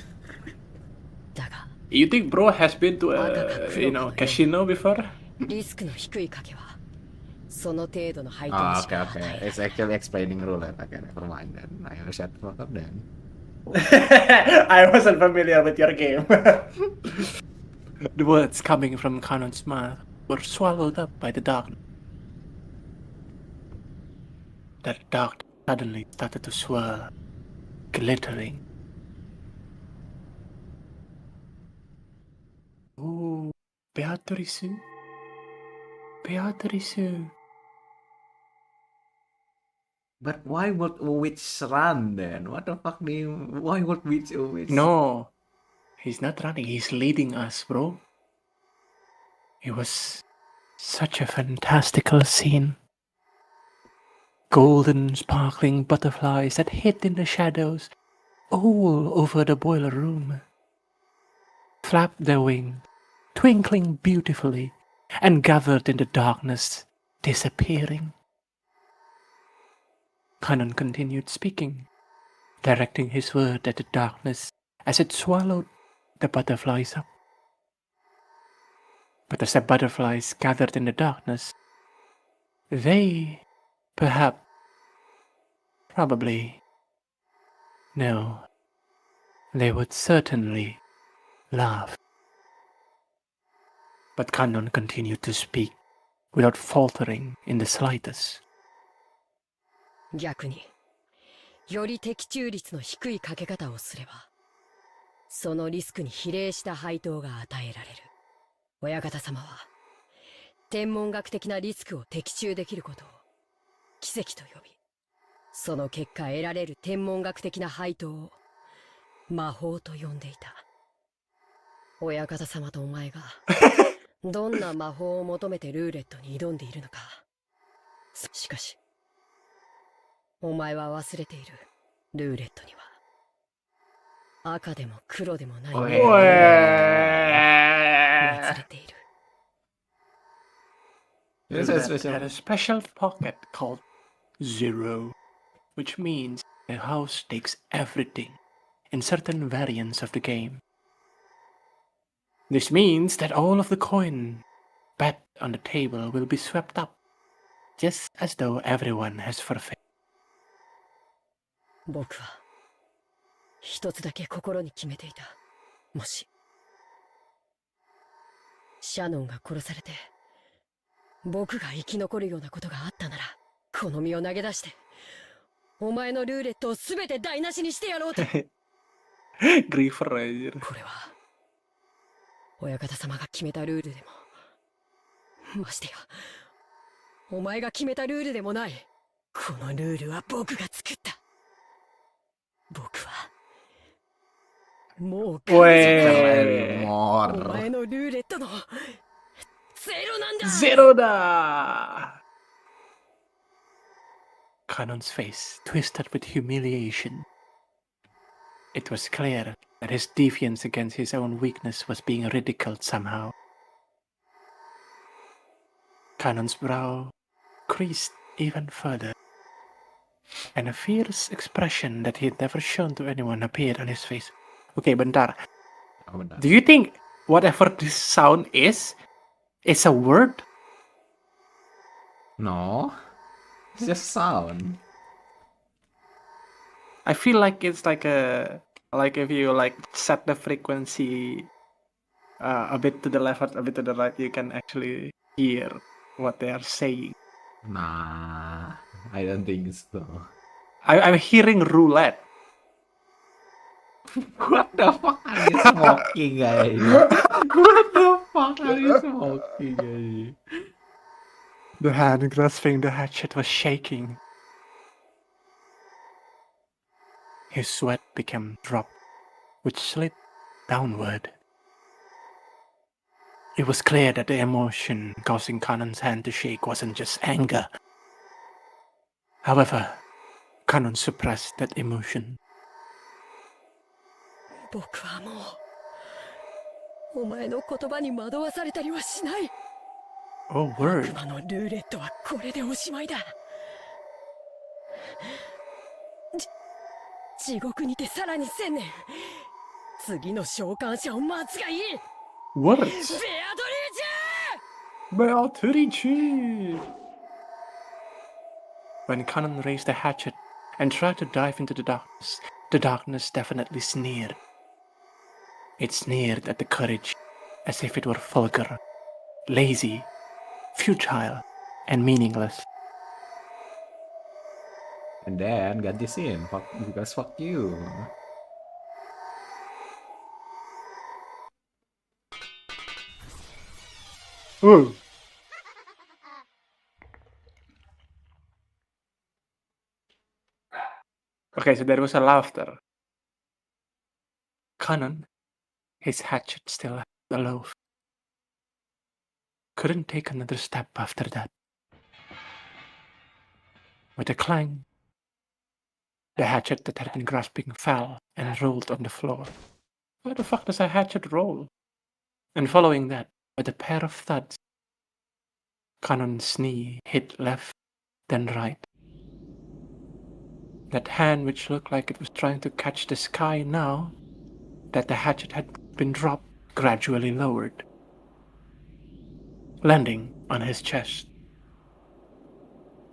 だが You think bro has been to casino before? リスクの低い賭けはその程度の配当 Oh, し okay, か与 okay. えない。 It's actually explaining roulette. Okay, never mind then. I will shut the fuck up then. I wasn't familiar with your game. The words coming from Cannon's mouth were swallowed up by the darkness. That dark suddenly started to swirl, glittering. Beatrice? Beatrice. But why would a witch run then? What the fuck do you... Why would witch a witch? No, he's not running, he's leading us, bro. It was such a fantastical scene. Golden, sparkling butterflies that hid in the shadows all over the boiler room, flapped their wings, twinkling beautifully, and gathered in the darkness, disappearing. Cannon continued speaking, directing his word at the darkness as it swallowed the butterflies up. But as the butterflies gathered in the darkness, they, perhaps, probably, no, they would certainly laugh. But Cannon continued to speak without faltering in the slightest. 逆に、より的中率の低いかけ方をすれば、そのリスクに比例した配当が与えられる。親方様は、天文学的なリスクを的中できることを奇跡と呼び、その結果得られる天文学的な配当を魔法と呼んでいた。親方様とお前が、どんな魔法を求めてルーレットに挑んでいるのか。しかし、お前は忘れている。ルーレットには赤でも黒でもない忘れている。Yes, It had a special pocket called Zero, which means the house takes everything in certain variants of the game. This means that all of the coin bet on the table will be swept up, just as though everyone has forfeit. 僕は一つだけ心に決めていた。もしシャノンが殺されて僕が生き残るようなことがあったなら、この身を投げ出してお前のルーレットをすべて台無しにしてやろうと。Griefer. これは親方様が決めたルールでも、ましてやお前が決めたルールでもない。このルールは僕が作った。僕はもう神じゃない。お前のルーレットのゼロなんだ。ゼロだ! Cannon's face twisted with humiliation. It was clear that his defiance against his own weakness was being ridiculed somehow. Cannon's brow creased even further, and a fierce expression that he had never shown to anyone appeared on his face. Okay, bentar. Do you think whatever this sound is a word? No, it's just sound. I feel like it's like if you like set the frequency a bit to the left or a bit to the right, you can actually hear what they are saying. Nah, I don't think so. I'm hearing roulette. What the fuck are you smoking, guys? What the fuck are you smoking, guys? The hand grasping the hatchet was shaking. His sweat became drop, which slid downward. It was clear that the emotion causing Cannon's hand to shake wasn't just anger. However, Cannon suppressed that emotion. 僕はもうお前の言葉に惑わされたりはしない。 Oh, word. 悪魔のルーレットはこれでおしまいだ。地獄にてさらに1000年。次の召喚者を待つがいい。 What? ベアドリーチェ！ Beatrice! When Cannon raised the hatchet and tried to dive into the darkness definitely sneered. It sneered at the courage as if it were vulgar, lazy, futile, and meaningless. And then ganti scene, because fuck you. Ooh. Okay, so there was a laughter. Cannon, his hatchet still aloft, couldn't take another step after that. With a clang, the hatchet that had been grasping fell and rolled on the floor. Why the fuck does a hatchet roll? And following that, with a pair of thuds, Cannon's knee hit left, then right. That hand which looked like it was trying to catch the sky now that the hatchet had been dropped gradually lowered, landing on his chest.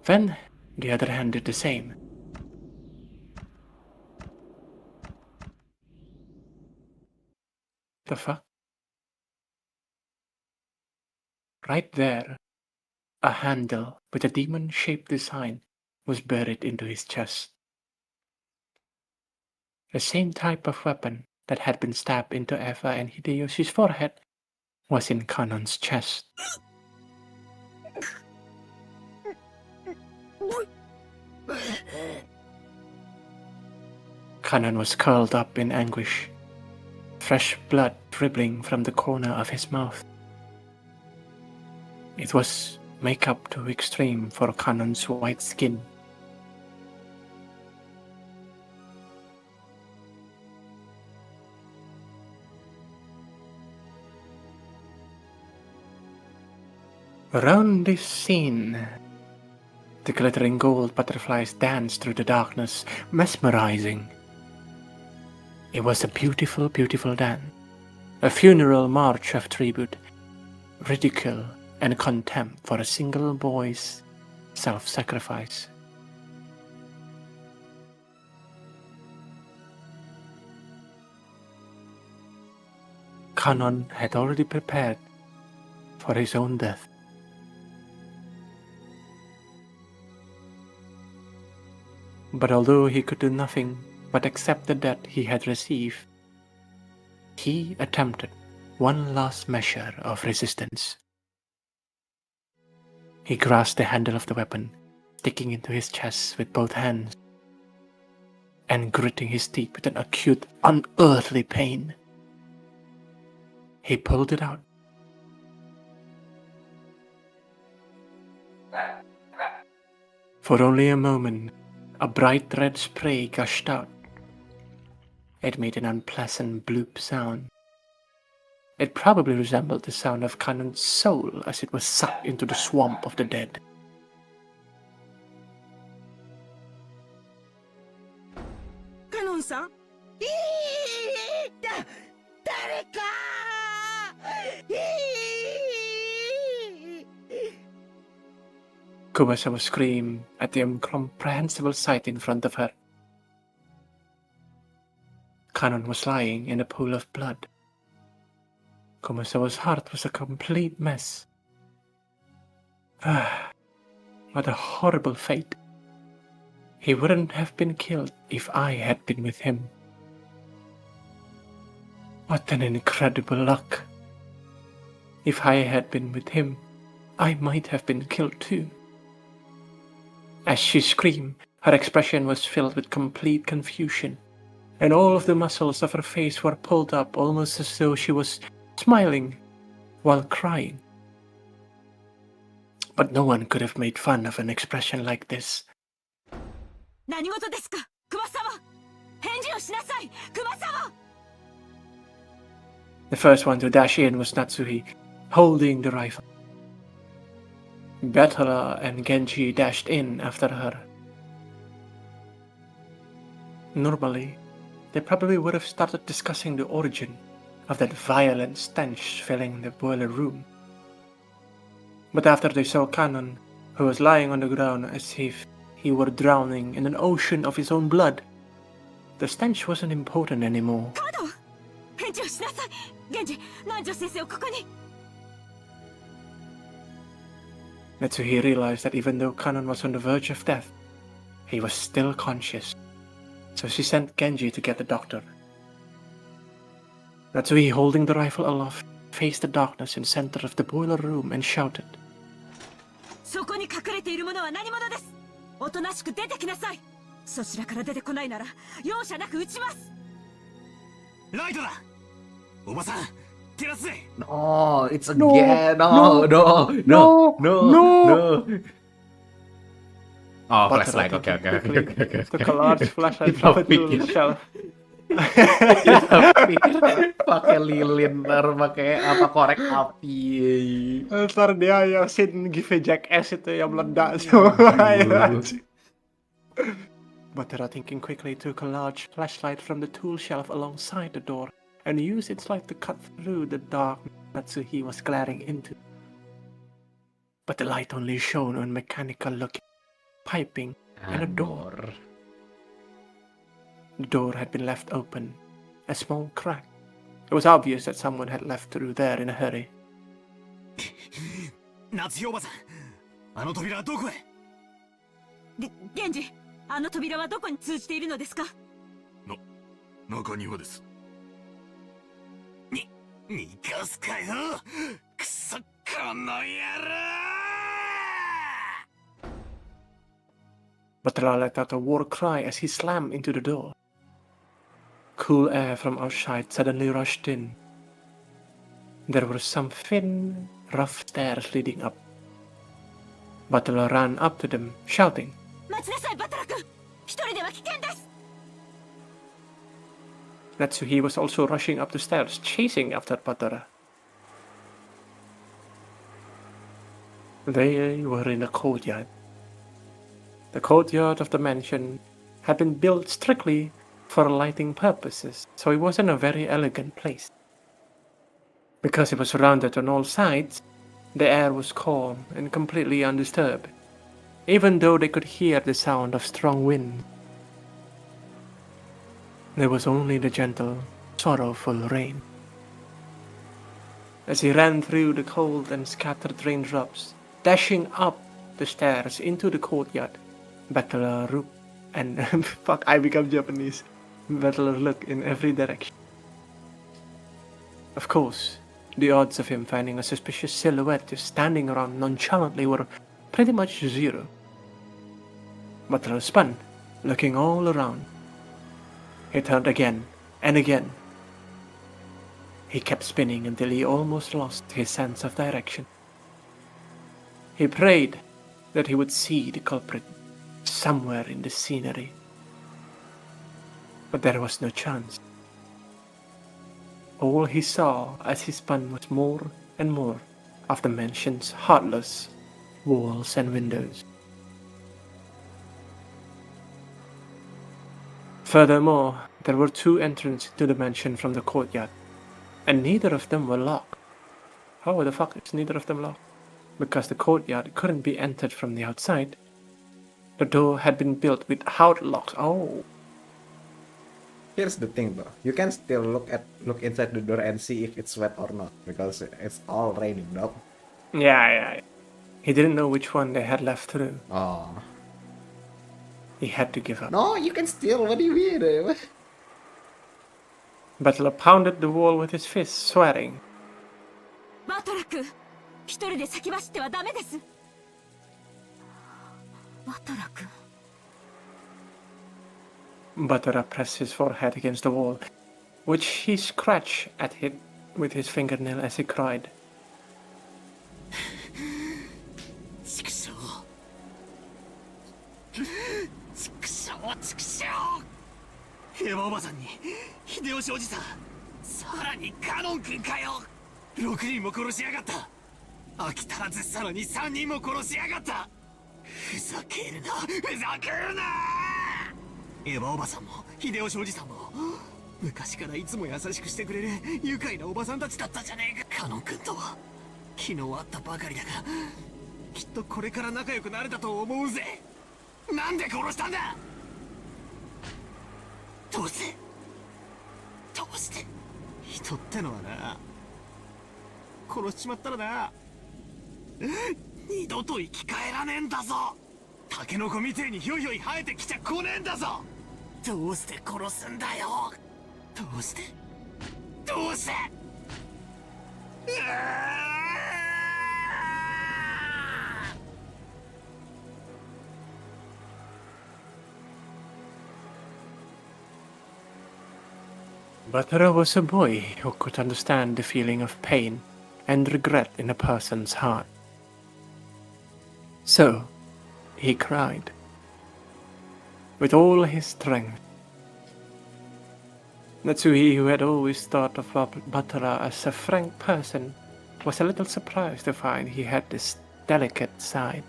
Then the other hand did the same. The fuck? Right there, a handle with a demon-shaped design was buried into his chest. The same type of weapon that had been stabbed into Eva and Hideyoshi's forehead was in Cannon's chest. Cannon was curled up in anguish, fresh blood dribbling from the corner of his mouth. It was makeup to extreme for Cannon's white skin. Around this scene, the glittering gold butterflies danced through the darkness, mesmerizing. It was a beautiful, beautiful dance, a funeral march of tribute, ridicule, and contempt for a single boy's self-sacrifice. Cannon had already prepared for his own death. But although he could do nothing but accept the debt he had received, he attempted one last measure of resistance. He grasped the handle of the weapon, sticking into his chest with both hands, and gritting his teeth with an acute, unearthly pain. He pulled it out. For only a moment, a bright red spray gushed out. It made an unpleasant bloop sound. It probably resembled the sound of Cannon's soul as it was sucked into the swamp of the dead. Cannon-san? Kumasawa screamed at the incomprehensible sight in front of her. Cannon was lying in a pool of blood. Kumasawa's heart was a complete mess. What a horrible fate. He wouldn't have been killed if I had been with him. What an incredible luck. If I had been with him, I might have been killed too. As she screamed, her expression was filled with complete confusion, and all of the muscles of her face were pulled up almost as though she was smiling while crying. But no one could have made fun of an expression like this. 何事ですか、熊沢。返事をしなさい、熊沢。 The first one to dash in was Natsuhi, holding the rifle. Betara and Genji dashed in after her. Normally, they probably would have started discussing the origin of that violent stench filling the boiler room. But after they saw Cannon, who was lying on the ground as if he were drowning in an ocean of his own blood, the stench wasn't important anymore. 返事をしなさい、源氏。南條先生をここに。 Natsuhi realized that even though Cannon was on the verge of death, he was still conscious, so she sent Genji to get the doctor. Natsuhi, holding the rifle aloft, faced the darkness in center of the boiler room and shouted. そこに隠れているものは何者です。おとなしく出てきなさい。そちらから出てこないなら容赦なく撃ちます。ライトだ。おばさん、照らすぜ。No, it's again. No, no, no, no, no. Oh, flashlight. Okay, okay, okay, okay, okay. Took a large flashlight from a tool shelf. Pakai lilin, ntar pakai apa korek api. Ntar dia yang scene give jackass itu yang meledak semua. Batara thinking quickly took a large flashlight from the tool shelf alongside the door and used its light to cut through the dark Natsuhi was glaring into. But the light only shone on mechanical looking piping and a door. The door had been left open, a small crack. It was obvious that someone had left through there in a hurry. 夏日おばさん、あの扉はどこへ？源氏、あの扉はどこに通じているのですか？中庭です。逃がすかよ。くそ、この野郎Batara let out a war cry as he slammed into the door. Cool air from outside suddenly rushed in. There were some thin, rough stairs leading up. Batara ran up to them, shouting. 待ちなさい、バトラ君。一人では危険です。Natsuhi was also rushing up the stairs, chasing after Batara. They were in a courtyard. The courtyard of the mansion had been built strictly for lighting purposes, so it wasn't a very elegant place. Because it was surrounded on all sides, the air was calm and completely undisturbed, even though they could hear the sound of strong wind. There was only the gentle, sorrowful rain. As he ran through the cold and scattered raindrops, dashing up the stairs into the courtyard, Battler looked and fuck, I become Japanese. Battler looked in every direction. Of course, the odds of him finding a suspicious silhouette just standing around nonchalantly were pretty much zero. Battler spun, looking all around. He turned again and again. He kept spinning until he almost lost his sense of direction. He prayed that he would see the culprit somewhere in the scenery. But there was no chance. All he saw as he spun was more and more of the mansion's heartless walls and windows. Furthermore, there were two entrances to the mansion from the courtyard, and neither of them were locked. How the fuck is neither of them locked? Because the courtyard couldn't be entered from the outside. The door had been built without locks. Oh. Here's the thing though, you can still look inside the door and see if it's wet or not, because it's all raining, dog. Yeah. He didn't know which one they had left through. Oh. He had to give up. No, you can still, what do you mean? Butler pounded the wall with his fist, swearing. バトラ君、一人で先走ってはダメです。バトラ君。Batara pressed his forehead against the wall, which he scratched at it with his fingernail as he cried. 畜生。平和おばさんに秀吉おじさん、さらにカノン君かよ。6人も殺しやがった。飽き足らずさらに3人も殺しやがった。ふざけるな、ふざけるな。エヴァおばさんも秀吉おじさんも昔からいつも優しくしてくれる愉快なおばさんたちだったじゃねえか。カノン君とは昨日会ったばかりだが、きっとこれから仲良くなれたと思うぜ。なんで殺したんだ。どうして人ってのはな、殺しちまったらな、二度と生き返らねえんだぞ。タケノコみてえにひょいひょい生えてきちゃ来ねえんだぞ。どうして殺すんだよ。どうして Batara was a boy who could understand the feeling of pain and regret in a person's heart. So, he cried with all his strength. Natsuhi, who had always thought of Batara as a frank person, was a little surprised to find he had this delicate side.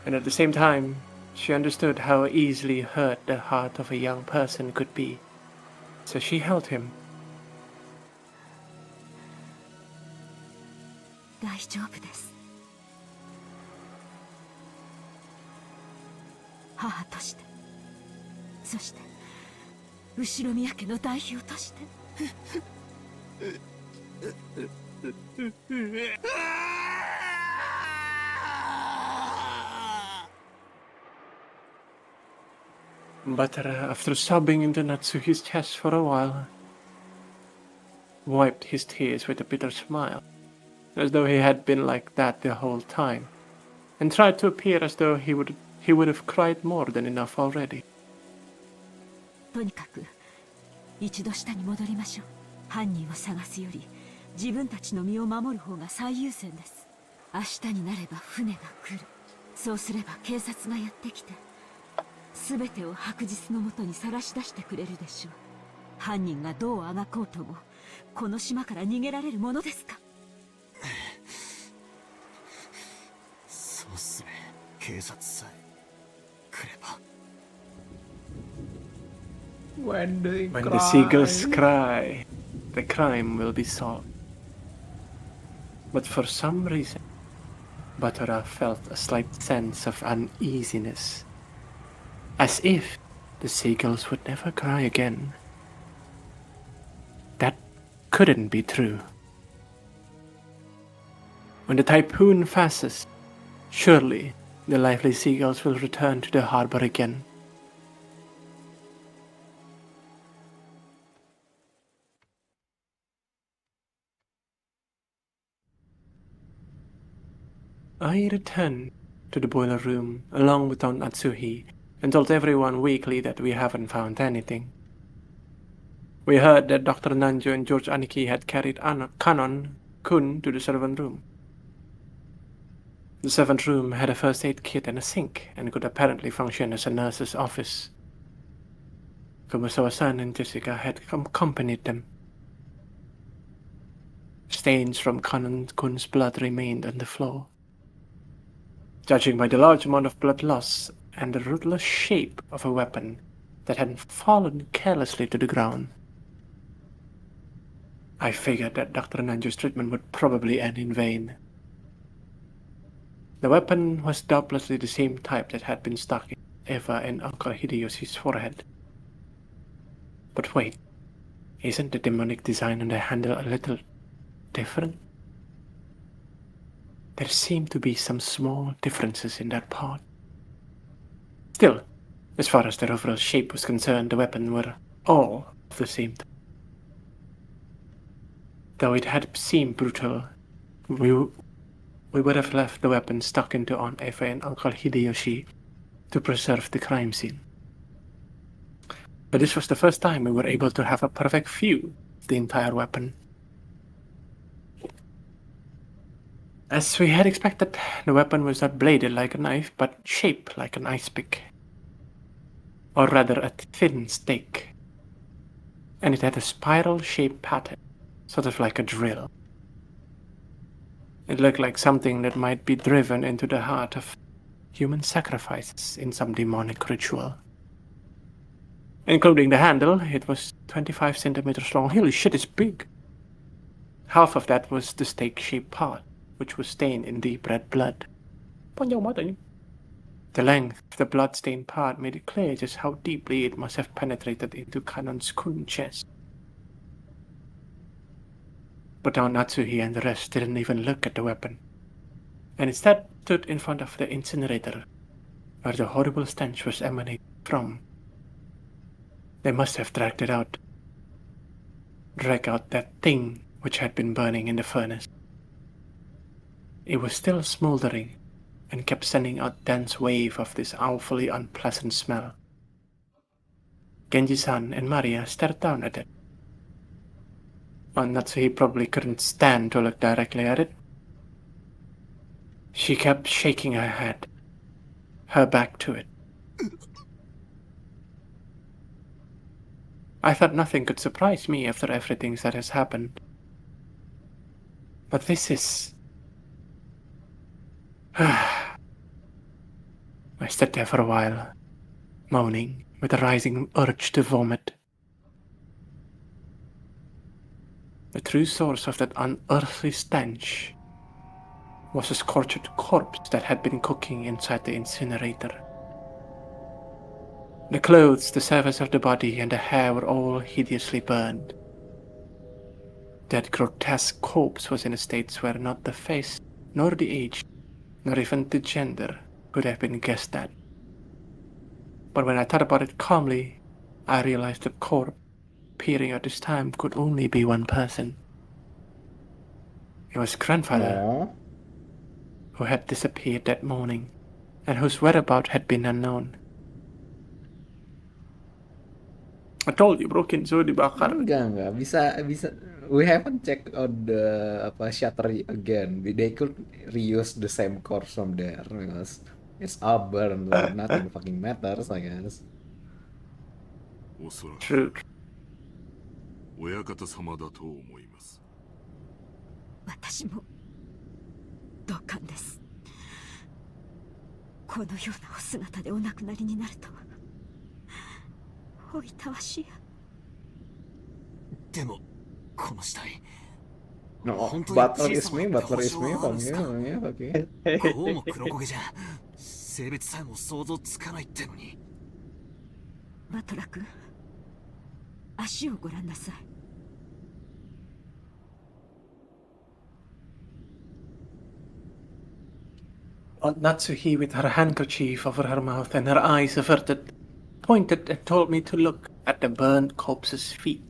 And at the same time, she understood how easily hurt the heart of a young person could be. So she held him. 大丈夫です。母として、そして後宮家の代表として。Batara, after sobbing into Natsuhi's chest for a while, wiped his tears with a bitter smile, as though he had been like that the whole time, and tried to appear as though he would have cried more than enough already. とにかく一度下に戻りましょう。犯人を探すより自分たちの身を守る方が最優先です。明日になれば船が来る。そうすれば警察がやってきて全てを白日のもとにさらし出してくれるでしょう。犯人がどうあがこうともこの島から逃げられるものですか。そうっすね。警察さえ来れば。When the seagulls cry, the crime will be solved. But for some reason, Batara felt a slight sense of uneasiness, as if the seagulls would never cry again. That couldn't be true. When the typhoon passes, surely the lively seagulls will return to the harbor again. I returned to the boiler room along with Natsuhi and told everyone weekly that we haven't found anything. We heard that Dr. Nanjo and George Aniki had carried Cannon-kun to the servant room. The servant room had a first aid kit and a sink and could apparently function as a nurse's office. Kumasawa-san and Jessica had accompanied them. Stains from Cannon-kun's blood remained on the floor. Judging by the large amount of blood loss and the ruthless shape of a weapon that had fallen carelessly to the ground, I figured that Dr. Nanjo's treatment would probably end in vain. The weapon was doubtlessly the same type that had been stuck in Eva and Uncle Hideyoshi's forehead. But wait, isn't the demonic design on the handle a little different? There seemed to be some small differences in that part. Still, as far as their overall shape was concerned, the weapon were all of the same type. Though it had seemed brutal, we would have left the weapon stuck into Aunt Eva and Uncle Hideyoshi to preserve the crime scene. But this was the first time we were able to have a perfect view of the entire weapon. As we had expected, the weapon was not bladed like a knife, but shaped like an ice pick. Or rather, a thin stake. And it had a spiral-shaped pattern, sort of like a drill. It looked like something that might be driven into the heart of human sacrifices in some demonic ritual. Including the handle, it was 25 centimeters long. Holy shit, it's big! Half of that was the stake-shaped part, which was stained in deep red blood. The length of the blood-stained part made it clear just how deeply it must have penetrated into Cannon-kun's chest. But now Natsuhi and the rest didn't even look at the weapon, and instead stood in front of the incinerator, where the horrible stench was emanating from. They must have dragged out that thing which had been burning in the furnace. It was still smoldering and kept sending out dense wave of this awfully unpleasant smell. Genji-san and Maria stared down at it. Well, Natsuhi probably couldn't stand to look directly at it. She kept shaking her head, her back to it. I thought nothing could surprise me after everything that has happened. But this is... I stood there for a while, moaning with a rising urge to vomit. The true source of that unearthly stench was a scorched corpse that had been cooking inside the incinerator. The clothes, the surface of the body, and the hair were all hideously burned. That grotesque corpse was in a state where not the face, nor the age, nor even the gender could have been guessed at. But when I thought about it calmly, I realized the corpse appearing at this time could only be one person. It was grandfather, Oh. who had disappeared that morning, and whose whereabouts had been unknown. I told you, broken, so dibakar. Enggak. Bisa. We haven't checked on the shutter again. They could reuse the same corpse from there because it's all burned, so nothing fucking matters, I guess. おそらく True. 親方様だと思います。私も同感です。このようなお姿でお亡くなりになるとはおいたわしや。でもこの死体 No, 本当に Butler 小 is さな me, って Butler 保 is 証 me, はあるん fuck す you, か yeah, fuck you. こうも黒焦げじゃ性別さえも想像つかないってのに。バトラ君、足をご覧なさい。Natsuhi, with her handkerchief over her mouth and her eyes averted, pointed and told me to look at the burned corpse's feet.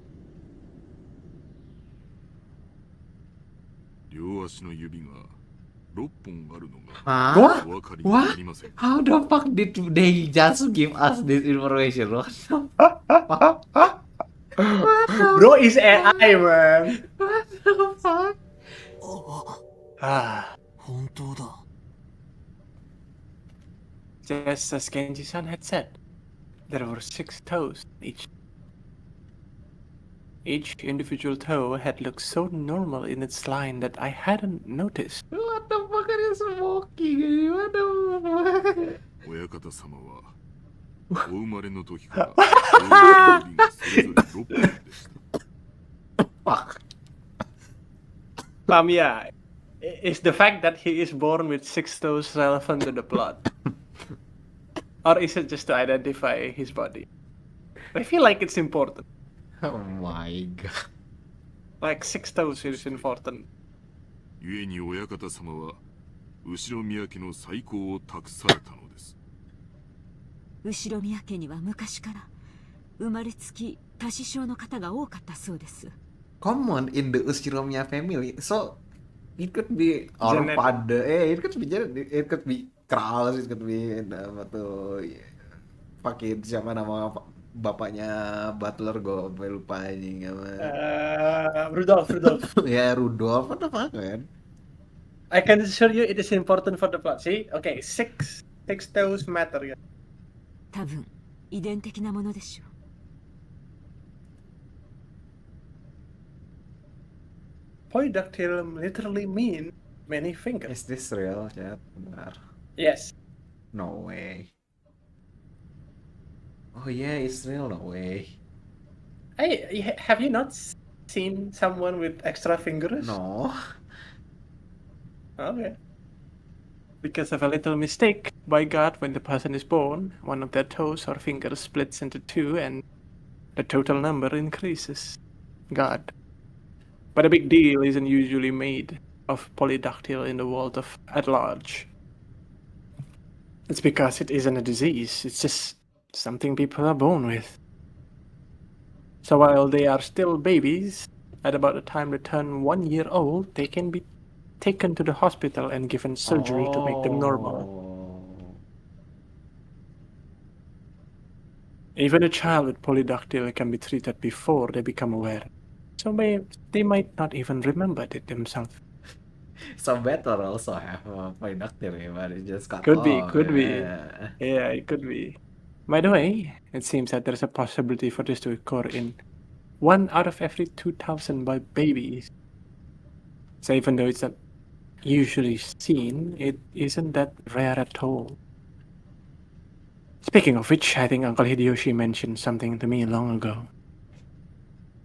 両足の指が6本あるのが Huh? お分かりにな What? りませんか How the fuck did they just give us this information? What the fuck? Bro is AI, man. What the fuck? Ah, 本当だ。 just as Genji-san had said, there were 6 toes each. Each individual toe had looked so normal in its line that I hadn't noticed. What the fuck are you smoking? What the fuck? 親方様はお生まれの時から両足の指がそれぞれ6本でした Fuck. Yeah, is the fact that he is born with 6 toes relevant to the plot? Or is it just to identify his body? I feel like it's important. Oh my god. Like 6 toes is important. 故に親方様は後宮家の再興を託されたのです。後宮家には昔から生まれつき多子症の方が多かったそうです。Common in the Uchiromiya family, so it could be orang Genetic. pada, it could be it could be Kraus, it could be apa tuh, pakai siapa nama bapaknya Butler, gue lupa anjing apa. Rudolph. Ya Rudolph, what the fuck man? I can assure you it is important for the plot. See? Okay, 6 toes matter. 多分遺伝的なものでしょう。Polydactyl literally mean many fingers. Is this real, chat? Bentar. Yes. No way. Oh yeah, it's real, no way. Hey, have you not seen someone with extra fingers? No. Okay. Because of a little mistake by God when the person is born, one of their toes or fingers splits into 2 and the total number increases. God. But a big deal isn't usually made of polydactyl in the world of at large. It's because it isn't a disease, it's just something people are born with. So while they are still babies, at about the time they turn 1 year old, they can be taken to the hospital and given surgery to make them normal. Oh. Even a child with polydactyly can be treated before they become aware. So they might not even remember it themselves. So better also have polydactyly, but it just cut Could be, off. could be. Yeah. Yeah, it could be. By the way, it seems that there's a possibility for this to occur in 1 out of every 2,000 by babies. So even though it's not usually seen, it isn't that rare at all. Speaking of which, I think Uncle Hideyoshi mentioned something to me long ago.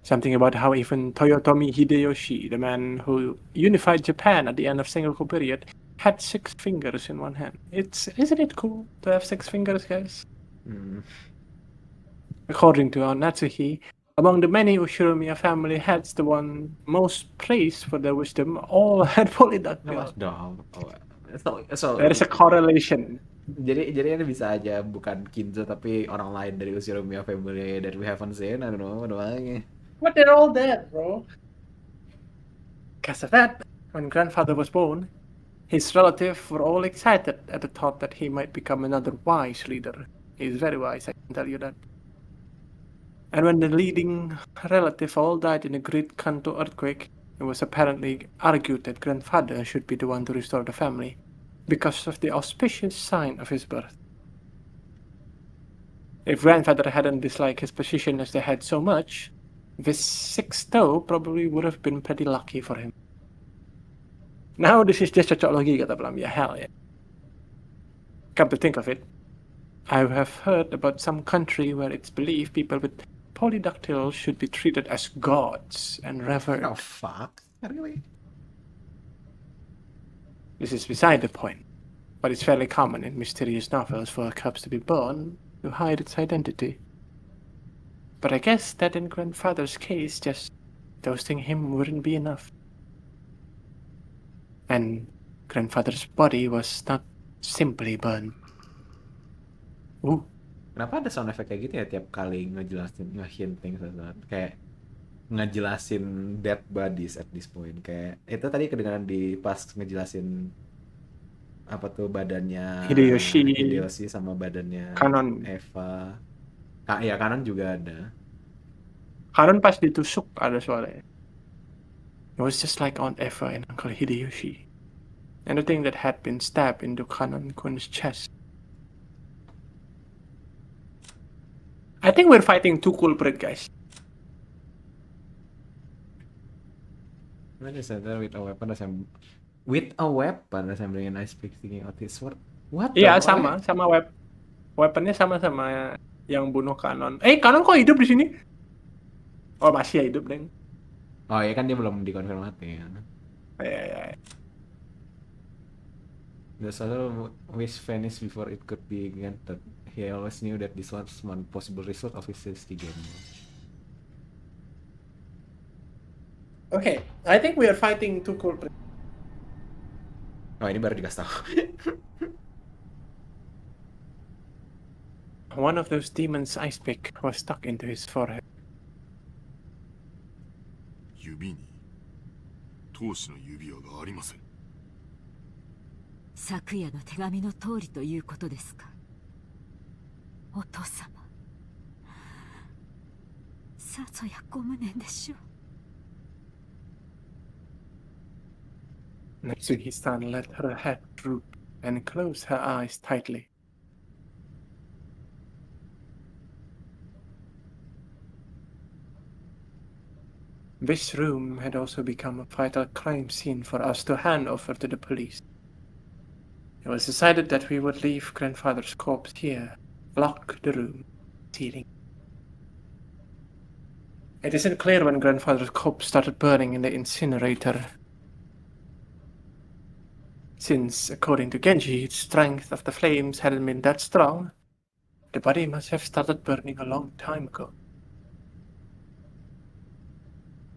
Something about how even Toyotomi Hideyoshi, the man who unified Japan at the end of Sengoku period, had 6 fingers in one hand. Isn't it cool to have 6 fingers, guys? Hmm. According to Natsuhi, among the many Ushiromiya family heads, the one most praised for their wisdom all had Nah, polydactyl. dong. Oh, so There is a correlation. jadi ini bisa aja bukan Kinzo tapi orang lain dari Ushiromiya family that we haven't seen. I don't know, doang. But they're all dead, bro. Because of that, when grandfather was born, his relatives were all excited at the thought that he might become another wise leader. He's very wise, I can tell you that. And when the leading relative all died in a great Kanto earthquake, it was apparently argued that grandfather should be the one to restore the family, because of the auspicious sign of his birth. If grandfather hadn't disliked his position as the head so much, this 6th toe probably would have been pretty lucky for him. Now this is just cocok logi kata Pelam, ya hell yeah. Come to think of it, I have heard about some country where it's believed people with polydactyl should be treated as gods and revered. Oh fuck, really? This is beside the point, but it's fairly common in mysterious novels for a corpse to be born to hide its identity. But I guess that in grandfather's case, just toasting him wouldn't be enough. And grandfather's body was not simply burned. Ooh. Kenapa ada sound effect kayak gitu ya tiap kali ngejelasin, ngehinting sesuatu, kayak ngejelasin dead bodies at this point. Kayak itu tadi kedengaran di pas ngejelasin apa tuh badannya Hideyoshi sama badannya Kanon. Eva. Ya Kanon juga ada. Kanon pas ditusuk ada suaranya. It was just like Aunt Eva and Uncle Hideyoshi. And the thing that had been stabbed into Kanon-kun's chest. I think we're fighting two culprits, guys. What is that with a weapon assembly? With a weapon assembling an ice pick sticking out his sword? What? Iya, sama weaponnya sama yang bunuh Kanon. Kanon kok hidup di sini? Oh, masih hidup, Deng. Oh ya kan dia belum dikonfirmasi kan. Yeah. The soul wish vanished before it could be granted. He always knew that this was one possible result of his game. Okay, I think we are fighting two culprits. Oh ini baru dikasih tahu. One of those demons' ice pick was stuck into his forehead. 指に当主の指輪がありません。昨夜の手紙の通りということですか。お父様、さぞやご無念でしょう。 Natsuhi-san let her head droop and closed her eyes tightly. This room had also become a vital crime scene for us to hand over to the police. It was decided that we would leave grandfather's corpse here, lock the room, ceiling. It isn't clear when grandfather's corpse started burning in the incinerator, since, according to Genji, its strength of the flames hadn't been that strong. The body must have started burning a long time ago,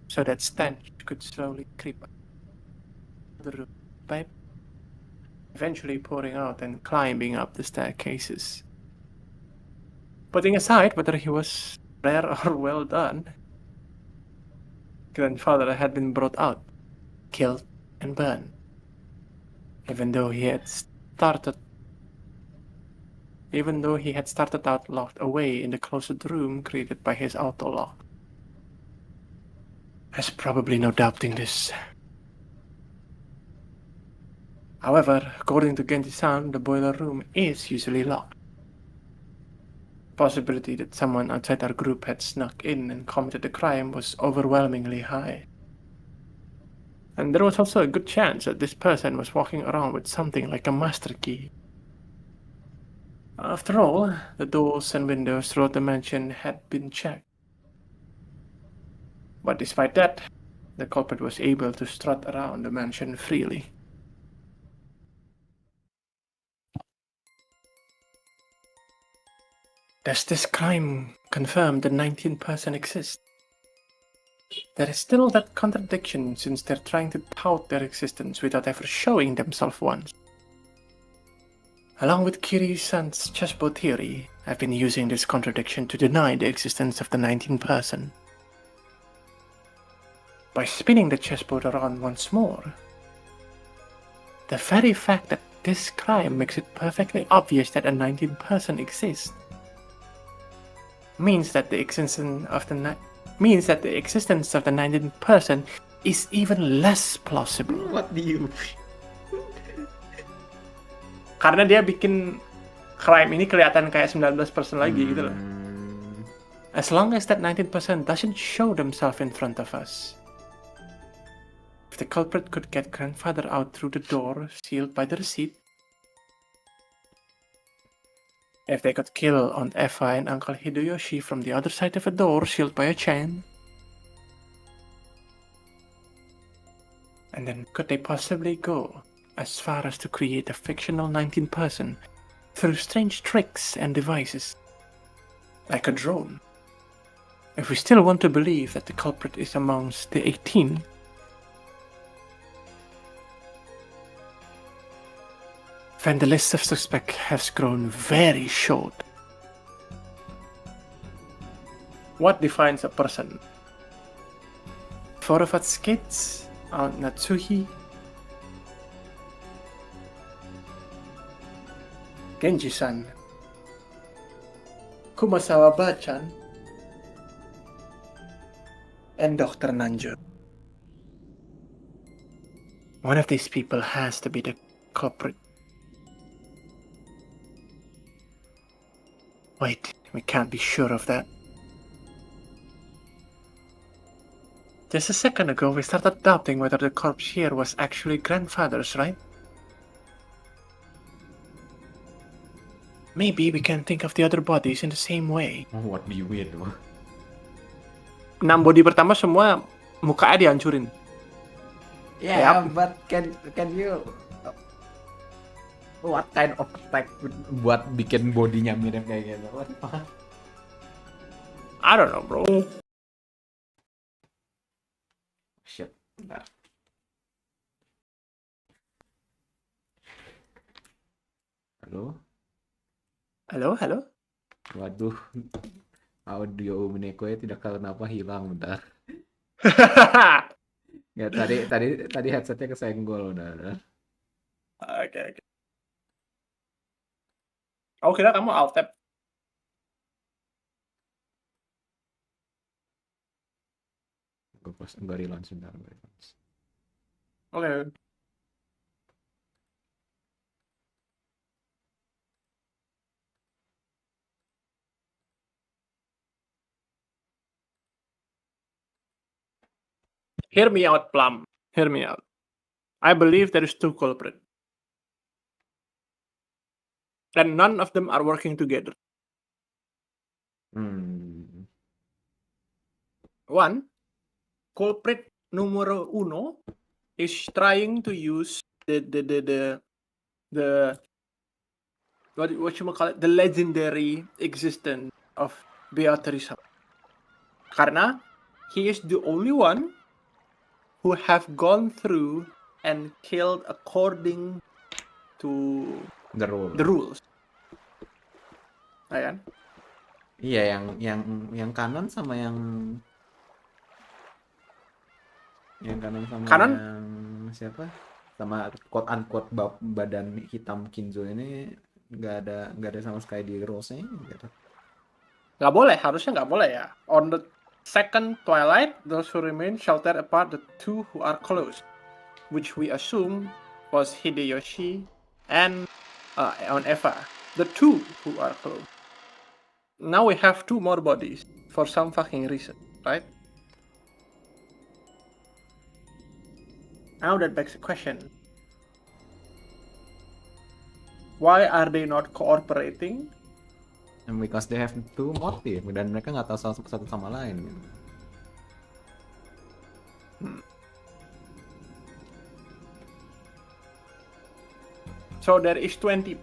so that stench could slowly creep up the room, by eventually pouring out and climbing up the staircases. Putting aside whether he was rare or well done, grandfather had been brought out, killed, and burned. Even though he had started out locked away in the closet room created by his auto lock. There's probably no doubting this. However, according to Genji-san, the boiler room is usually locked. Possibility that someone outside our group had snuck in and committed the crime was overwhelmingly high. And there was also a good chance that this person was walking around with something like a master key. After all, the doors and windows throughout the mansion had been checked. But despite that, the culprit was able to strut around the mansion freely. Does this crime confirm the 19th person exists? There is still that contradiction since they're trying to tout their existence without ever showing themselves once. Along with Kiri-san's chessboard theory, I've been using this contradiction to deny the existence of the 19th person. By spinning the chessboard around once more, the very fact that this crime makes it perfectly obvious that a 19th person exists means that the existence of the 19th person is even less plausible. What do you... Karena dia bikin crime ini kelihatan kayak 19 person lagi gitu loh. As long as that 19th person doesn't show themselves in front of us. If the culprit could get grandfather out through the door sealed by the receipt, if they could kill Aunt Eva and Uncle Hideyoshi from the other side of a door sealed by a chain, and then could they possibly go as far as to create a fictional 19th person through strange tricks and devices, like a drone? If we still want to believe that the culprit is amongst the 18, then the list of suspects has grown very short. What defines a person? 4 of us kids, Aunt Natsuhi, Genji-san, Kumasawa-bachan, and Dr. Nanjo. One of these people has to be the culprit. Wait, we can't be sure of that. Just a second ago, we started doubting whether the corpse here was actually grandfather's, right? Maybe we can think of the other bodies in the same way. What do you mean? 6 body pertama semua mukanya dihancurin. Yeah, but can you... What kind of tech buat bikin bodinya mirip kayak gitu? What the fuck? I don't know, bro. Shit. Bentar. Halo? Halo? Waduh. Audio Umineko ya tidak tahu kenapa hilang, bentar. Ya, tadi headsetnya kesenggol udah. Oke. Oh, kira kamu alt tab. Gue relaunch bentar. Oke. Hear me out, Plum. Hear me out. I believe there is 2 culprits. And none of them are working together. One, culprit numero uno is trying to use the what you call it, the legendary existence of Beatrice. Karena he is the only one who have gone through and killed according to The rules. Kan? Iya, yang kanan sama yang Yang kanan sama Kanan? yang siapa? Sama quote unquote badan hitam Kinzo ini nggak ada sama sekali di rules-nya gitu. Nggak boleh, harusnya nggak boleh ya. On the second twilight, those who remain sheltered apart the two who are close, which we assume was Hideyoshi and on Eva. The two who are close. Now we have two more bodies for some fucking reason, right? Now that begs the question. Why are they not cooperating? And because they have two motive dan mereka nggak tahu satu sama lain gitu. So there is 20%.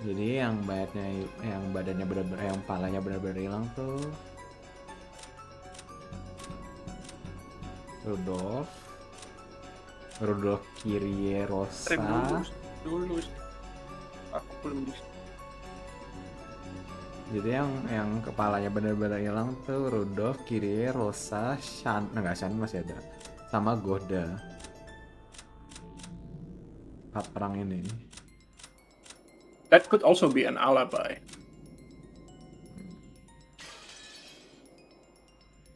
Jadi yang badannya benar-benar, yang palanya benar-benar hilang tuh Rudolf Kyrie Rosa. Dulu. Aku belum bisa. Jadi yang kepalanya benar-benar hilang tuh Rudolf Kyrie Rosa, Shan masih ada, sama Goda. 4 orang ini. That could also be an alibi.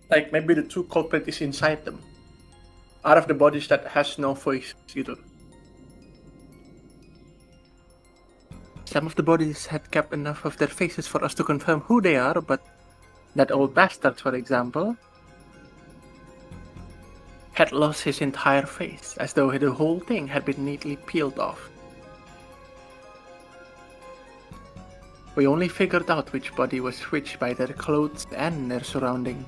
Like maybe the true culprit is inside them. Out of the bodies that has no voice gitu. Some of the bodies had kept enough of their faces for us to confirm who they are, but that old bastard, for example, had lost his entire face, as though the whole thing had been neatly peeled off. We only figured out which body was which by their clothes and their surrounding.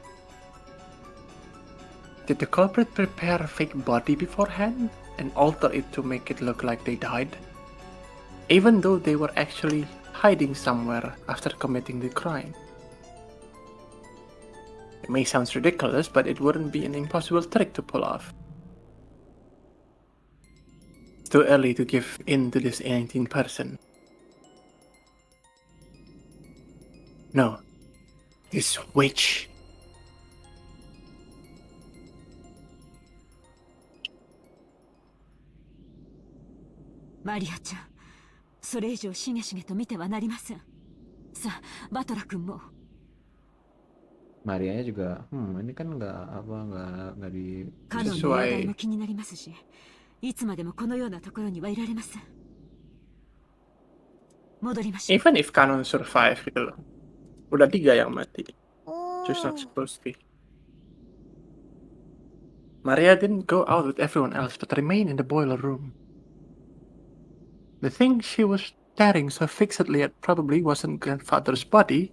Did the culprit prepare a fake body beforehand and alter it to make it look like they died? Even though they were actually hiding somewhere after committing the crime. It may sound ridiculous, but it wouldn't be an impossible trick to pull off. It's too early to give in to this 18 person. No, this witch. Maria ちゃん、それ以上しげしげと見てはなりません。さあ、バトラ君も。Marianya juga, ini kan nggak di. カノンの容体も気になりますし、いつまでもこのようなところにはいられません。戻りましょう。 Even if Canno survive gitu loh. Udah 3 yang mati. Just not supposed to be. Maria didn't go out with everyone else, but remained in the boiler room. The thing she was staring so fixedly at probably wasn't grandfather's body,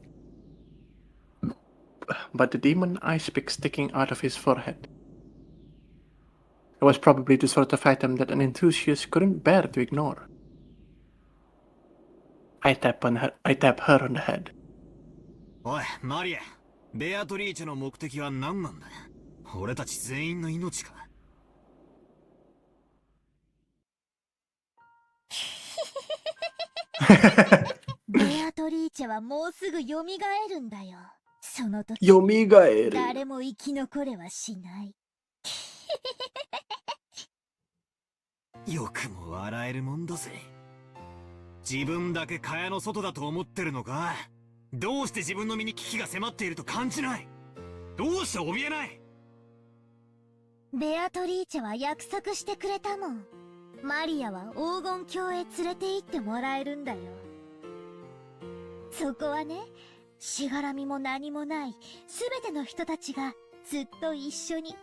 but the demon ice pick sticking out of his forehead. It was probably the sort of item that an enthusiast couldn't bear to ignore. I tap her on the head. おい、マリア、ベアトリーチェの目的は何なんだ？俺たち全員の命か？ベアトリーチェはもうすぐ蘇るんだよ。その時、蘇る。誰も生き残れはしない。よくも笑えるもんだぜ。自分だけ蚊帳の外だと思ってるのか？どうして自分の身に危機が迫っていると感じない？どうして怯えない？ベアトリーチェは約束してくれたもん。マリアは黄金郷へ連れて行ってもらえるんだよ。そこはね、しがらみも何もないすべての人たちがずっと一緒にい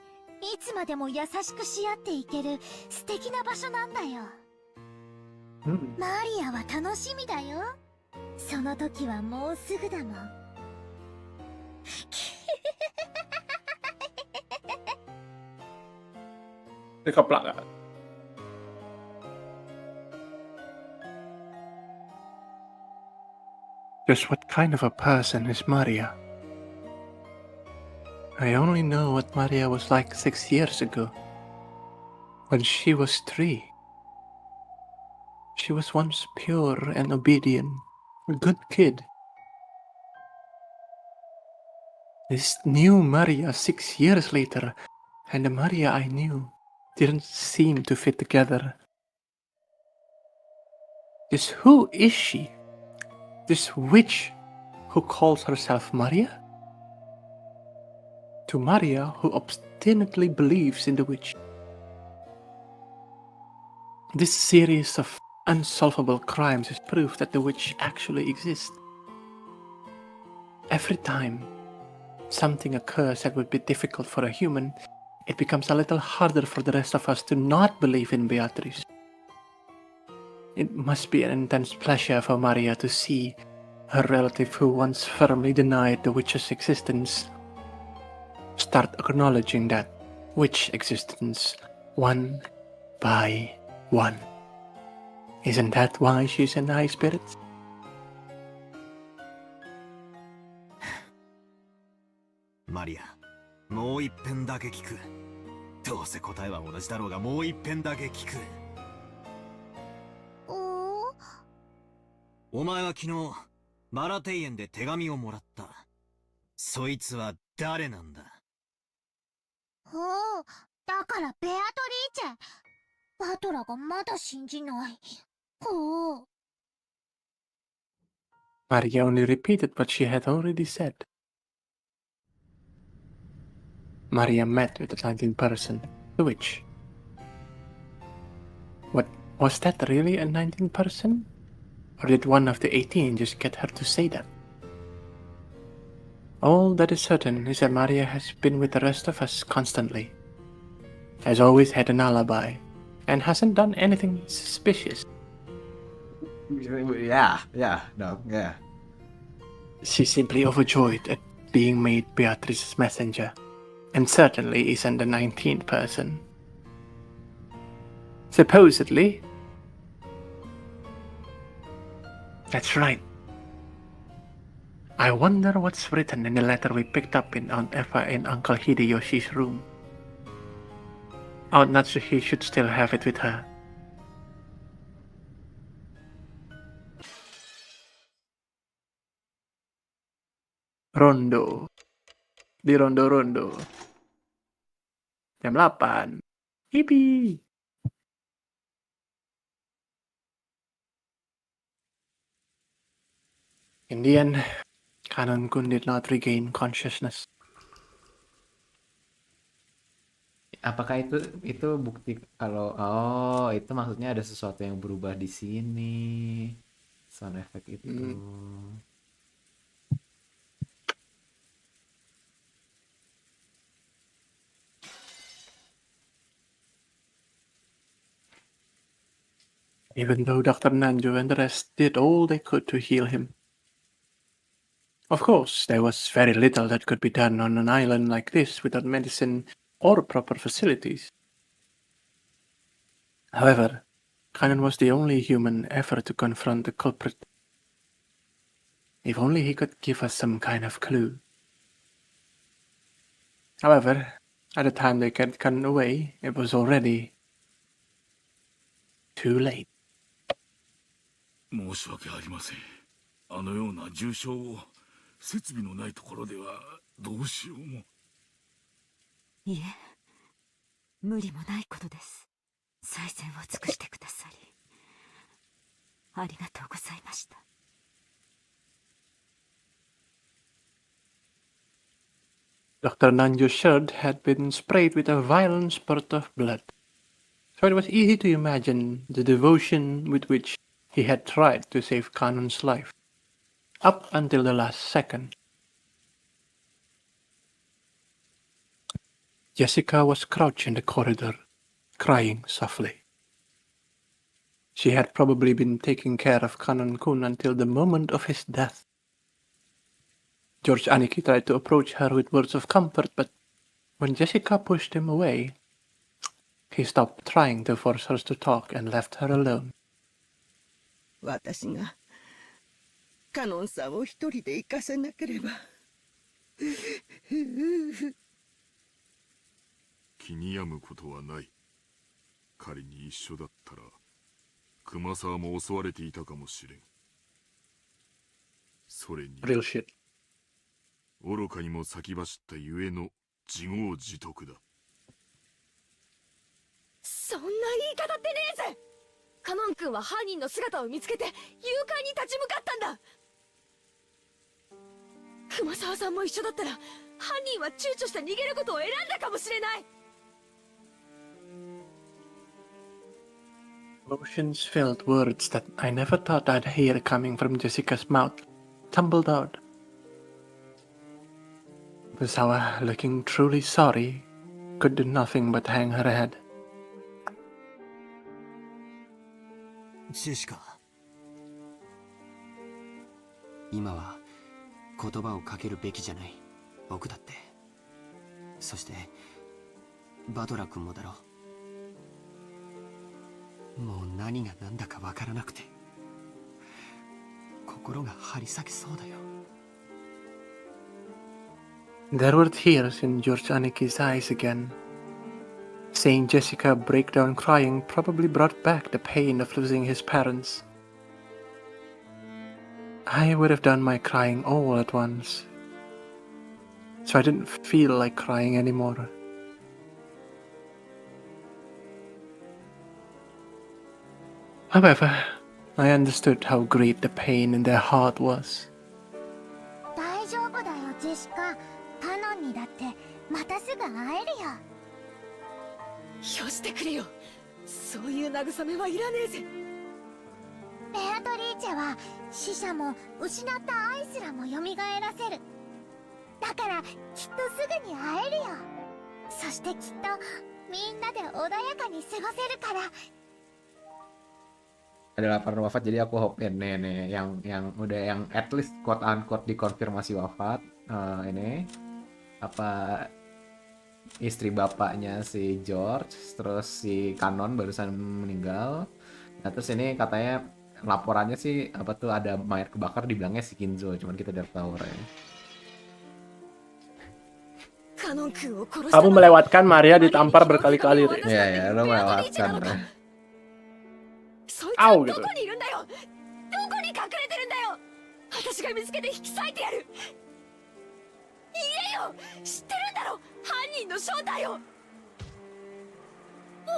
つまでも優しくし合っていける素敵な場所なんだよ。マリアは楽しみだよ。その時はもうすぐだもん。Dikeplak gak? Just what kind of a person is Maria? I only know what Maria was like 6 years ago, when she was 3. She was once pure and obedient, a good kid. This new Maria 6 years later, and the Maria I knew didn't seem to fit together. Just who is she? This witch who calls herself Maria? To Maria who obstinately believes in the witch. This series of unsolvable crimes is proof that the witch actually exists. Every time something occurs that would be difficult for a human, it becomes a little harder for the rest of us to not believe in Beatrice. It must be an intense pleasure for Maria to see her relative who once firmly denied the witch's existence start acknowledging that witch existence one by one. Isn't that why she's in high spirits? マリア、もう一遍だけ聞く。どうせ答えは同じだろうが、もう一遍だけ聞く。お前は昨日、マラテイエンで手紙をもらった。そいつは誰なんだ？おお、だからベアトリーチェ。バトラがまだ信じない。おお。Maria only repeated what she had already said. Maria met with the 19th person, the witch. What, was that really a 19th person? Or did one of the 18 just get her to say that? All that is certain is that Maria has been with the rest of us constantly, has always had an alibi, and hasn't done anything suspicious. Yeah. She's simply overjoyed at being made Beatrice's messenger, and certainly isn't the 19th person. Supposedly. That's right. I wonder what's written in the letter we picked up in Uncle Hideyoshi's room. Oh, Natsuhi should still have it with her. Rondo. Di rondo-rondo. Jam 8. Yippee! In the end, Cannon-kun did not regain consciousness. Apakah itu bukti kalau itu maksudnya ada sesuatu yang berubah di sini, sound effect itu. Even though Dr. Nanjo and the rest did all they could to heal him. Of course, there was very little that could be done on an island like this without medicine or proper facilities. However, Cannon was the only human ever to confront the culprit. If only he could give us some kind of clue. However, at the time they got Cannon away, it was already too late. 申し訳ありません。あのような重傷を設備のないところではどうしようも。いえ、無理もないことです。最善を尽くしてくださりありがとうございました。Dr. Nanjo's shirt had been sprayed with a violent spurt of blood, so it was easy to imagine the devotion with which he had tried to save Cannon's life, up until the last second. Jessica was crouched in the corridor, crying softly. She had probably been taking care of Cannon-kun until the moment of his death. George Aniki tried to approach her with words of comfort, but when Jessica pushed him away, he stopped trying to force her to talk and left her alone. 私がカノンさんを一人で行かせなければ。気に病むことはない。仮に一緒だったら熊沢も襲われていたかもしれん。それに Real shit. 愚かにも先走ったゆえの自業自得だ。そんな言い方ってねえぜ。カノン君は犯人の姿を見つけて誘拐に立ち向かったんだ。熊沢さんも一緒だったら犯人は躊躇して逃げることを選んだかもしれない。Emotions-filled words that I never thought I'd hear coming from Jessica's mouth tumbled out. Misawa, looking truly sorry, could do nothing but hang her head. ジェシカ、今は言葉をかけるべきじゃない。僕だって。そしてバトラ君もだろう。もう何が何だかわからなくて心が張り裂けそうだよ。There were tears in George Aniki's eyes again. Seeing Jessica break down crying probably brought back the pain of losing his parents. I would have done my crying all at once, so I didn't feel like crying anymore. However, I understood how great the pain in their heart was. 大丈夫だよジェシカ。カノンにだってまたすぐ会えるよ。よしてくれよ。そういう慰めはいらねえぜ。ベアトリーチェは死者も失った愛すらも蘇らせる。だからきっとすぐに会えるよ。そしてきっとみんなで穏やかに過ごせるから。Adalah pernah wafat, jadi aku hope ini yang udah yang at least quote unquote dikonfirmasi wafat. Ini apa istri bapaknya si George, terus si Cannon barusan meninggal. Nah terus ini katanya laporannya sih apa tuh ada mayat kebakar, dibilangnya si Kinzo, cuman kita udah tahu ya. Kamu melewatkan Maria ditampar berkali-kali, Re. Iya ya, lo melewatkan. Re. そいつはどこにいるんだよ。どこに隠れてるんだよ。私が見つけて引き裂いてやる。言えよ。知ってるんだろ犯人の正体を。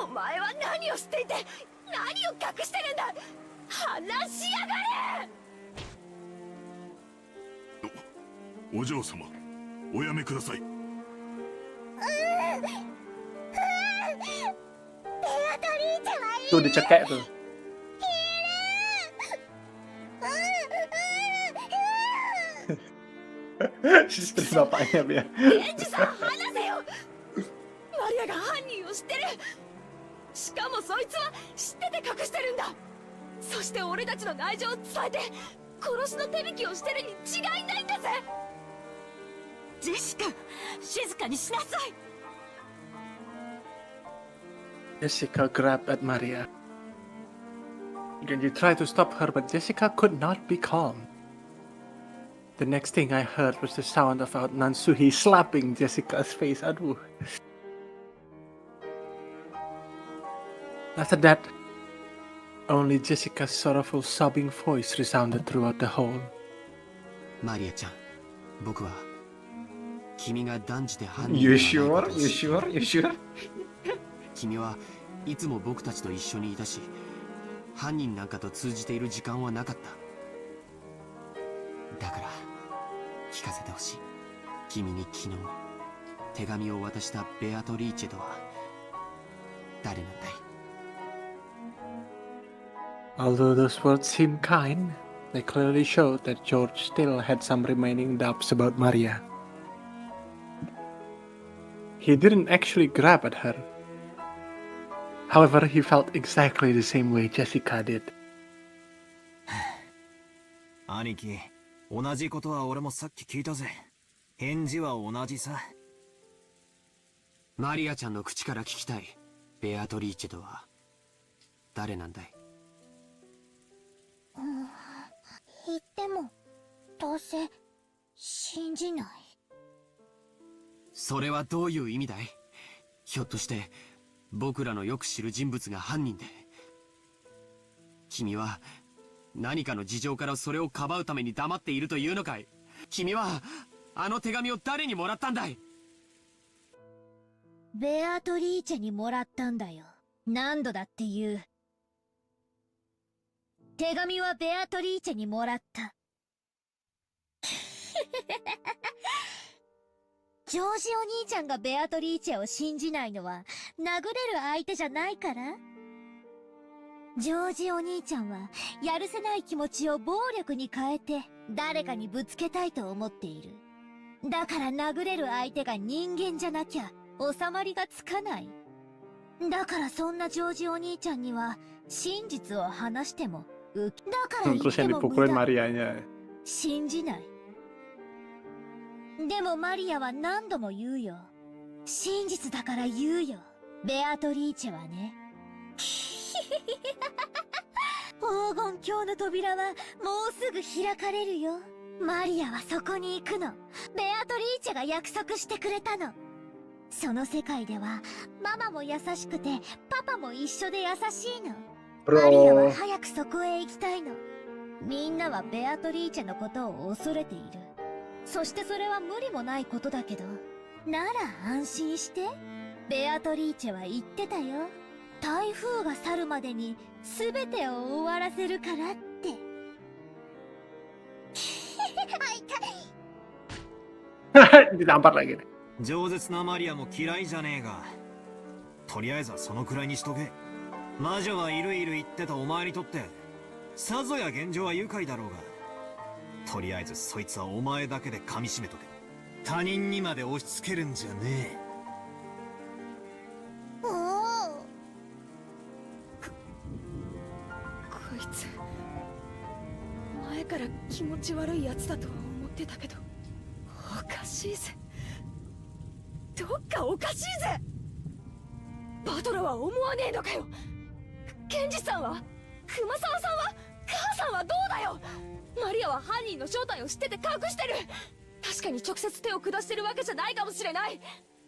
お前は何を知っていて何を隠してるんだ。話しやがれ。お嬢様、おやめください。ベアトリーチェはいい。 Tuh dicekek tuh. Istri bapaknya dia. エンジさん話せよ。マリアが犯人を知ってる。しかもそいつは知ってて隠してるんだ。そして俺たちの内情を伝えて殺しの手引きをしてるに違いないんだぜ。ジェシカ、静かにしなさい。 Jessica grabbed at Maria. Genji tried to stop her, but Jessica could not be calm. The next thing I heard was the sound of Nansuhi slapping Jessica's face. Aduh. After that, only Jessica's sorrowful sobbing voice resounded throughout the hall. マリアちゃん、僕は君が断じて犯人 You ではないことを sure? You 知ってい sure? る。 You sure? 君はいつも僕たちと一緒にいたし、犯人なんかと通じている時間はなかった。だから聞かせてほしい。君に昨日手紙を渡したベアトリーチェとは誰なんだい。 Although those words seemed kind, they clearly showed that George still had some remaining doubts about Maria. He didn't actually grab at her. However, he felt exactly the same way Jessica did. 兄貴、同じことは俺もさっき聞いたぜ。返事は同じさ。マリアちゃんの口から聞きたい。ベアトリーチェとは誰なんだい。言ってもどうせ信じない。それはどういう意味だい。ひょっとして僕らのよく知る人物が犯人で、君は何かの事情からそれをかばうために黙っているというのかい。君はあの手紙を誰にもらったんだい？ベアトリーチェにもらったんだよ。何度だって言う。手紙はベアトリーチェにもらった。ジョージお兄ちゃんがベアトリーチェを信じないのは殴れる相手じゃないから？ジョージお兄ちゃんはやるせない気持ちを暴力に変えて誰かにぶつけたいと思っている。だから殴れる相手が人間じゃなきゃ収まりがつかない。だからそんなジョージお兄ちゃんには真実を話してもだから言 Terus って yang も無 dipukulin 駄。 Marianya. 信じない。でもマリアは何度も言うよ。真実だから言うよ。ベアトリーチェはね。黄金鏡の扉はもうすぐ開かれるよ。マリアはそこに行くの。ベアトリーチェが約束してくれたの。その世界ではママも優しくてパパも一緒で優しいの。マリアは早くそこへ行きたいの。みんなはベアトリーチェのことを恐れている。そしてそれは無理もないことだけど、なら安心して。ベアトリーチェは言ってたよ。台風が去るまでに全てを終わらせるからって。Ditampar lagi nih. 饒舌なマリアも嫌いじゃねえが、とりあえずはそのくらいにしとけ。魔女はいるいる言ってたお前にとってさぞや現状は愉快だろうが、とりあえずそいつはお前だけで噛み締めとけ。他人にまで押し付けるんじゃねえ。こいつ前から気持ち悪いやつだと思ってたけど、おかしいぜ。どっかおかしいぜ。バトラは思わねえのかよ。ケンジさんは、熊沢さんは、母さんはどうだよ。マリアは犯人の正体を知ってて隠してる。確かに直接手を下してるわけじゃないかもしれない。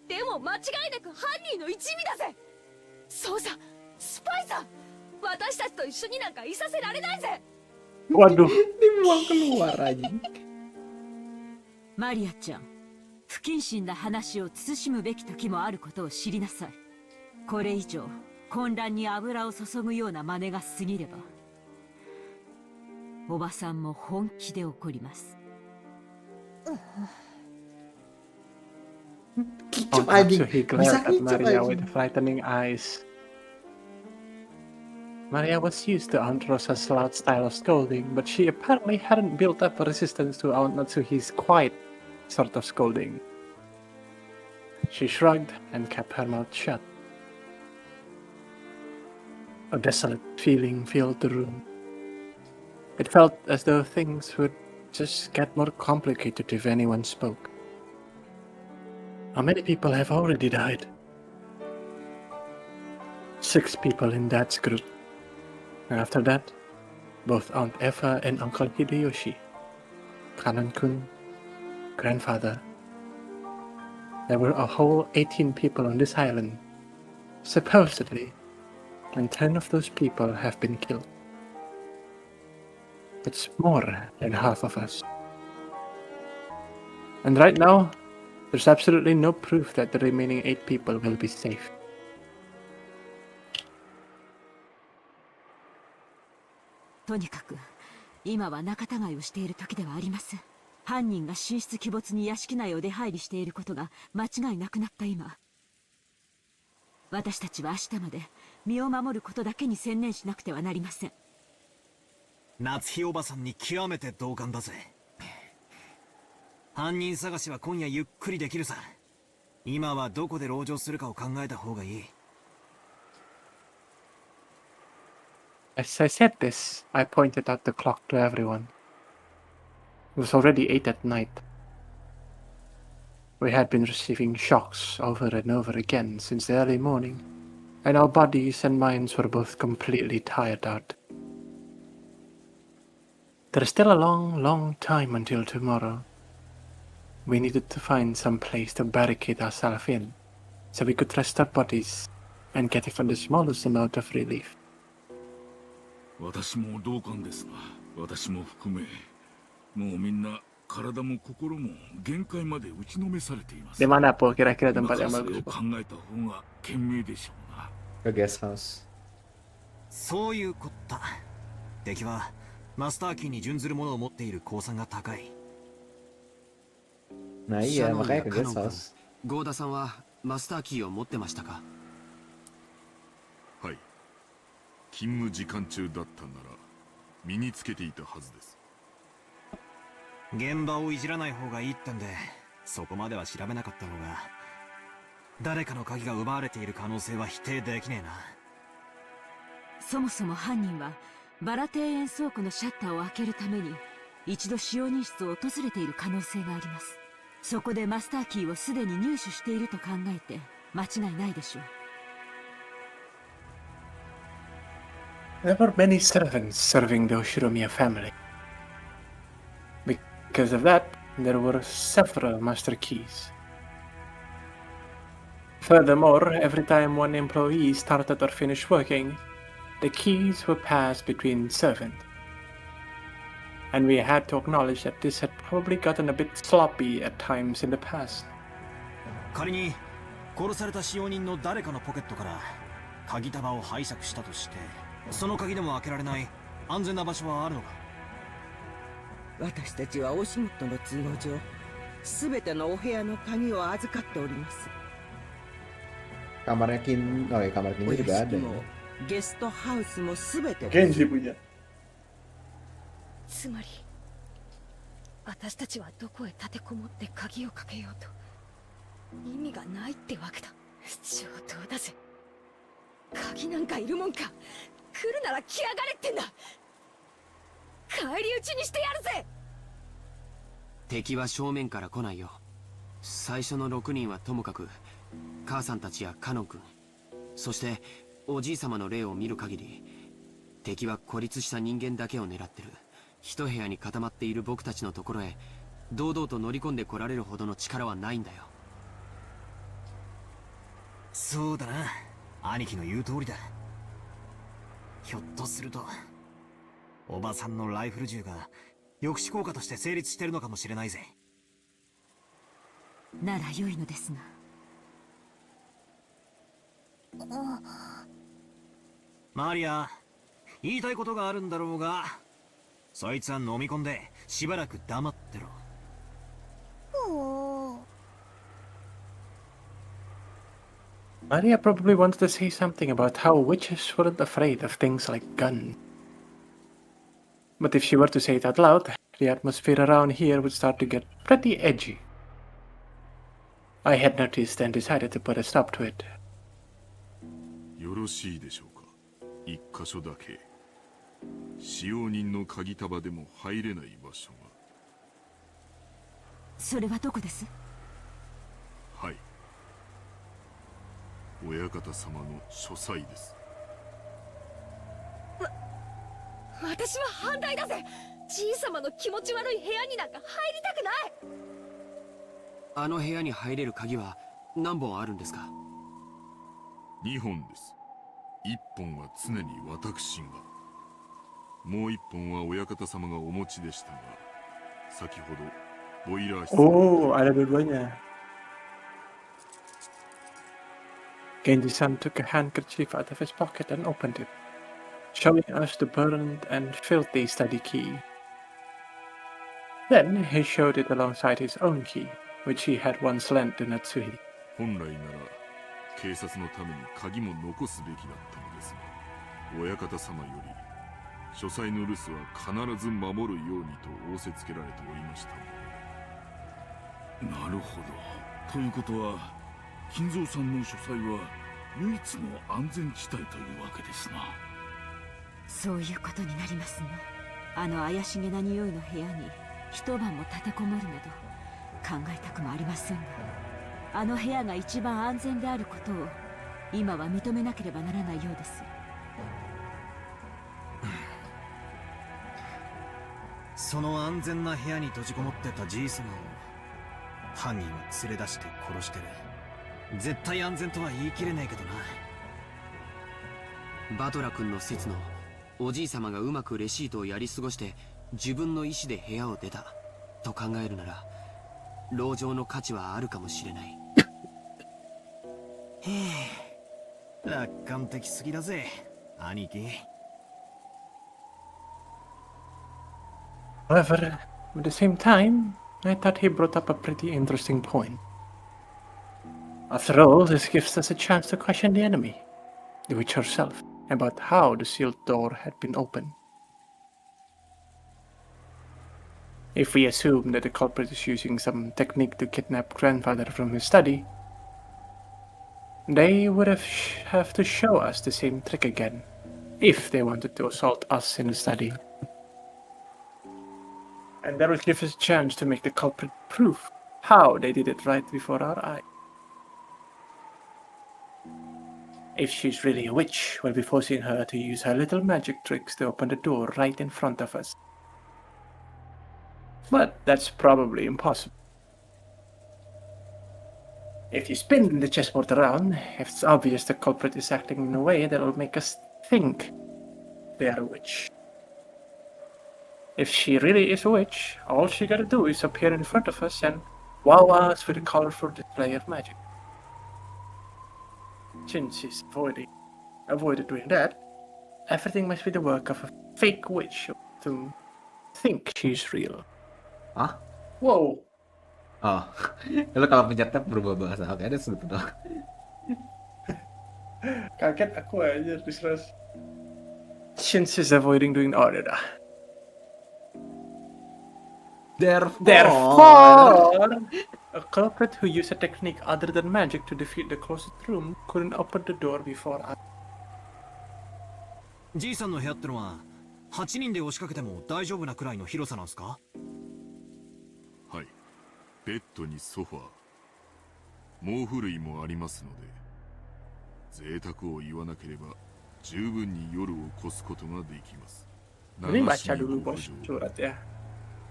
でも間違いなく犯人の一味だぜ。そうさ、スパイさ。私たちと一緒になんかいさせられないぜ。 Waduh. Dibuang keluar aja. マリアちゃん、不謹慎な話を慎むべき時もあることを知りなさい。これ以上混乱に油を注ぐような真似が過ぎれば、おばさんも本気で怒ります。Oh, Kicap anjing. so he glared Bisa at kicap Maria anjing. with frightening eyes. Maria was used to Aunt Rosa's loud style of scolding, but she apparently hadn't built up a resistance to Aunt Natsuhi's quiet sort of scolding. She shrugged and kept her mouth shut. A desolate feeling filled the room. It felt as though things would just get more complicated if anyone spoke. How many people have already died? 6 people in Dad's group. And after that, both Aunt Eva and Uncle Hideyoshi, Kanan-kun, grandfather. There were a whole 18 people on this island, supposedly, and 10 of those people have been killed. It's more than half of us. And right now, there's absolutely no proof that the remaining 8 people will be safe. とにかく今は仲違いをしている時ではありません。犯人が神出鬼没に屋敷内を出入りしていることが間違いなくなった今、私たちは明日まで身を守ることだけに専念しなくてはなりません。夏日おばさんに極めて同感だぜ。犯人探しは今夜ゆっくりできるさ。今はどこで籠城するかを考えた方がいい。As I said this, I pointed out the clock to everyone. It was already 8 at night. We had been receiving shocks over and over again since the early morning, and our bodies and minds were both completely tired out. There is still a long, long time until tomorrow. We needed to find some place to barricade ourselves in, so we could rest our bodies and get even the smallest amount of relief. 私も同感ですが、私も含めもうみんな体も心も限界まで打ちのめされています。 Di mana po kira-kira 今 tempat から yang それ bagus を po? 考えた方が賢明でしょうな。 Ke guest house. そういうこった。敵はマスターキーに準ずるものを持っている降参が高い。 Nah シャ iya ノンや makanya ke カノ guest ン君、 house. ゴーダさんはマスターキーを持ってましたか？はい。勤務時間中だったなら身につけていたはずです。現場をいじらない方がいいってんで、そこまでは調べなかった方が。誰かの鍵が奪われている可能性は否定できねえな。そもそも犯人はバラ庭園倉庫のシャッターを開けるために一度使用人室を訪れている可能性があります。そこでマスターキーをすでに入手していると考えて間違いないでしょう。 There were many servants serving the Oshiromiya family. Because of that, there were several master keys. Furthermore, every time one employee started or finished working, the keys were passed between servants. And we had to acknowledge that this had probably gotten a bit sloppy at times in the past. 仮に殺された使用人の誰かのポケットから鍵束を拝借したとして、その鍵でも開けられない安全な場所はあるのか？私たちはお仕事の都合上全てのお部屋の鍵を預かっております。 Kamarnya Kin, oh ya kamar お Kinzo 屋 juga 敷 ada. もゲストハウスも全て Genji punya. つまり私たちはどこへ立てこもって鍵をかけようと意味がないってわけだ。上等だぜ。鍵なんかいるもんか。来るなら来やがれってんだ。返り討ちにしてやるぜ。敵は正面から来ないよ。最初の6人はともかく、母さんたちやカノン君、そしておじい様の霊を見る限り、敵は孤立した人間だけを狙ってる。一部屋に固まっている僕たちのところへ堂々と乗り込んで来られるほどの力はないんだよ。そうだな。兄貴の言う通りだ。ひょっとするとおばさんのライフル銃が抑止効果として成立してるのかもしれないぜ。なら良いのですが。マリア、言いたいことがあるんだろうが、そいつは飲み込んでしばらく黙ってろ。Maria probably wanted to say something about how witches weren't afraid of things like guns. But if she were to say it out loud, the atmosphere around here would start to get pretty edgy. I had noticed and decided to put a stop to it. よろしいでしょうか。一箇所だけ使用人の鍵束でも入れない場所が。それはどこです？はい、親方様の書斎です。私は反対だぜ。じい様の気持ち悪い部屋になんか入りたくない。あの部屋に入れる鍵は何本あるんですか？2本です。1本は常に私が、もう1本は親方様がお持ちでしたが、先ほどボイラー室 Oh, ada dua-duanya. Genji-san took a handkerchief out of his pocket and opened it, showing us the burned and filthy study key. Then he showed it alongside his own key, which he had once lent to Natsuhi. 本来なら警察のために鍵も残すべきだったのですが、親方様より書斎の留守は必ず守るようにと仰せつけられておりましたので。なるほど。ということは金蔵さんの書斎は唯一の安全地帯というわけですな。そういうことになりますね。あの怪しげな匂いの部屋に一晩も立てこもるなど考えたくもありませんが、あの部屋が一番安全であることを今は認めなければならないようです。その安全な部屋に閉じこもってたじい様を犯人は連れ出して殺してる。絶対安全とは言い切れないけどな。バトラ君の説のおじい様がうまくレシートをやり過ごして自分の意思で部屋を出た。と考えるなら籠城の価値はあるかもしれない。へえ、楽観的すぎだぜ兄貴。 However, at the same time, I thought he brought up a pretty interesting point. After all, this gives us a chance to question the enemy, the witch herself, about how the sealed door had been opened. If we assume that the culprit is using some technique to kidnap grandfather from his study, they would have to show us the same trick again, if they wanted to assault us in the study. And that would give us a chance to make the culprit prove how they did it right before our eyes. If she's really a witch, we'll be forcing her to use her little magic tricks to open the door right in front of us. But that's probably impossible. If you spin the chessboard around, it's obvious the culprit is acting in a way that'll make us think they are a witch. If she really is a witch, all she gotta do is appear in front of us and wow us with a colorful display of magic. Since she's avoided doing that, everything must be the work of a fake witch to think she's real. Ah? Wow. Oh, lalu kalau pencet tab berubah bahasa. Oke, ada sebut dong. Kaget aku aja terus. Since she's avoiding doing dah. Therefore, a culprit who used a technique other than magic to defeat the closet room couldn't open the door before us. じいさんの部屋ってのは8人で押しかけても大丈夫なくらいの広さなんすか？はい。ベッドにソファー、毛布類もありますので、贅沢を言わなければ十分に夜を越すことができます。 Ini baca dulu bos surat ya.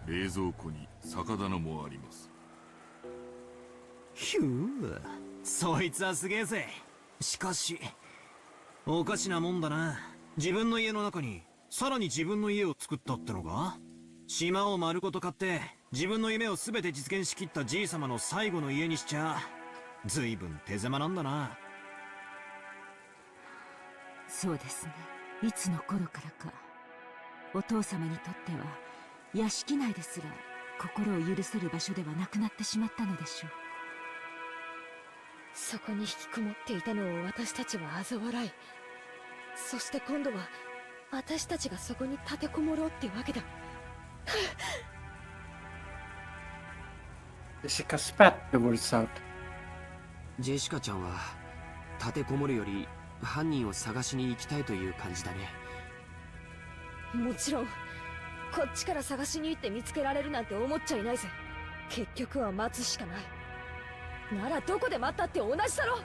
冷蔵庫に酒棚もあります。ひゅー、そいつはすげえぜ。しかしおかしなもんだな。自分の家の中にさらに自分の家を作ったってのか？島を丸ごと買って自分の夢を全て実現しきったじいさまの最後の家にしちゃ随分手狭なんだな。そうですね。いつの頃からかお父様にとっては屋敷内ですら心を許せる場所ではなくなってしまったのでしょう。そこに引きこもっていたのを私たちは嘲笑い、そして今度は私たちがそこに立てこもろうってわけだ。Jessica spat the words out. ジェシカちゃんは立てこもるより犯人を探しに行きたいという感じだね。もちろんこっちから探しに行って見つけられるなんて思っちゃいないぜ。結局は待つしかない。ならどこで待ったって同じだろ。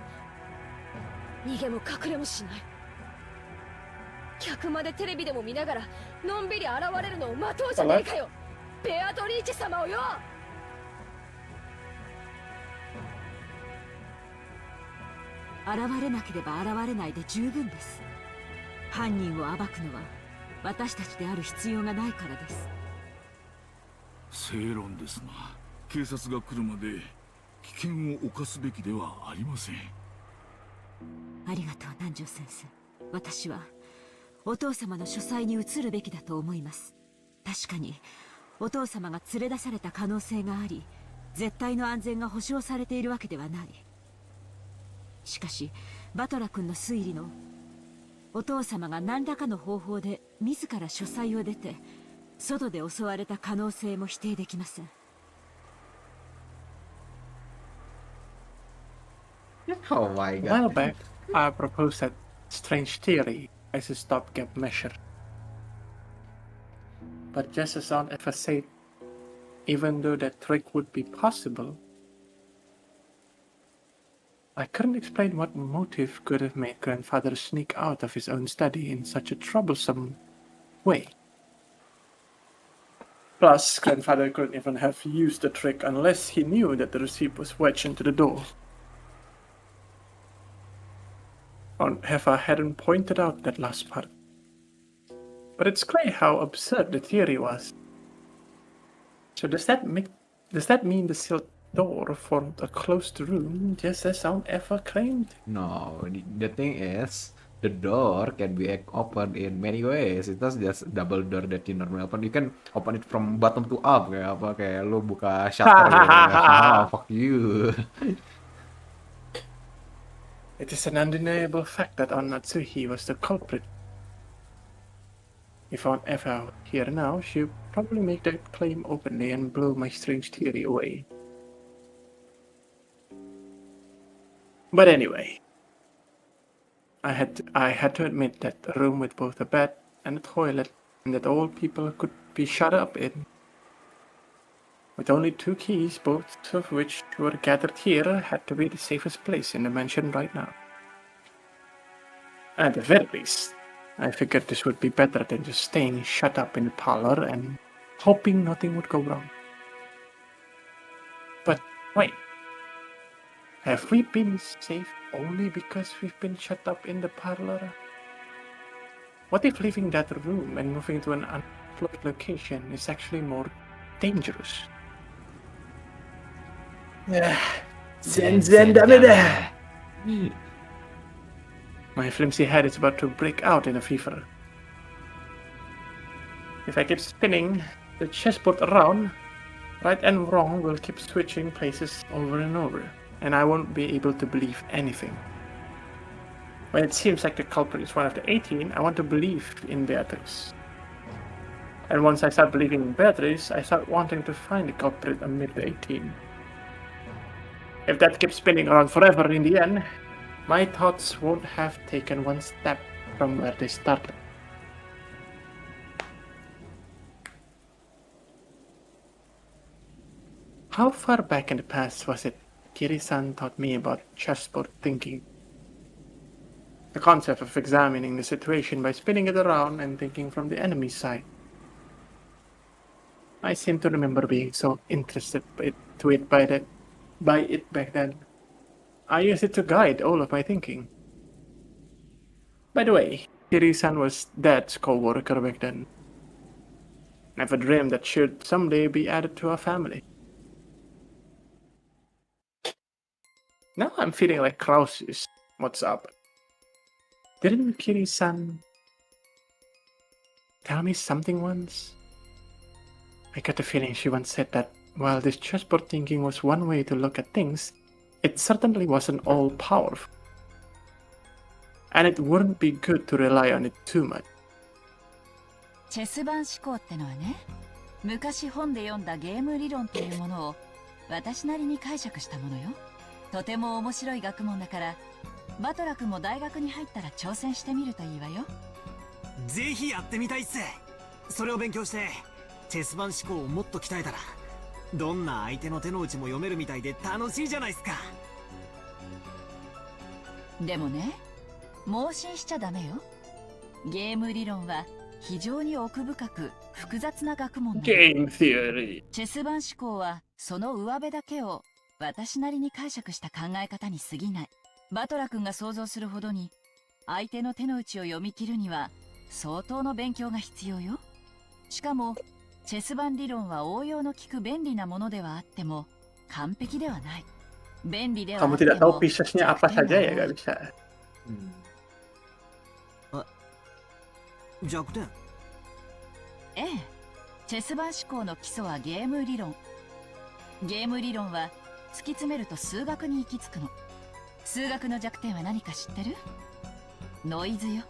逃げも隠れもしない。客までテレビでも見ながらのんびり現れるのを待とうじゃねえかよ、ベアトリーチェ様をよ。現れなければ現れないで十分です。犯人を暴くのは私たちである必要がないからです。正論ですが、警察が来るまで危険を冒すべきではありません。ありがとう南條先生。私はお父様の書斎に移るべきだと思います。確かにお父様が連れ出された可能性があり、絶対の安全が保証されているわけではない。しかしバトラ君の推理のお父様が何らかの方法で自ら書斎を出て外で襲われた可能性も否定できません。Oh my A while god. back, I proposed that strange theory as a stopgap measure. But just as Aunt Eva said, even though that trick would be possible, I couldn't explain what motive could have made grandfather sneak out of his own study in such a troublesome way. Plus, grandfather couldn't even have used the trick unless he knew that the receipt was wedged into the door. Aunt Eva hadn't pointed out that last part. But it's clear how absurd the theory was. So does that mean the sealed door formed a closed room just as Sound ever claimed? No, the thing is, the door can be opened in many ways. It's not just double door that you normally open. You can open it from bottom to up, kayak apa, kayak lu buka shutter gitu. Haha, fuck you. It is an undeniable fact that Onatsuhi was the culprit. If Aunt Eva were here now, she'd probably make that claim openly and blow my strange theory away. But anyway, I had to admit that a room with both a bed and a toilet and that all people could be shut up in, with only 2 keys, both of which were gathered here, had to be the safest place in the mansion right now. At the very least, I figured this would be better than just staying shut up in the parlor and hoping nothing would go wrong. But wait, have we been safe only because we've been shut up in the parlor? What if leaving that room and moving to an unexplored location is actually more dangerous? My flimsy head is about to break out in a fever. If I keep spinning the chessboard around, right and wrong will keep switching places over and over, and I won't be able to believe anything. When it seems like the culprit is one of the 18, I want to believe in Beatrice. And once I start believing in Beatrice, I start wanting to find the culprit amid the 18. If that keeps spinning around forever in the end, my thoughts won't have taken one step from where they started. How far back in the past was it Kiri-san taught me about chessboard thinking? The concept of examining the situation by spinning it around and thinking from the enemy's side. I seem to remember being so interested by it back then. I used it to guide all of my thinking. By the way, Kiri-san was Dad's co-worker back then. Never dreamed that she'd someday be added to our family. Now I'm feeling like Kraus is what's up. Didn't Kiri-san tell me something once? I got the feeling she once said that while this chessboard thinking was one way to look at things, it certainly wasn't all-powerful. And it wouldn't be good to rely on it too much. チェス盤思考ってのはね、昔本で読んだゲーム理論というものを私なりに解釈したものよ。とても面白い学問だから、バトラ君も大学に入ったら挑戦してみるといいわよ。ぜひやってみたいっす。それを勉強してチェス盤思考をもっと鍛えたら、どんな相手の手の内も読めるみたいで楽しいじゃないっすか。でもね、盲信しちゃダメよ。ゲーム理論は非常に奥深く複雑な学問だ。Game theory. チェス盤思考はその上辺だけを私なりに解釈した考え方に過ぎない。バトラ君が想像するほどに相手の手の内を読み切るには相当の勉強が必要よ。しかもチェス盤理論は応用の利く便利なものではあっても完璧ではない。便利ではあ Kamu っても tidak tahu piecesnya apa saja ya, gak bisa. 弱点。ええ、チェス盤思考の基礎はゲーム理論。ゲーム理論は突き詰めると数学に行き着くの。数学の弱点は何か知ってる？ノイズよ。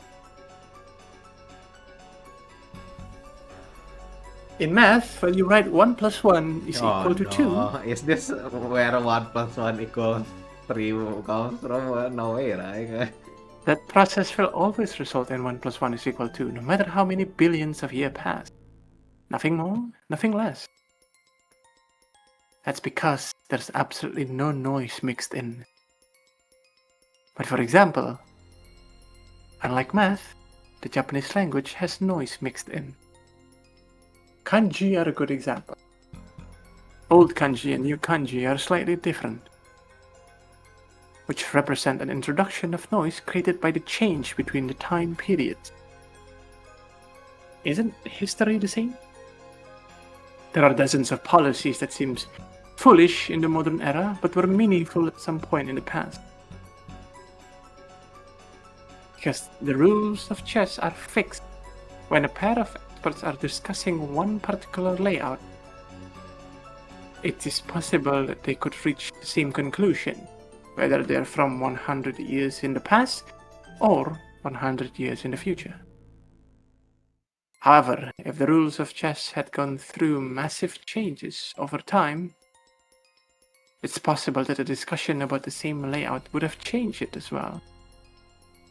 In math, when you write 1 plus 1 is Oh equal to 2. no, is this where 1 plus 1 equals 3 comes from? No way, right? That process will always result in 1 plus 1 is equal to, no matter how many billions of years pass. Nothing more, nothing less. That's because there's absolutely no noise mixed in. But for example, unlike math, the Japanese language has noise mixed in. Kanji are a good example. Old kanji and new kanji are slightly different, which represent an introduction of noise created by the change between the time periods. Isn't history the same? There are dozens of policies that seem foolish in the modern era, but were meaningful at some point in the past. Because the rules of chess are fixed when a pair of experts are discussing one particular layout. It is possible that they could reach the same conclusion, whether they're from 100 years in the past or 100 years in the future. However, if the rules of chess had gone through massive changes over time, it's possible that a discussion about the same layout would have changed it as well.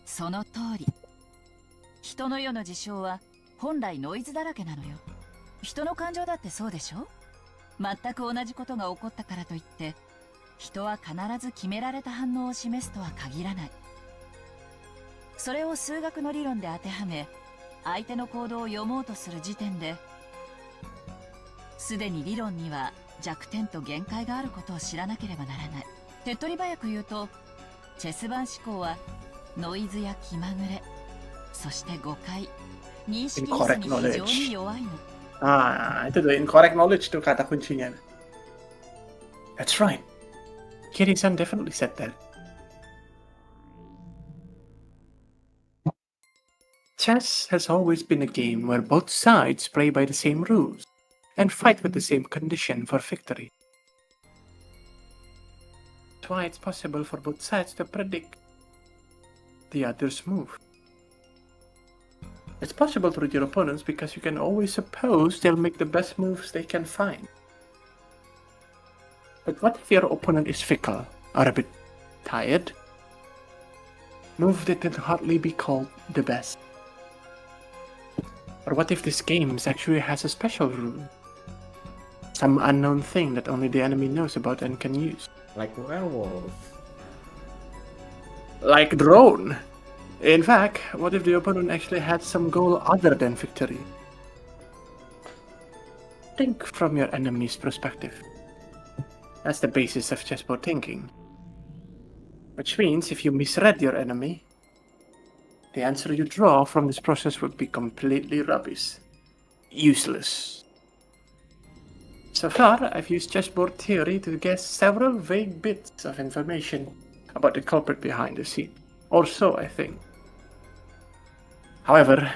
その通り。人の世の事象は本来ノイズだらけなのよ。人の感情だってそうでしょ？全く同じことが起こったからといって、人は必ず決められた反応を示すとは限らない。それを数学の理論で当てはめ、相手の行動を読もうとする時点で、すでに理論には弱点と限界があることを知らなければならない。手っ取り早く言うと、チェス盤思考はノイズや気まぐれ、そして誤解、認識ミスに非常に弱いの。Itu tuh incorrect knowledge tuh kata kuncinya. That's right. Kiri-san definitely said that. Chess has always been a game where both sides play by the same rules and fight with the same condition for victory. That's why it's possible for both sides to predict the other's move. It's possible to read your opponents because you can always suppose they'll make the best moves they can find. But what if your opponent is fickle or a bit tired? Move that can hardly be called the best. Or what if this game actually has a special rule? Some unknown thing that only the enemy knows about and can use. Like werewolf. Like drone. In fact, what if the opponent actually had some goal other than victory? Think from your enemy's perspective. That's the basis of chessboard thinking. Which means if you misread your enemy, the answer you draw from this process would be completely rubbish. Useless. So far, I've used chessboard theory to guess several vague bits of information about the culprit behind the scene. Or so, I think. However,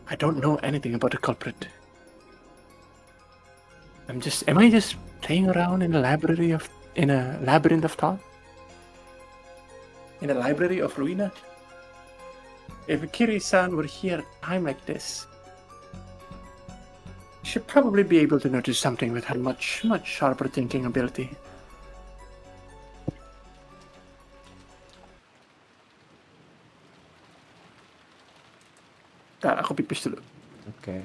I don't know anything about the culprit. Am I just playing around in a labyrinth of thought? In a library of Ruina? If Kiri-san were here at a time like this, she'd probably be able to notice something with her much, much sharper thinking ability. Ntar, aku pipis dulu. Oke.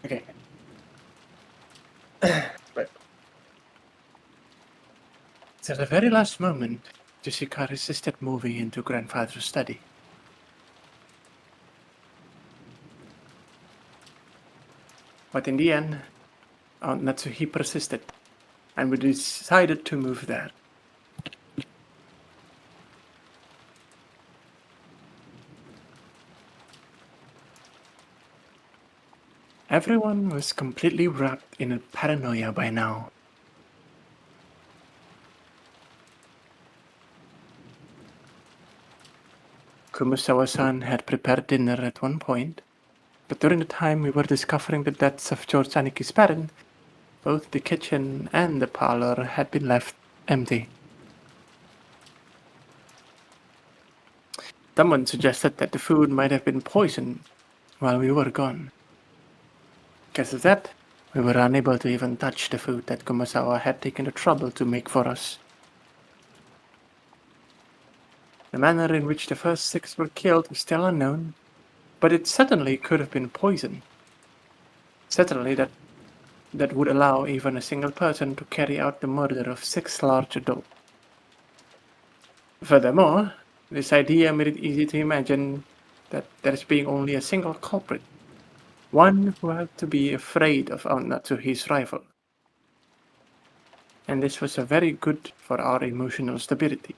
Okay. But at the very last moment, Jessica resisted moving into grandfather's study. But in the end, Aunt Natsuhi persisted, and we decided to move there. Everyone was completely wrapped in a paranoia by now. Kumasawa-san had prepared dinner at one point, but during the time we were discovering the deaths of George Aniki's parent, both the kitchen and the parlor had been left empty. Someone suggested that the food might have been poisoned while we were gone. Because of that, we were unable to even touch the food that Kumasawa had taken the trouble to make for us. The manner in which the first 6 were killed is still unknown, but it certainly could have been poison. Certainly that would allow even a single person to carry out the murder of 6 large adults. Furthermore, this idea made it easy to imagine that there is being only a single culprit, one who had to be afraid of Aunt Natsuhi's rival. And this was very good for our emotional stability.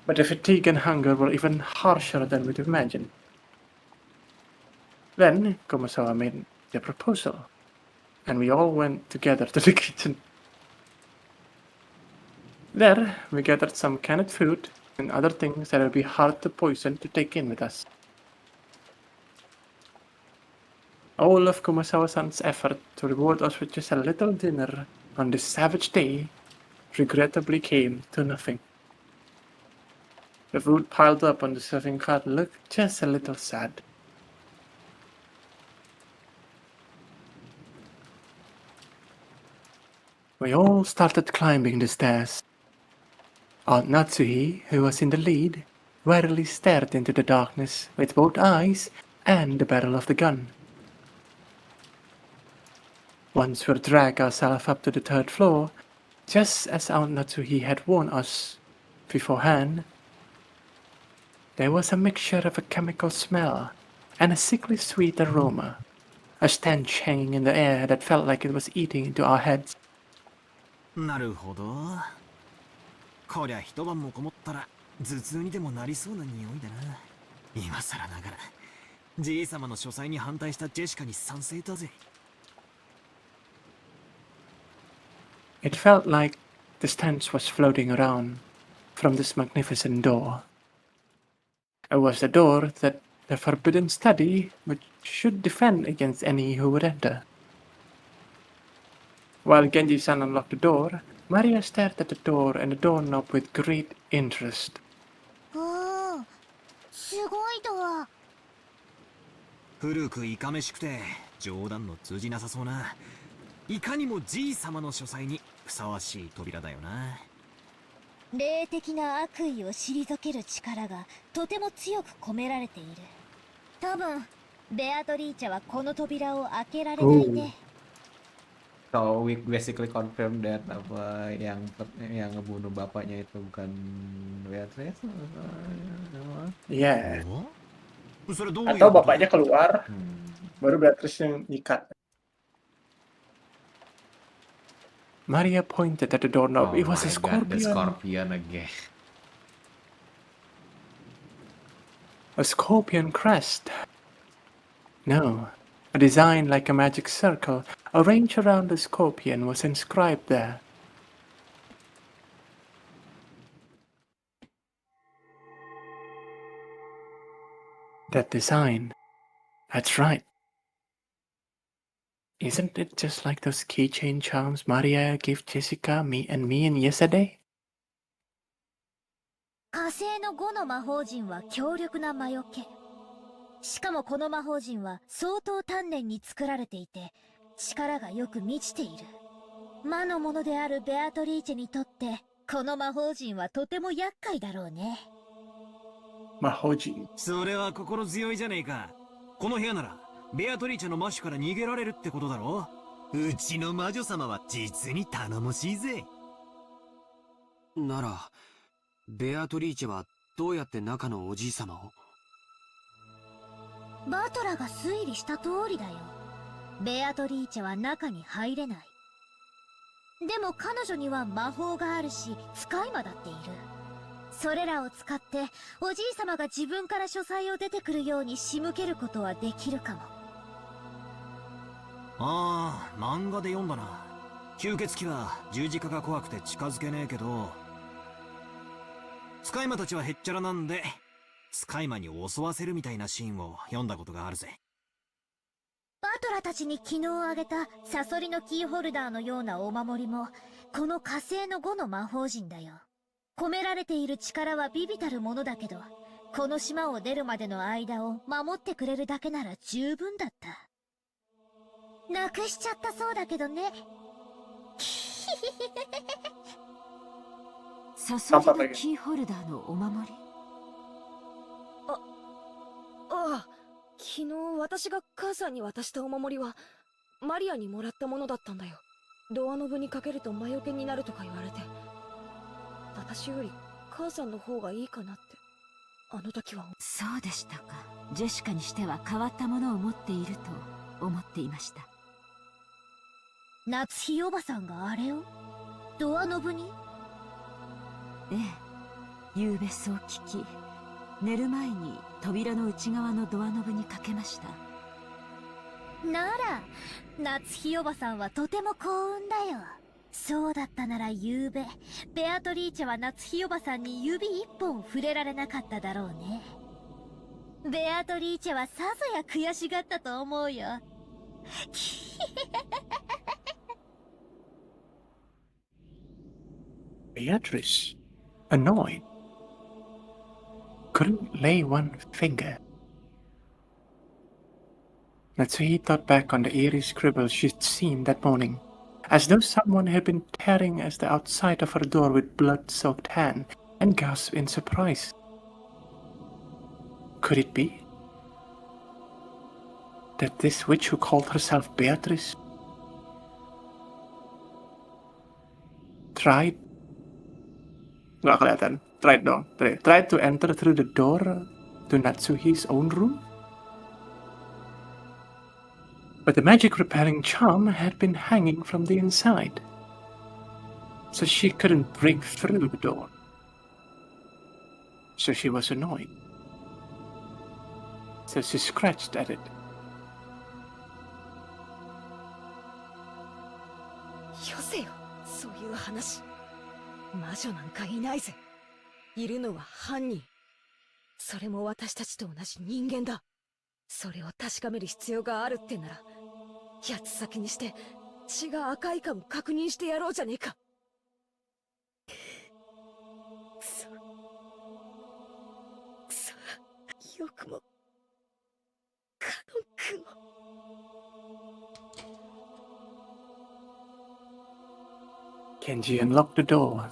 But the fatigue and hunger were even harsher than we'd imagined. Then Kumasawa made the proposal, and we all went together to the kitchen. There, we gathered some canned food and other things that would be hard to poison to take in with us. All of Kumasawa-san's effort to reward us with just a little dinner on this savage day regrettably came to nothing. The food piled up on the serving cart looked just a little sad. We all started climbing the stairs. Aunt Natsuhi, who was in the lead, warily stared into the darkness with both eyes and the barrel of the gun. Once we dragged ourselves up to the 3rd floor, just as Aunt Natsuhi had warned us beforehand, there was a mixture of a chemical smell and a sickly sweet aroma, a stench hanging in the air that felt like it was eating into our heads. なるほど。こりゃ一晩もこもったら頭痛にでもなりそうな匂いだな。今更ながらじい様の書斎に反対したジェシカに賛成だぜ。It felt like the stench was floating around from this magnificent door. It was the door that the forbidden study which should defend against any who would enter. While Genji-san unlocked the door, Maria stared at the door and the doorknob with great interest. すごいドア。古くいかめしくて冗談の通じなさそうな、いかにもじい様の書斎にふさわしい扉だよな。霊的な悪意を退ける力がとても強く込められている。多分ベアトリーチェはこの扉を開けられないね。So we basically confirm that apa yang ngebunuh bapaknya itu bukan Beatrice. Yeah. それどういう Atau こと？ bapaknya keluar, baru Beatrice yang nyikat. Maria pointed at the doorknob. Oh It was a my God, the scorpion. scorpion again. A scorpion crest. No, a design like a magic circle arranged around the scorpion was inscribed there. That design. That's right. Isn't it just like those keychain charms Maria gave Jessica, me and yesterday? 火星の5の魔法陣は強力な魔除け。しかもこの魔法陣は相当丹念に作られていて、力がよく満ちている。魔の者であるベアトリーチェにとって、この魔法陣はとても厄介だろうね。Mahojin. それは心強いじゃねえか。この部屋ならベアトリーチェのマッシュから逃げられるってことだろ。うちの魔女様は実に頼もしいぜ。なら、ベアトリーチェはどうやって中のおじい様を？バトラが推理した通りだよ。ベアトリーチェは中に入れない。でも彼女には魔法があるし、使い魔だっている。それらを使っておじい様が自分から書斎を出てくるように仕向けることはできるかも。ああ、漫画で読んだな。吸血鬼は十字架が怖くて近づけねえけど、使い魔たちはへっちゃらなんで使い魔に襲わせるみたいなシーンを読んだことがあるぜ。バトラたちに昨日あげたサソリのキーホルダーのようなお守りもこの火星の5の魔法陣だよ。込められている力は微々たるものだけど、この島を出るまでの間を守ってくれるだけなら十分だった。なくしちゃったそうだけどね。サソリのキーホルダーのお守り。ああ、昨日私が母さんに渡したお守りはマリアにもらったものだったんだよ。ドアノブにかけると魔除けになるとか言われて、私より母さんの方がいいかなってあの時は。そうでしたか。ジェシカにしては変わったものを持っていると思っていました。夏日おばさんがあれをドアノブに？ええ、夕べそう聞き、寝る前に扉の内側のドアノブにかけました。なら夏日おばさんはとても幸運だよ。そうだったなら夕べベアトリーチェは夏日おばさんに指一本触れられなかっただろうね。ベアトリーチェはさぞや悔しがったと思うよ。Beatrice, annoyed, couldn't lay one finger. Natsuhi thought back on the eerie scribble she'd seen that morning, as though someone had been tearing at the outside of her door with blood-soaked hand, and gasped in surprise. Could it be that this witch who called herself Beatrice tried nggak kelihatan. Tried to enter through the door to Natsuhi's own room? But the magic repelling charm had been hanging from the inside, so she couldn't break through the door. So she was annoyed. So she scratched at it. よせよ、そういう話。魔女なんかいないぜ。いるのは犯人。それも私たちと同じ人間だ。それを確かめる必要があるってなら、八つ先にして血が赤いかも確認してやろうじゃねえか。くそよくもカノン君を。Kenji unlocked the door.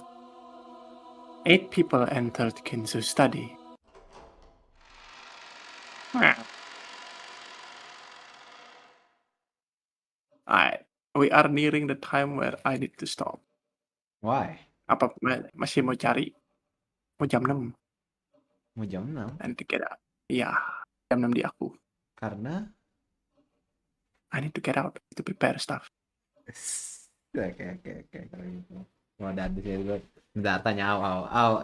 8 people entered Kinzu's study. Alright, we are nearing the time where I need to stop. Why? Apa masih mau cari? Mau jam 6 Mau jam 6? nanti kira. Iya, jam 6 di aku. Karena I need to get out to prepare stuff. Oke. Kalau gitu. Mau ada di sini gue bentar tanya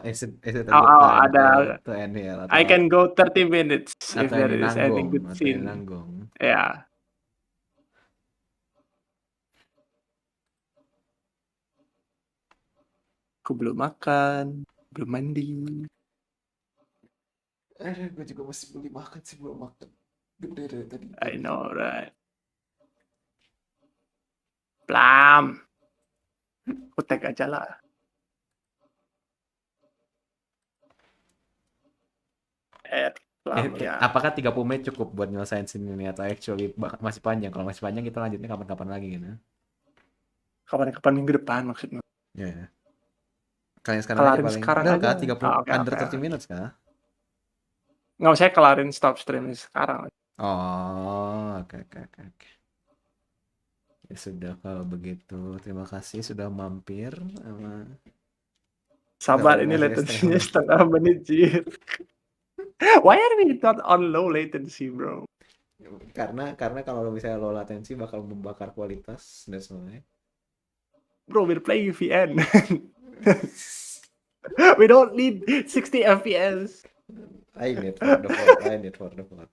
is it a good Au, time ada. to end here I can go 30 minutes if atau there ini is any good atau ini scene. nanggung. Ya. Aku belum makan, belum mandi. Gue juga masih beli makan sih, belum makan. Gede dari tadi. I know, right? Blam. Kutek aja lah. Blam, ya. Apakah 30 menit cukup buat nyelesain scene ini atau actually masih panjang? Kalau masih panjang kita lanjutnya kapan-kapan lagi gitu. Kapan-kapan minggu depan maksudnya. Ya. Kalian sekarang Kelarin aja paling sekarang enggak aja. kah 30 Okay, under okay. 30 minutes kah? Nggak usah kelarin stop stream sekarang. Oh, oke oke oke oke. Ya sudah kalau begitu. Terima kasih sudah mampir sama nggak Sabar, boleh ini ngasih setengah latensinya menit. setengah menit, Jir. Why are we not on low latency, bro? Karena kalau misalnya low latency bakal membakar kualitas dan semuanya. Bro, we're playing VN. We don't need 60 FPS. I need for the vote. I need for the vote.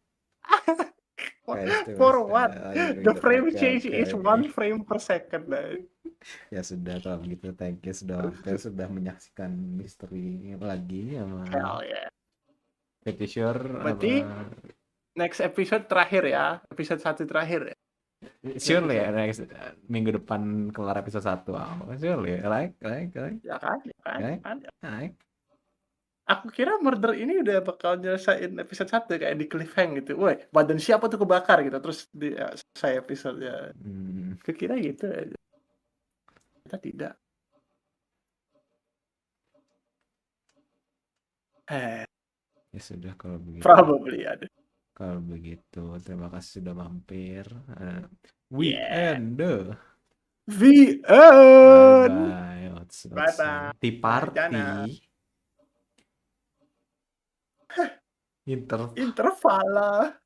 For what? I The need. frame Oke change oke is oke. 1 frame per second, man. Ya sudah kalau begitu, thank you sudah mampir, sudah menyaksikan misteri lagi sama Hell yeah. Pretty Sure apa Berarti next episode terakhir ya. Episode 1 terakhir ya. sure ya next minggu depan kelar episode 1. Sure ya, like. Ya kan? Ya kan? Ya Like. kan? Like. Aku kira murder ini udah bakal nyelesain episode 1 kayak di cliffhang gitu. Woi, badan siapa tuh kebakar gitu. Terus di selesai episode ya. Kira gitu aja. Kita tidak. Ya sudah kalau begitu. Probably ada. Kalau begitu, terima kasih sudah mampir. We end. The end. Bye-bye. Bye-bye. Tea party. Intervala.